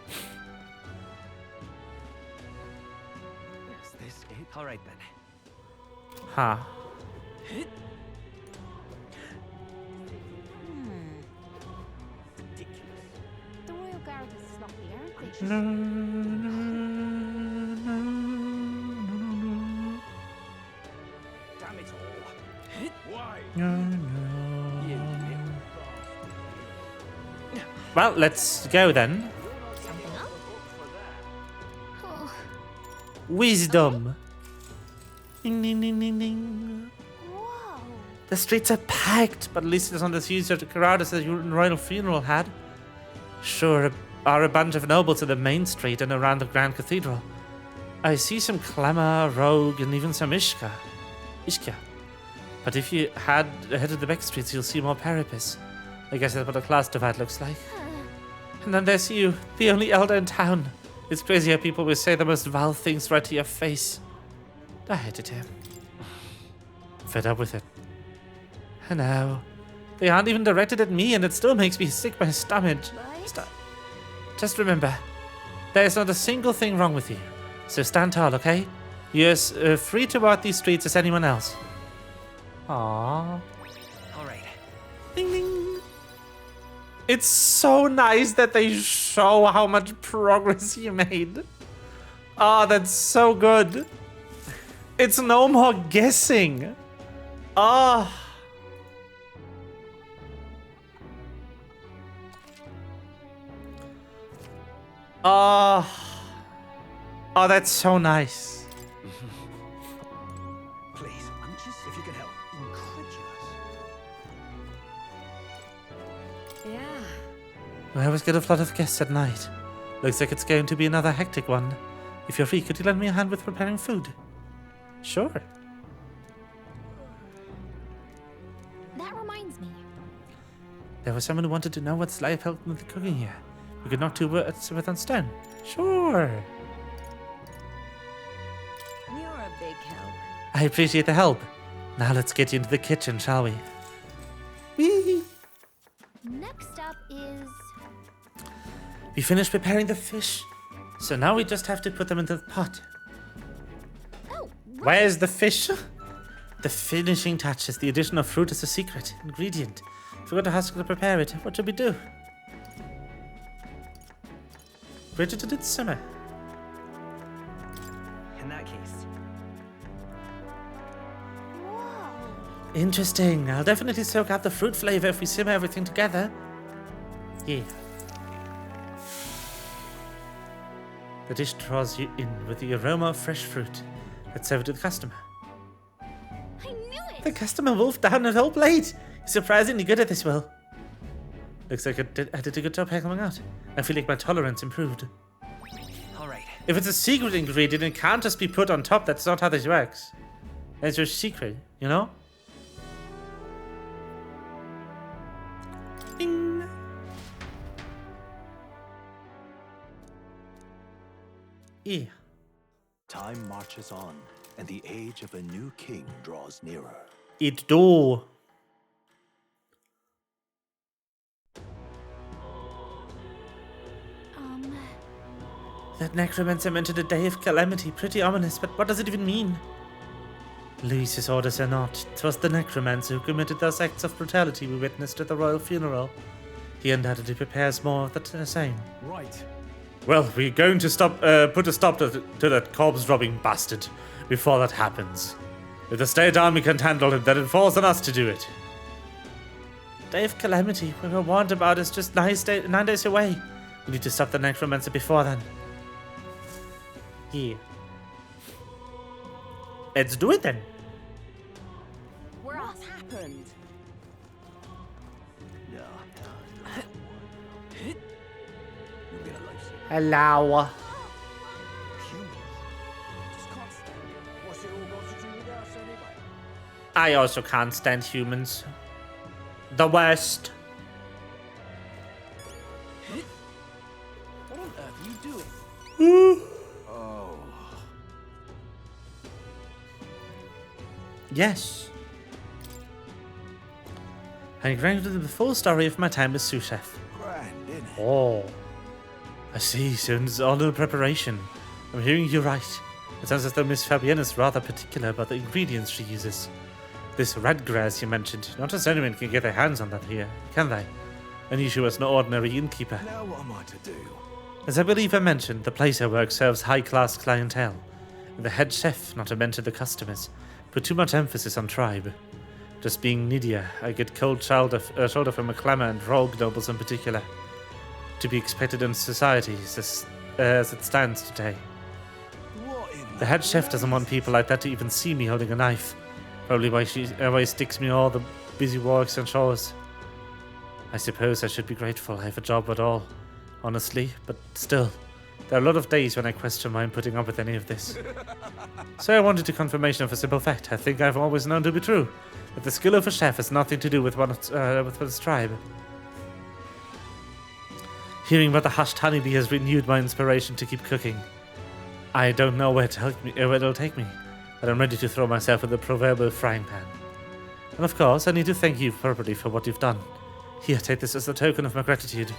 Is this it? All right then. Huh. The Royal Guard is sloppy, aren't they? No. Damn it all. Why? Well, let's go then. Wisdom. Ding, ding, ding, ding, ding. Whoa. The streets are packed, but at least it's not as huge a crowd as the royal funeral had. Sure, are a bunch of nobles in the main street and around the Grand Cathedral. I see some clamor, rogue, and even some Ishka. But if you head to the back streets, you'll see more parapets. I guess that's what a class divide looks like. And then there's you, the only elder in town. It's crazy how people will say the most vile things right to your face. I hated him. Fed up with it. And now, they aren't even directed at me, and it still makes me sick my stomach. Just remember, there is not a single thing wrong with you. So stand tall, okay? You're as free to walk these streets as anyone else. Aww. All right. Ding ding. It's so nice that they show how much progress you made. Oh, that's so good. It's no more guessing. Ah. Oh, that's so nice. Please, if you can help. Incredulous. Yeah. We always get a flood of guests at night. Looks like it's going to be another hectic one. If you're free, could you lend me a hand with preparing food? Sure. That reminds me. There was someone who wanted to know what's life helped with the cooking here. We could knock two birds with one stone. Sure. You're a big help. I appreciate the help. Now let's get you into the kitchen, shall we? Whee! Next up is... We finished preparing the fish. So now we just have to put them into the pot. Oh, Where's the fish? The finishing touch is the addition of fruit as a secret ingredient. Forgot to ask to prepare it. What should we do? Bridget did simmer. In that case. Interesting. I'll definitely soak out the fruit flavor if we simmer everything together. Yeah. The dish draws you in with the aroma of fresh fruit. Let's serve it to the customer. I knew it! The customer wolfed down a whole plate. He's surprisingly good at this, Will. Looks like I did a good job handling out. I feel like my tolerance improved. Alright. If it's a secret ingredient, it can't just be put on top. That's not how this works. It's your secret, you know? Ding. Yeah. Time marches on, and the age of a new king draws nearer. It do. That necromancer mentioned a day of calamity. Pretty ominous, but what does it even mean? Louis's orders are not. 'Twas the necromancer who committed those acts of brutality we witnessed at the royal funeral. He undoubtedly prepares more of the same. Right. Well, we're going to put a stop to that corpse-robbing bastard before that happens. If the state army can't handle it, then it falls on us to do it. Day of calamity, we were warned about, is just 9 days away. We need to stop the necromancer before then. Yeah. Let's do it then. What's happened? Hello. I also can't stand humans. The worst. What on earth are you doing? Oh. Yes. I granted the full story of my time as sous chef. Grand, isn't it? Oh. I see, so it's all in preparation. I'm hearing you right. It sounds as though Miss Fabienne is rather particular about the ingredients she uses. This red grass you mentioned, not just anyone can get their hands on that here, can they? And you was no ordinary innkeeper. Now what am I to do? As I believe I mentioned, the place I work serves high-class clientele. And the head chef, not to mention the customers, put too much emphasis on tribe. Just being Nydia, I get cold shoulder from McClamor and rogue nobles in particular. To be expected in society as it stands today. The head chef doesn't want people like that to even see me holding a knife. Probably why he sticks me all the busy walks and chores. I suppose I should be grateful I have a job at all, honestly, but still, there are a lot of days when I question why I'm putting up with any of this. So I wanted a confirmation of a simple fact I think I've always known to be true, that the skill of a chef has nothing to do with one's tribe. Hearing about the hushed honeybee has renewed my inspiration to keep cooking. I don't know where it'll take me, but I'm ready to throw myself in the proverbial frying pan. And of course, I need to thank you properly for what you've done. Here, take this as a token of my gratitude.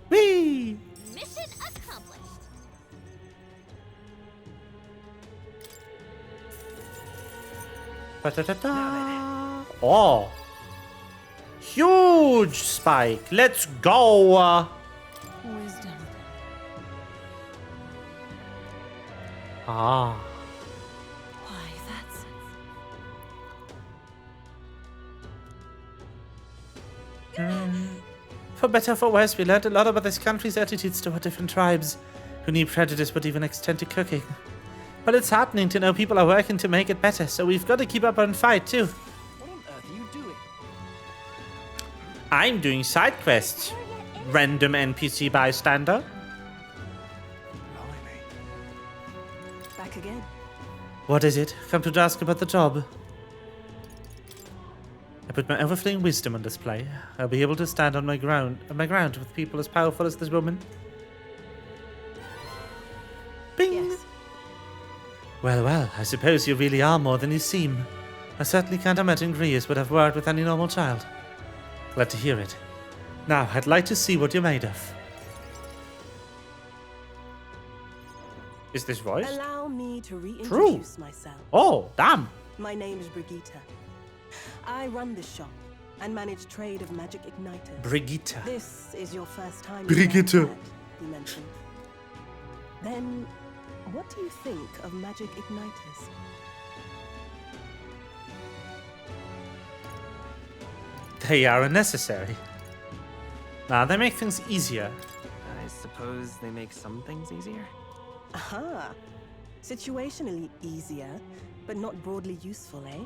Whee! Mission accomplished. Ba-da-da-da. Oh! Huge spike! Let's go! Wisdom. Ah. Why, that's... For better or for worse, we learned a lot about this country's attitudes toward different tribes, who need prejudice would even extend to cooking. But it's heartening to know people are working to make it better, so we've got to keep up and fight too. What on earth are you doing? I'm doing side quests. Random NPC bystander. Back again. What is it? Come to ask about the job. I put my overflowing wisdom on display. I'll be able to stand on my ground with people as powerful as this woman. Bing! Yes. Well, well, I suppose you really are more than you seem. I certainly can't imagine Grius would have worked with any normal child. Glad to hear it. Now, I'd like to see what you're made of. Is this voice? Allow me to reintroduce myself. Oh, damn! My name is Brigitte. I run this shop and manage trade of magic igniters. Brigitte. This is your first time. Brigitte. You mentioned. Then, what do you think of magic igniters? They are unnecessary. Nah, they make things easier. I suppose they make some things easier? Aha! Situationally easier, but not broadly useful, eh?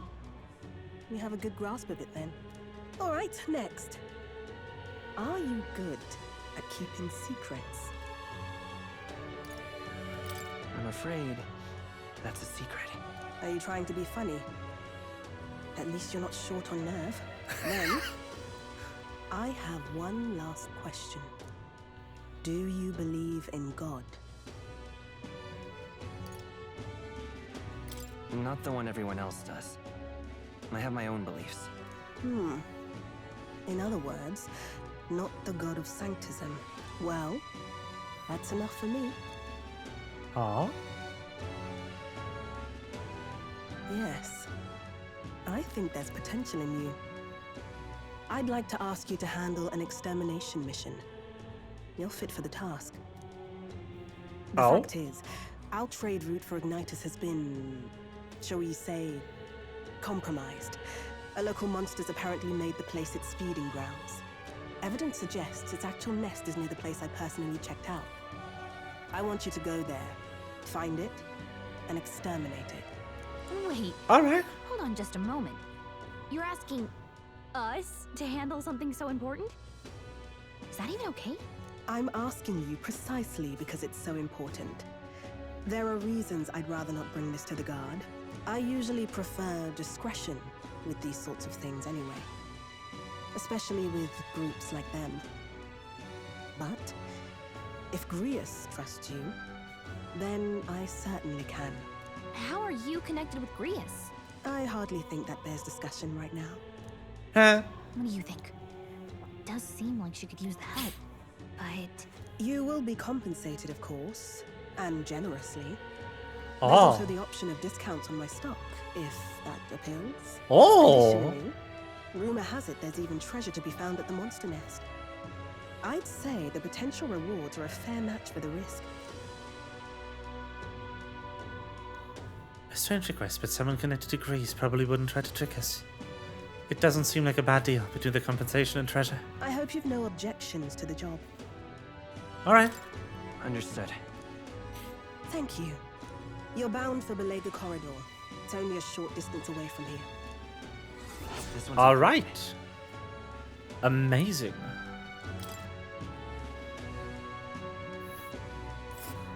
You have a good grasp of it then. Alright, next. Are you good at keeping secrets? I'm afraid that's a secret. Are you trying to be funny? At least you're not short on nerve. Then, I have one last question. Do you believe in God? Not the one everyone else does. I have my own beliefs. In other words, not the god of sanctism. Well, that's enough for me. Oh? Yes. I think there's potential in you. I'd like to ask you to handle an extermination mission. You're fit for the task. The fact is, our trade route for igniters has been, shall we say, compromised. A local monster's apparently made the place its feeding grounds. Evidence suggests its actual nest is near the place I personally checked out. I want you to go there, find it, and exterminate it. Wait. Alright. Hold on just a moment. You're asking us to handle something so important? Is that even okay? I'm asking you precisely because it's so important. There are reasons I'd rather not bring this to the guard. I usually prefer discretion with these sorts of things anyway. Especially with groups like them. But if Grius trusts you, then I certainly can. How are you connected with Grius? I hardly think that bears discussion right now. What do you think? It does seem like she could use the help, but... You will be compensated, of course, and generously. Oh. There's also the option of discounts on my stock, if that appeals. Oh. Additionally, rumor has it there's even treasure to be found at the monster nest. I'd say the potential rewards are a fair match for the risk. A strange request, but someone connected to Greece probably wouldn't try to trick us. It doesn't seem like a bad deal between the compensation and treasure. I hope you've no objections to the job. Alright. Understood. Thank you. You're bound for Belega Corridor. It's only a short distance away from here. Alright. Amazing.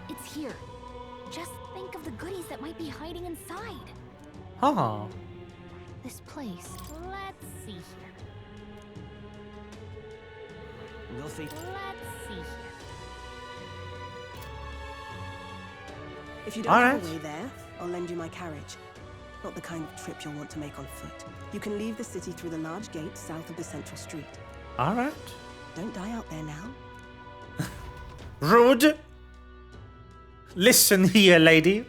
It's here. Just think of the goodies that might be hiding inside. Huh. This place. Let's see here. We'll see. Let's see here. If you don't have a way there, I'll lend you my carriage. Not the kind of trip you'll want to make on foot. You can leave the city through the large gate south of the central street. Alright. Don't die out there now. Rude. Listen here, lady.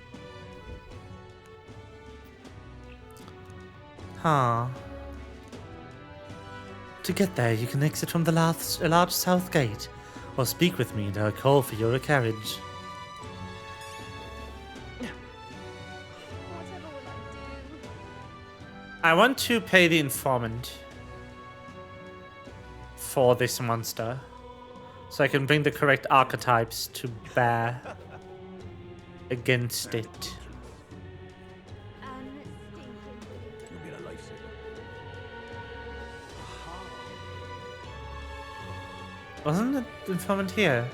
Huh. To get there, you can exit from the large south gate, or speak with me and I'll call for your carriage. I want to pay the informant for this monster, so I can bring the correct archetypes to bear against it. You'll be a lifesaver. Wasn't the informant here?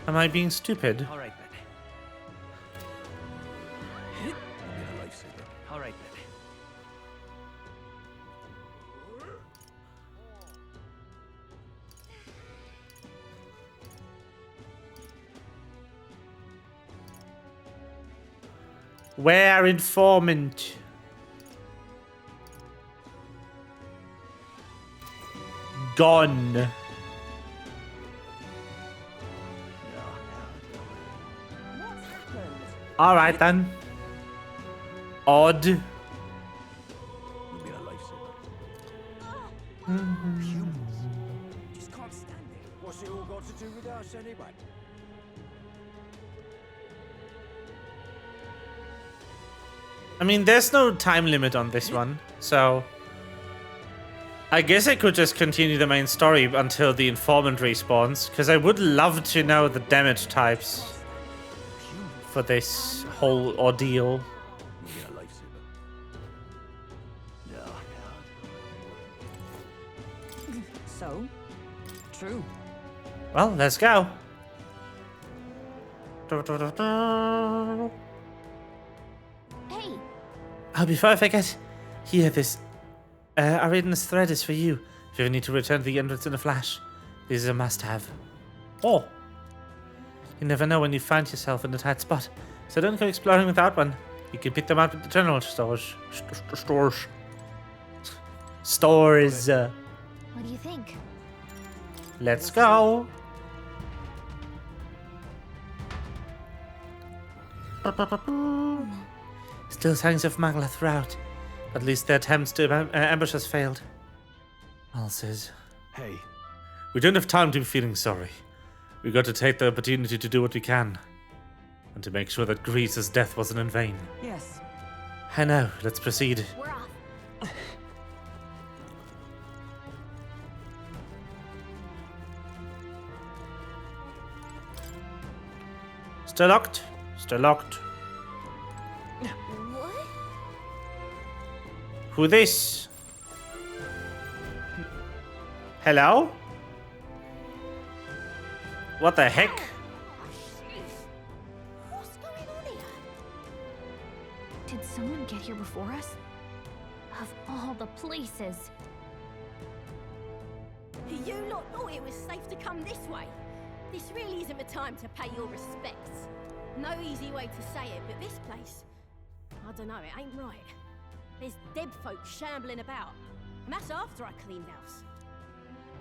Am I being stupid? All right, then. You'll be a lifesaver. All right, then. Where informant? Gone. Alright then. Odd. You'll be a lifesaver. Just can't stand it. What's it all got to do with us anyway? I mean, there's no time limit on this one, so I guess I could just continue the main story until the informant respawns, because I would love to know the damage types for this whole ordeal. So, true. Well, let's go. Hey. Oh, before I forget, here, this Ariadne's thread is for you. If you ever need to return to the entrance in a flash, this is a must-have. Oh. You never know when you find yourself in a tight spot, so don't go exploring without one. You can pick them up at the general stores. Stores. What do you think? Let's go. Still signs of Magla throughout. At least their attempts to ambush us failed. Well, says. Hey. We don't have time to be feeling sorry. We got to take the opportunity to do what we can. And to make sure that Grease's death wasn't in vain. Yes. I know. Let's proceed. We're off. Still locked. Still locked. What? Who this? Hello? What the heck? What's going on here? Did someone get here before us? Of all the places. You lot thought it was safe to come this way? This really isn't the time to pay your respects. No easy way to say it, but this place, I don't know, it ain't right. There's dead folk shambling about, and that's after I cleaned house.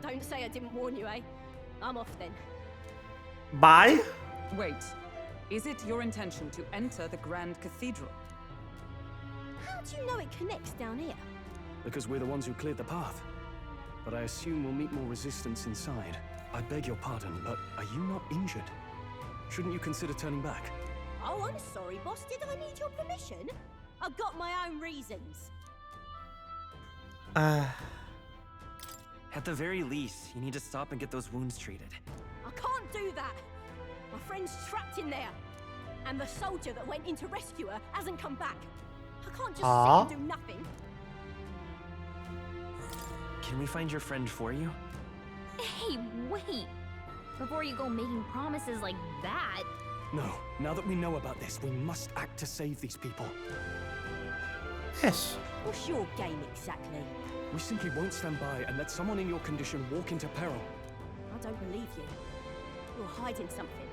Don't say I didn't warn you, eh? I'm off then. Bye? Wait. Is it your intention to enter the Grand Cathedral? How do you know it connects down here? Because we're the ones who cleared the path. But I assume we'll meet more resistance inside. I beg your pardon, but are you not injured? Shouldn't you consider turning back? Oh, I'm sorry, boss. Did I need your permission? I've got my own reasons. At the very least, you need to stop and get those wounds treated. I can't do that. My friend's trapped in there. And the soldier that went in to rescue her hasn't come back. I can't just sit and do nothing. Can we find your friend for you? Hey, wait! Before you go making promises like that... No, now that we know about this, we must act to save these people. Yes. What's your game exactly? We simply won't stand by and let someone in your condition walk into peril. I don't believe you. You're hiding something.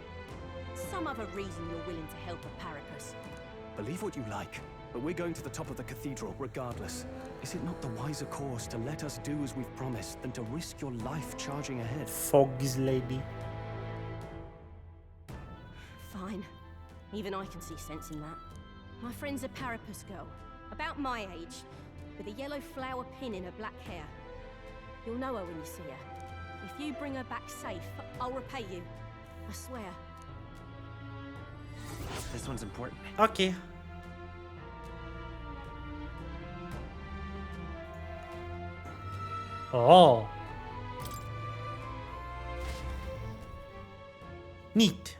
Some other reason you're willing to help a Paracus. Believe what you like, but we're going to the top of the cathedral regardless. Is it not the wiser course to let us do as we've promised than to risk your life charging ahead? Fog's lady. Fine. Even I can see sense in that. My friend's a Paracus girl, about my age, with a yellow flower pin in her black hair. You'll know her when you see her. If you bring her back safe, I'll repay you. I swear. This one's important. Okay. Oh. Neat.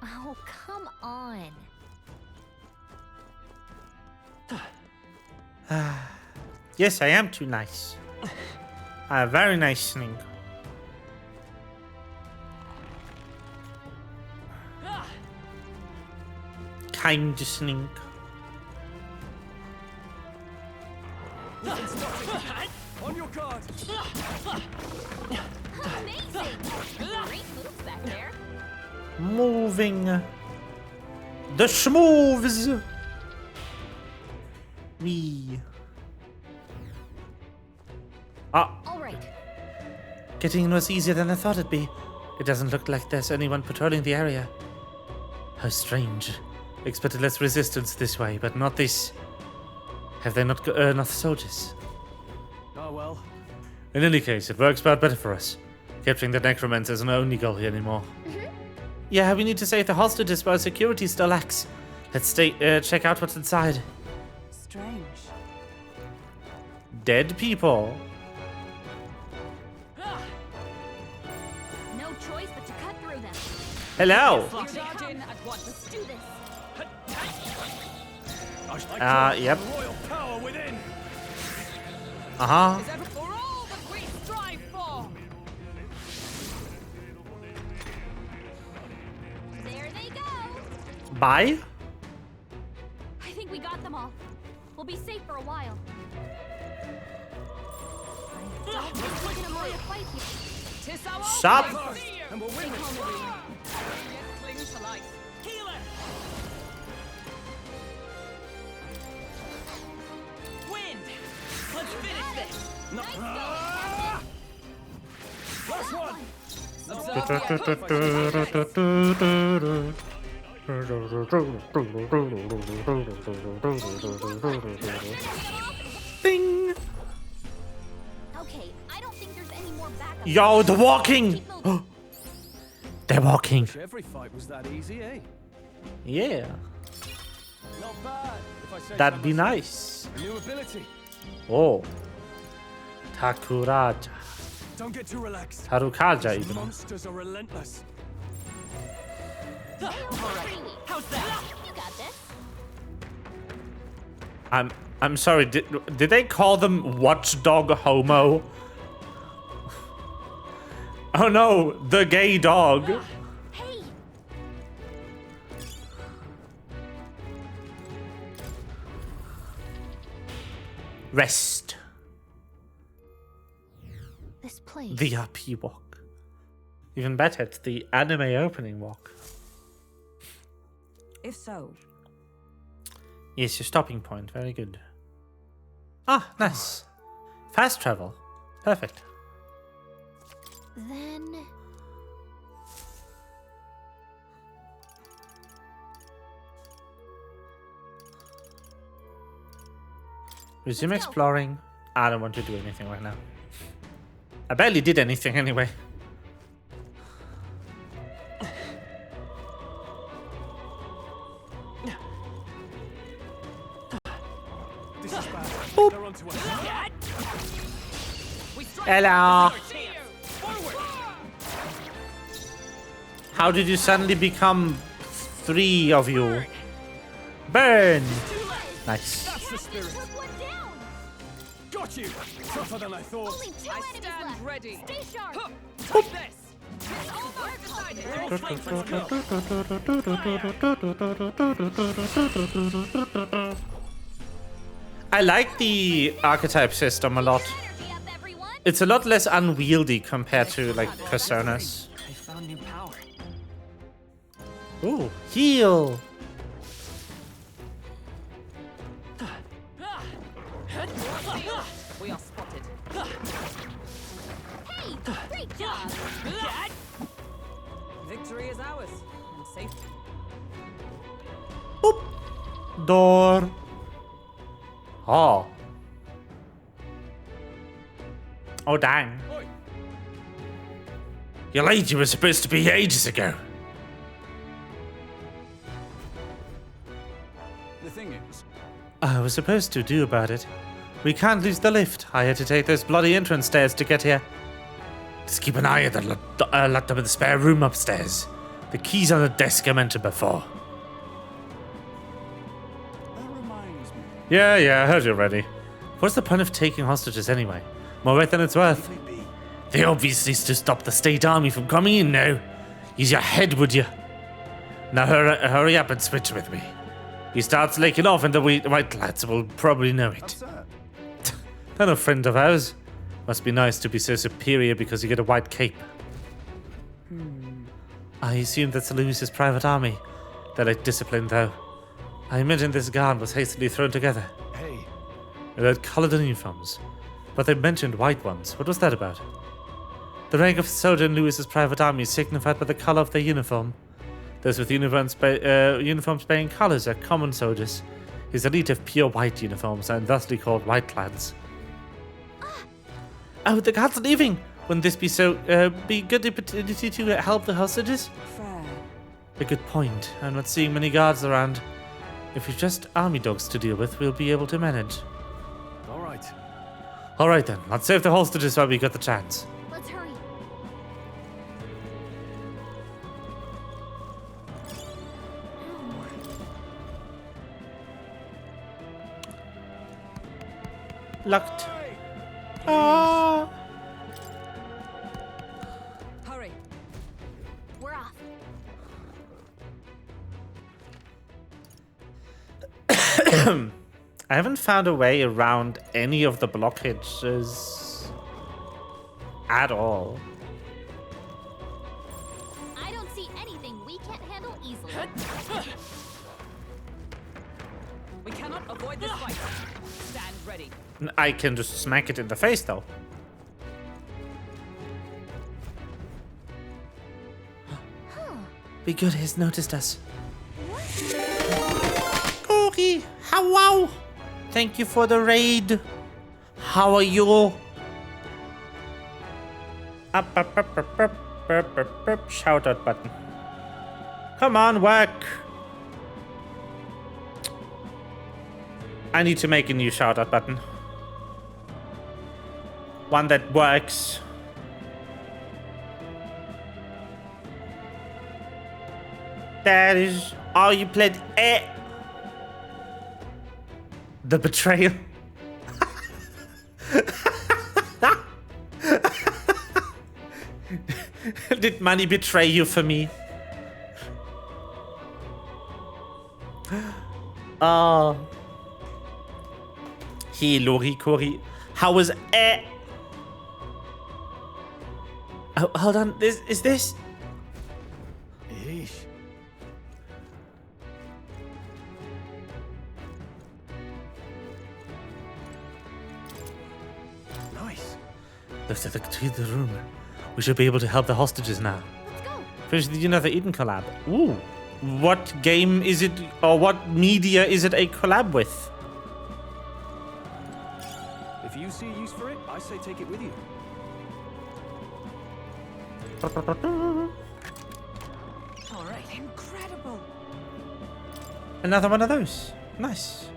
Oh, come on. Yes, I am too nice. Very nice, Snink. Kind Snink. On your guard! Amazing! Great moves back there. Moving. The schmoves. Wee. All right. Getting in was easier than I thought it'd be. It doesn't look like there's anyone patrolling the area. How strange. Expected less resistance this way, but not this. Have they not got enough soldiers? Oh well. In any case, it works out better for us. Capturing the necromancer isn't our only goal here anymore. Yeah, we need to save the hostages while security still lacks. Let's check out what's inside. Strange. Dead people. No choice but to cut through them. Hello. Let's do this. Yep. Royal power within. Uh-huh. For all that we strive for. There they go. Bye. I think we got them all. We'll be safe for a while. I don't think we're gonna win a fight here. Tis our Stop. and we'll win this. Yet cling to life. Healer. Wind. Let's finish this. Last one. Ding. Okay, I don't think there's any more backup. Yo, they're walking. They're walking. Wish every fight was that easy, eh? Yeah. Not bad. If I say That'd so be myself. nice. A new ability. Oh. Takuraja. Don't get too relaxed. Tarukaja These even. monsters are relentless. How's that? You got this. I'm sorry, did they call them Watchdog Homo? Oh no, the gay dog. Hey. Rest. This place. The RP walk. Even better, it's the anime opening walk. If so, Yes, your stopping point. Very good. Ah, nice. Fast travel. Perfect. Then Resume exploring. I don't want to do anything right now. I barely did anything anyway. This is bad. They're onto us. Hello. How did you suddenly become 3 of you? Burn! Nice. That's the spirit. Got you. Tougher than I thought. Only 2 I enemies stand left. ready. Stay sharp. Take this. It's almost decided. I like the archetype system a lot. It's a lot less unwieldy compared to like Personas. I found new power. Ooh, heal! We are spotted. Hey, great job. victory is ours. And safety. Door. Oh. Oh, dang. Your lady was supposed to be here ages ago. The thing is, I was supposed to do about it. We can't lose the lift. I had to take those bloody entrance stairs to get here. Just keep an eye on the laptop in the spare room upstairs. The key's on the desk I mentioned before. that reminds me. Yeah, I heard you already. What's the point of taking hostages anyway? More right than it's worth. They obviously to stop the state army from coming in now. Use your head, would you? Now hurry up and switch with me. He starts laking off and the white lads will probably know it. They're no friend of ours. Must be nice to be so superior because you get a white cape. I assume that's Lewis's private army. They're like disciplined though. I imagine this guard was hastily thrown together. Hey. They had coloured uniforms, but they mentioned white ones. What was that about? The rank of soldier in Lewis's private army is signified by the colour of their uniform. Those with uniforms bearing colours are common soldiers. His elite have pure white uniforms and thusly called white lads. Oh, the guards are leaving! Wouldn't this be be good opportunity to help the hostages? Fair. A good point. I'm not seeing many guards around. If we've just army dogs to deal with, we'll be able to manage. All right. All right then, let's save the hostages while we got the chance. Let's hurry. Locked. Ah. Hurry. We're off. I haven't found a way around any of the blockages at all. I don't see anything we can't handle easily. We cannot avoid this fight. Stand ready. I can just smack it in the face, though. Be good, he's noticed us. Corey, hello. Thank you for the raid. How are you? Up. Shout out button. Come on, work. I need to make a new shout out button. One that works. That is all you played. The betrayal. Did money betray you for me? Oh. Hey, Lori, Corey. How was Oh, hold on. Is this? Yeesh. Nice. Looks like the key to the room. We should be able to help the hostages now. Let's go. Finish the Another Eden collab. Ooh. What game is it, or what media is it a collab with? If you see use for it, I say take it with you. All right. Incredible. Another one of those. Nice.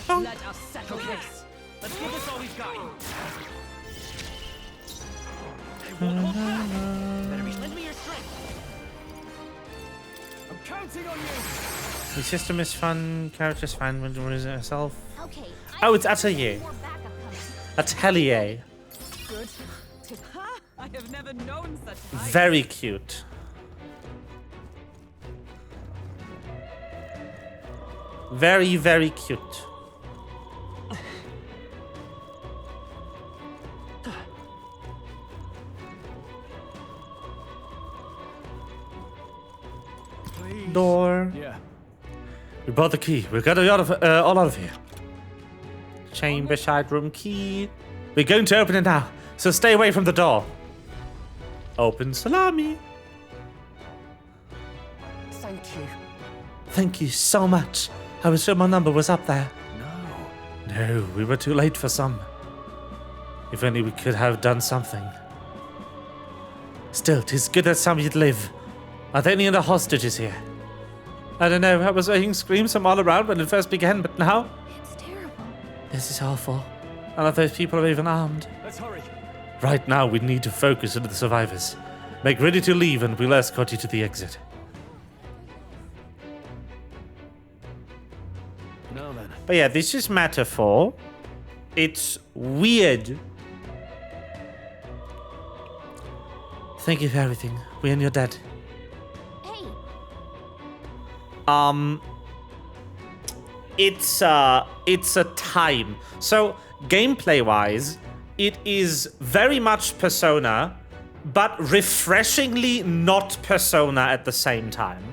Let us settle this. Let's give this all we've got. Better be lend me your strength. I'm counting on you. The system is fun. Characters fine when doing it herself. Okay. Oh, it's Atelier. Atelier. Good. I have never known such life. Very cute. Very, very cute. Please. Door. Yeah. We bought the key. We've got all out of here. Chamber side room key. We're going to open it now, so stay away from the door. Open salami. Thank you. Thank you so much. I was sure my number was up there. No. No, we were too late for some. If only we could have done something. Still, 'tis good that some yet live. Are there any other hostages here? I don't know, I was hearing screams from all around when it first began, but now? It's terrible. This is awful. None of those people are even armed. Let's hurry. Right now, we need to focus on the survivors. Make ready to leave and we'll escort you to the exit. Now then. But yeah, this is metaphor. It's weird. Thank you for everything. We and your dad. Hey. It's a time. So gameplay-wise, it is very much Persona, but refreshingly not Persona at the same time.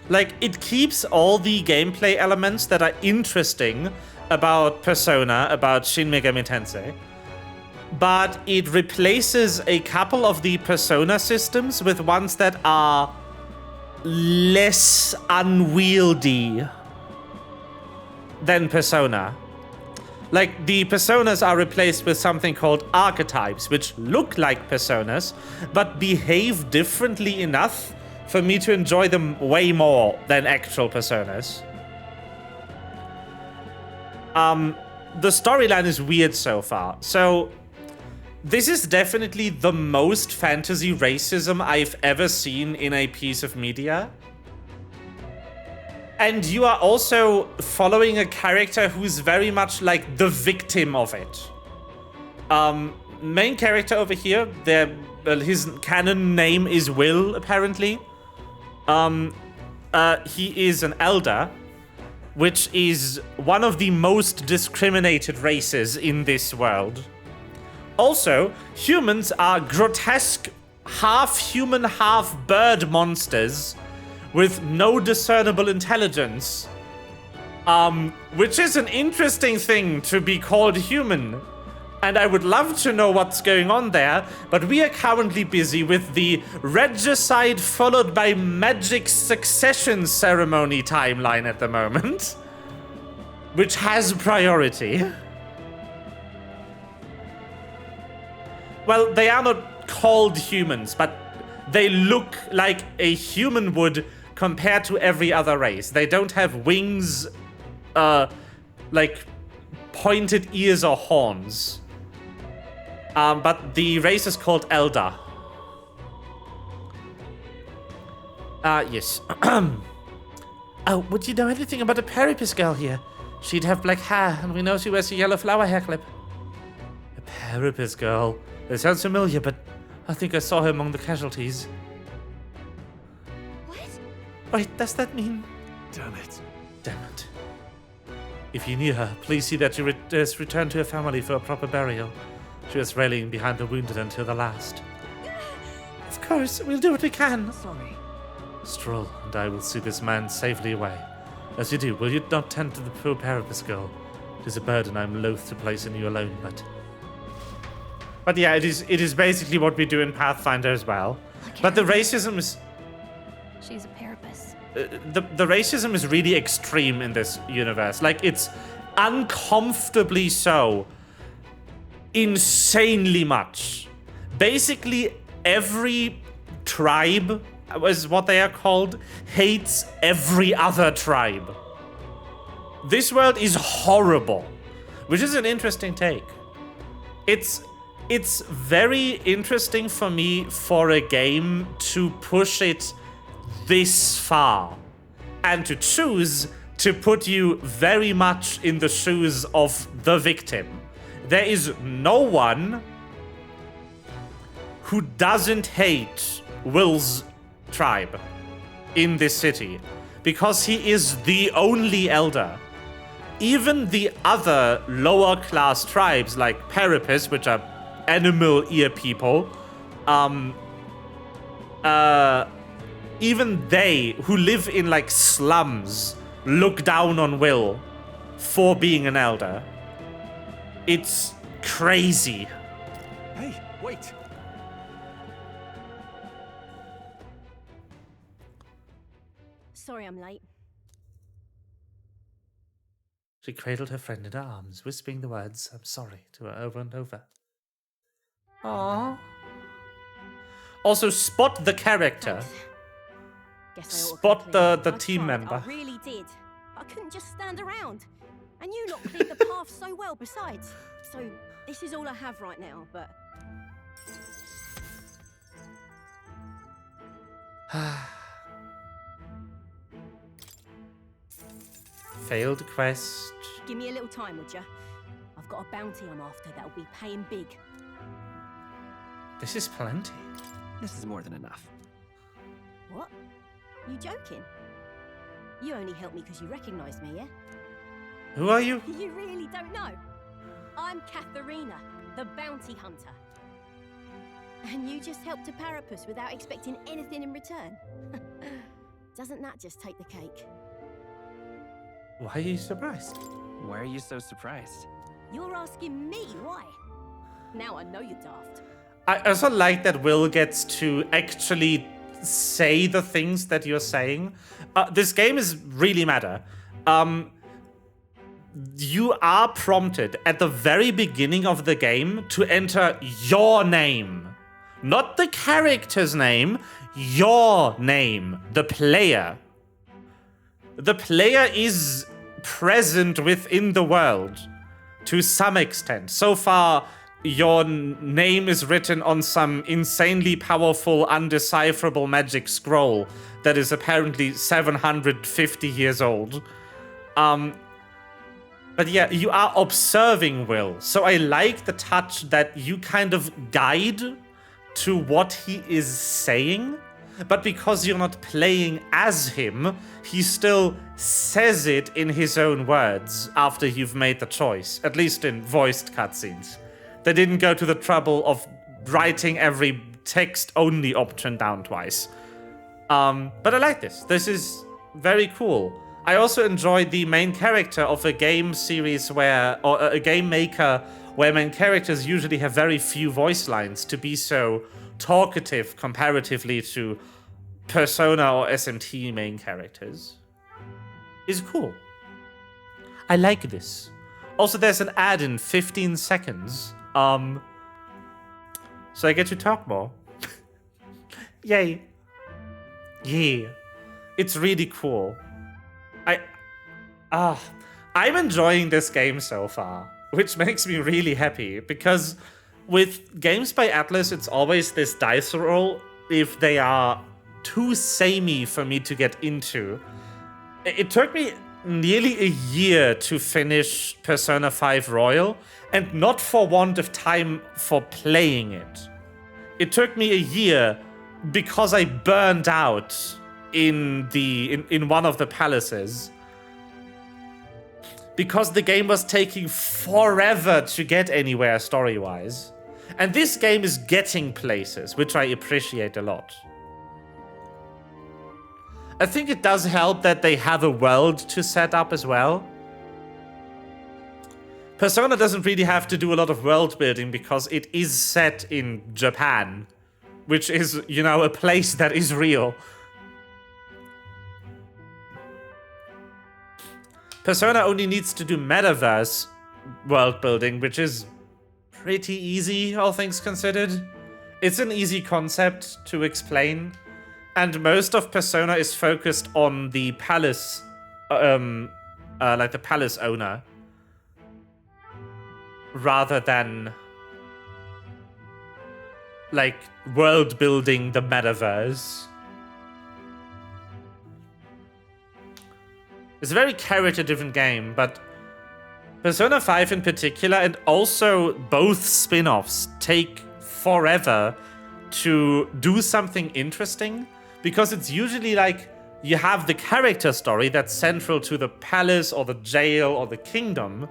Like, it keeps all the gameplay elements that are interesting about Persona, about Shin Megami Tensei, but it replaces a couple of the persona systems with ones that are less unwieldy than persona. Like, the personas are replaced with something called archetypes, which look like personas, but behave differently enough for me to enjoy them way more than actual personas. The storyline is weird so far. So, this is definitely the most fantasy racism I've ever seen in a piece of media. And you are also following a character who's very much like the victim of it. Main character over here, his canon name is Will, apparently. He is an elder, which is one of the most discriminated races in this world. Also, humans are grotesque, half-human, half-bird monsters with no discernible intelligence, which is an interesting thing to be called human. And I would love to know what's going on there, but we are currently busy with the regicide followed by magic succession ceremony timeline at the moment, which has priority. Well, they are not called humans, but they look like a human would compared to every other race. They don't have wings, like pointed ears or horns. But the race is called Elder. Yes. Oh, would you know anything about a Peripus girl here? She'd have black hair, and we know she wears a yellow flower hair clip. A Peripus girl? It sounds familiar, but I think I saw her among the casualties. What? Wait, does that mean? Damn it. Damn it. If you knew her, please see that you return to her family for a proper burial. She was rallying behind the wounded until the last. Of course, we'll do what we can. Sorry. Stroll and I will see this man safely away. As you do, will you not tend to the poor Peripus girl? It is a burden I'm loath to place on you alone, But yeah, it is basically what we do in Pathfinder as well. But the racism is... She's a Peripus. The racism is really extreme in this universe. Like, it's uncomfortably so. Insanely much. Basically, every tribe, is what they are called, hates every other tribe. This world is horrible, which is an interesting take. It's very interesting for me for a game to push it this far and to choose to put you very much in the shoes of the victim. There is no one who doesn't hate Will's tribe in this city because he is the only elder. Even the other lower class tribes like Peripus, which are animal ear people, even they who live in like slums look down on Will for being an elder. It's crazy. Hey, wait. Sorry I'm late. She cradled her friend in her arms, whispering the words, "I'm sorry," to her over and over. Aww. Also, spot the character. Spot the team member. I really did. I couldn't just stand around. And you lot cleared the path so well besides. So, this is all I have right now, but... Failed quest. Give me a little time, would ya? I've got a bounty I'm after that'll be paying big. This is plenty. This is more than enough. What? You joking? You only helped me because you recognized me, yeah? Who are you? You really don't know. I'm Katharina, the bounty hunter. And you just helped a Peripus without expecting anything in return. Doesn't that just take the cake? Why are you surprised? Why are you so surprised? You're asking me why? Now I know you're daft. I also like that Will gets to actually say the things that you're saying. This game is really meta. You are prompted at the very beginning of the game to enter your name. Not the character's name, your name, the player. The player is present within the world to some extent. So far, your name is written on some insanely powerful, undecipherable magic scroll that is apparently 750 years old. But yeah, you are observing Will. So I like the touch that you kind of guide to what he is saying. But because you're not playing as him, he still says it in his own words after you've made the choice. At least in voiced cutscenes. They didn't go to the trouble of writing every text-only option down twice. But I like this. This is very cool. I also enjoy the main character of a game series or a game maker where main characters usually have very few voice lines to be so talkative comparatively to Persona or SMT main characters. Is cool. I like this. Also, there's an ad in 15 seconds. So I get to talk more. Yay. Yeah. It's really cool. I'm enjoying this game so far, which makes me really happy, because with games by Atlus, it's always this dice roll if they are too samey for me to get into. It took me nearly a year to finish Persona 5 Royal, and not for want of time for playing it. It took me a year because I burned out in one of the palaces. Because the game was taking forever to get anywhere story-wise. And this game is getting places, which I appreciate a lot. I think it does help that they have a world to set up as well. Persona doesn't really have to do a lot of world building because it is set in Japan, which is, you know, a place that is real. Persona only needs to do metaverse world building, which is pretty easy, all things considered. It's an easy concept to explain, and most of Persona is focused on the palace, like the palace owner, rather than like world building the metaverse. It's a very character-driven game, but Persona 5 in particular, and also both spin-offs, take forever to do something interesting, because it's usually like you have the character story that's central to the palace or the jail or the kingdom,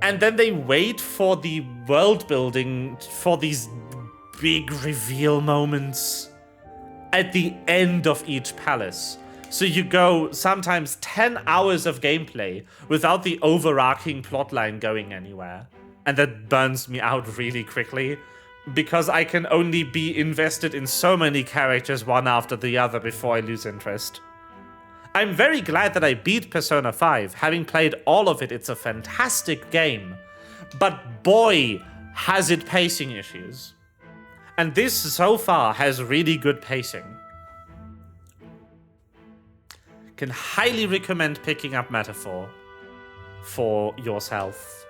and then they wait for the world building for these big reveal moments at the end of each palace. So you go sometimes 10 hours of gameplay without the overarching plotline going anywhere. And that burns me out really quickly, because I can only be invested in so many characters one after the other before I lose interest. I'm very glad that I beat Persona 5. Having played all of it, it's a fantastic game. But boy, has it pacing issues. And this so far has really good pacing. Can highly recommend picking up Metaphor for yourself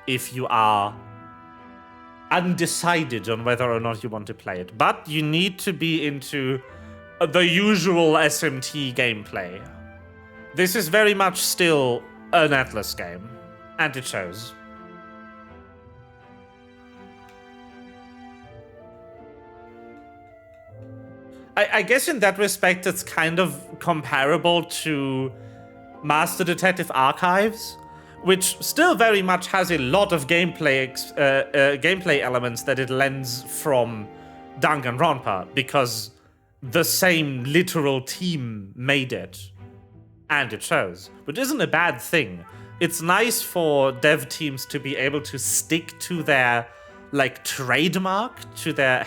if you are undecided on whether or not you want to play it. But you need to be into the usual SMT gameplay. This is very much still an Atlus game, and it shows. I guess in that respect, it's kind of comparable to Master Detective Archives, which still very much has a lot of gameplay elements that it lends from Danganronpa, because the same literal team made it, and it shows, which isn't a bad thing. it's nice for dev teams to be able to stick to their like trademark, to their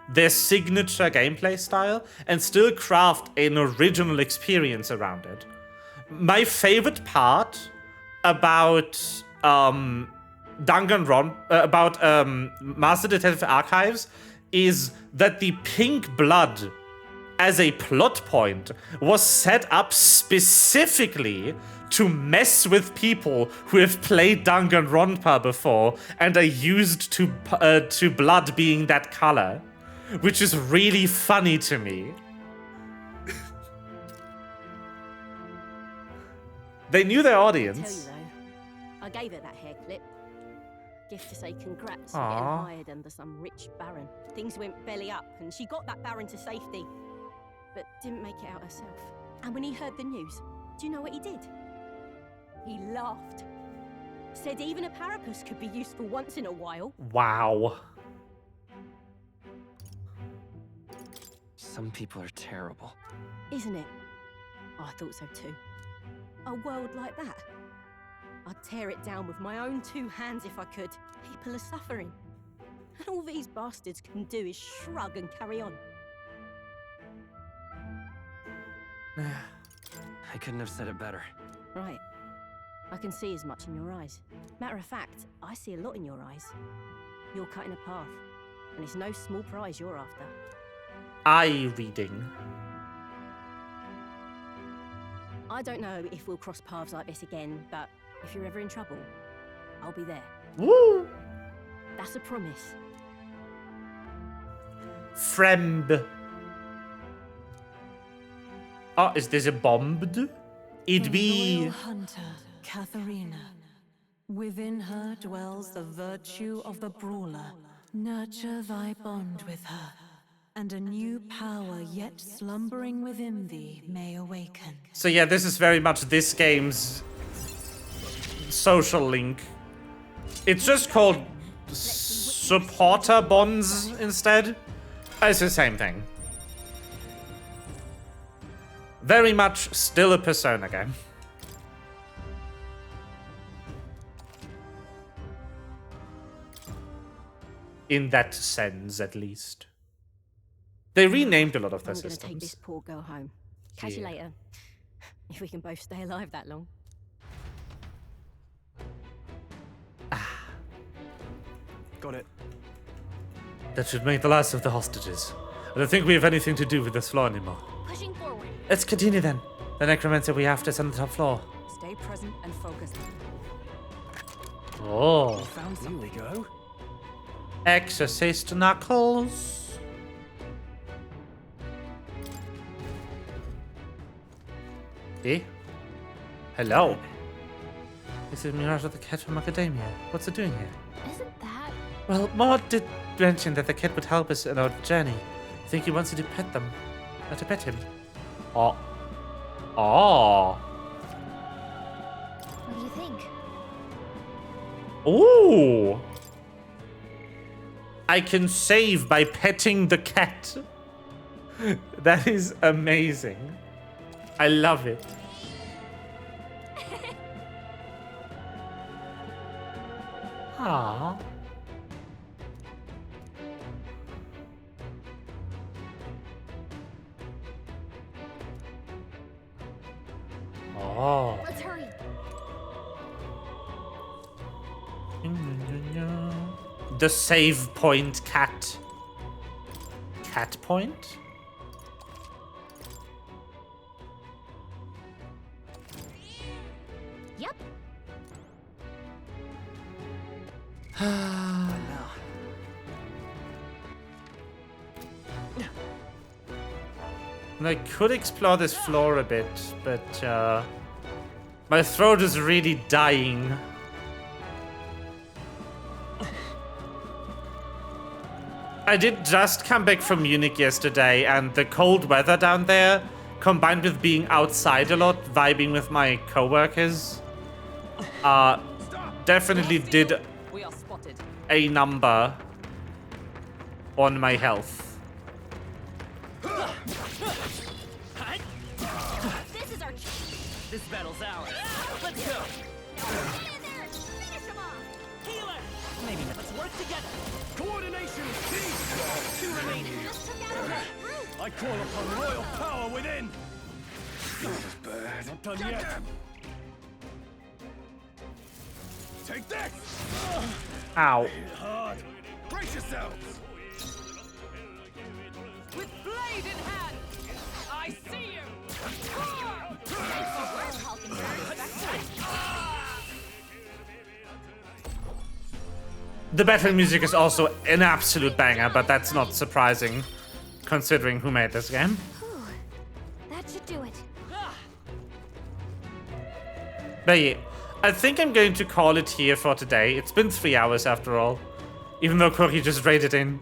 their signature gameplay style, and still craft an original experience around it. My favorite part about Master Detective Archives is that the pink blood as a plot point was set up specifically to mess with people who have played Danganronpa before and are used to blood being that color, which is really funny to me. They knew their audience. I tell you though, I gave her that hair clip. Gift to say congrats for Aww. getting hired under some rich baron. Things went belly up and she got that baron to safety, but didn't make it out herself. And when he heard the news, do you know what he did? He laughed. Said even a parapus could be useful once in a while. Wow. Some people are terrible. Isn't it? Oh, I thought so too. A world like that. I'd tear it down with my own 2 hands if I could. People are suffering. And all these bastards can do is shrug and carry on. I couldn't have said it better. Right. I can see as much in your eyes. Matter of fact, I see a lot in your eyes. You're cutting a path, and it's no small prize you're after. Eye reading. I don't know if we'll cross paths like this again, but if you're ever in trouble, I'll be there. Woo! That's a promise. Friend. Oh, is this a bombed? It be. Royal hunter, Katharina. Within her dwells the virtue of the brawler. Nurture thy bond with her, and a new power yet slumbering within thee may awaken. So yeah, this is very much this game's social link. It's just called supporter bonds instead. It's the same thing. Very much still a Persona game. In that sense, at least. They renamed a lot of their I'm gonna systems. take this poor girl home. Catch you later. If we can both stay alive that long. Got it. That should make the last of the hostages. I don't think we have anything to do with this floor anymore. Pushing forward. Let's continue then. The necromancer we have to on the top floor. Stay present and focused. Oh. Found some. Here we go. Exorcist Knuckles. Eh? Hello. This is Mirage of the cat from Academia. What's it doing here? Isn't that? Well, Maud did mention that the cat would help us in our journey. I think he wants you to pet them. Or to pet him. Oh. Oh. What do you think? Ooh. I can save by petting the cat. That is amazing. I love it. Aww. Oh. Let's hurry. The save point cat. Cat point? Yep. I could explore this floor a bit, but my throat is really dying. I did just come back from Munich yesterday, and the cold weather down there, combined with being outside a lot, vibing with my coworkers, definitely did a number on my health. This is our This battle's ours. Let's go. Healer. Maybe let's work together. Coordination is key. 2 remaining. I call upon royal power within. Not as bad. Not done yet. Take this. Ow. Hard. Brace yourselves. With blade in hand, I see you. The battle music is also an absolute banger, but that's not surprising, considering who made this game. That should do it. But yeah, I think I'm going to call it here for today. It's been 3 hours after all, even though Corey just raided in.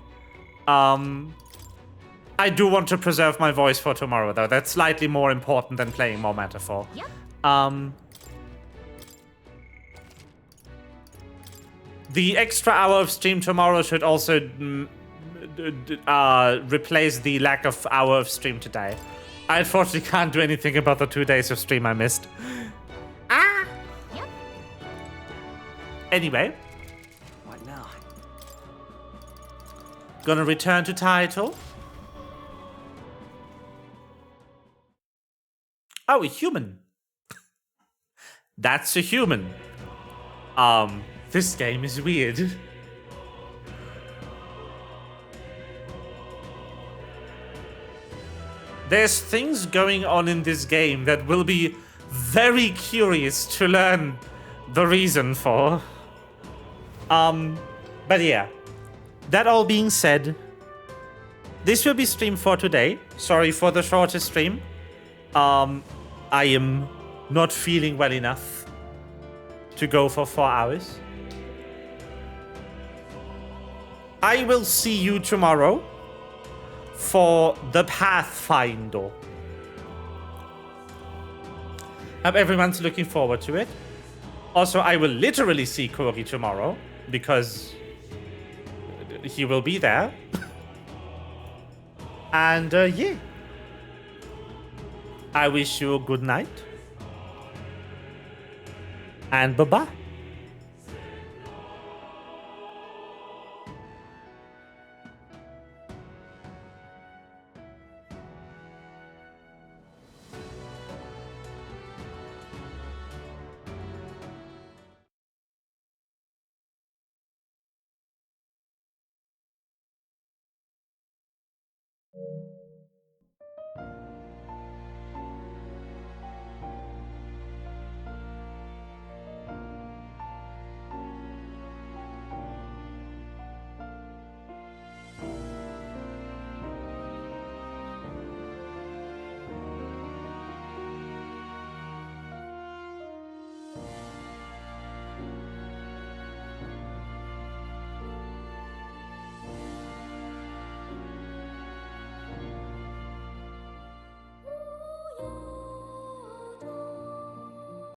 I do want to preserve my voice for tomorrow, though. That's slightly more important than playing more Metaphor. Yep. The extra hour of stream tomorrow should also replace the lack of hour of stream today. I unfortunately can't do anything about the 2 days of stream I missed. Yep. Anyway. What now? Gonna return to title. Oh, a human. That's a human. This game is weird. There's things going on in this game that will be very curious to learn the reason for. But yeah. That all being said, this will be stream for today. Sorry for the shortest stream. I am not feeling well enough to go for 4 hours. I will see you tomorrow for the Pathfinder. Hope everyone's looking forward to it. Also, I will literally see Corey tomorrow because he will be there. And yeah. I wish you a good night. And bye-bye.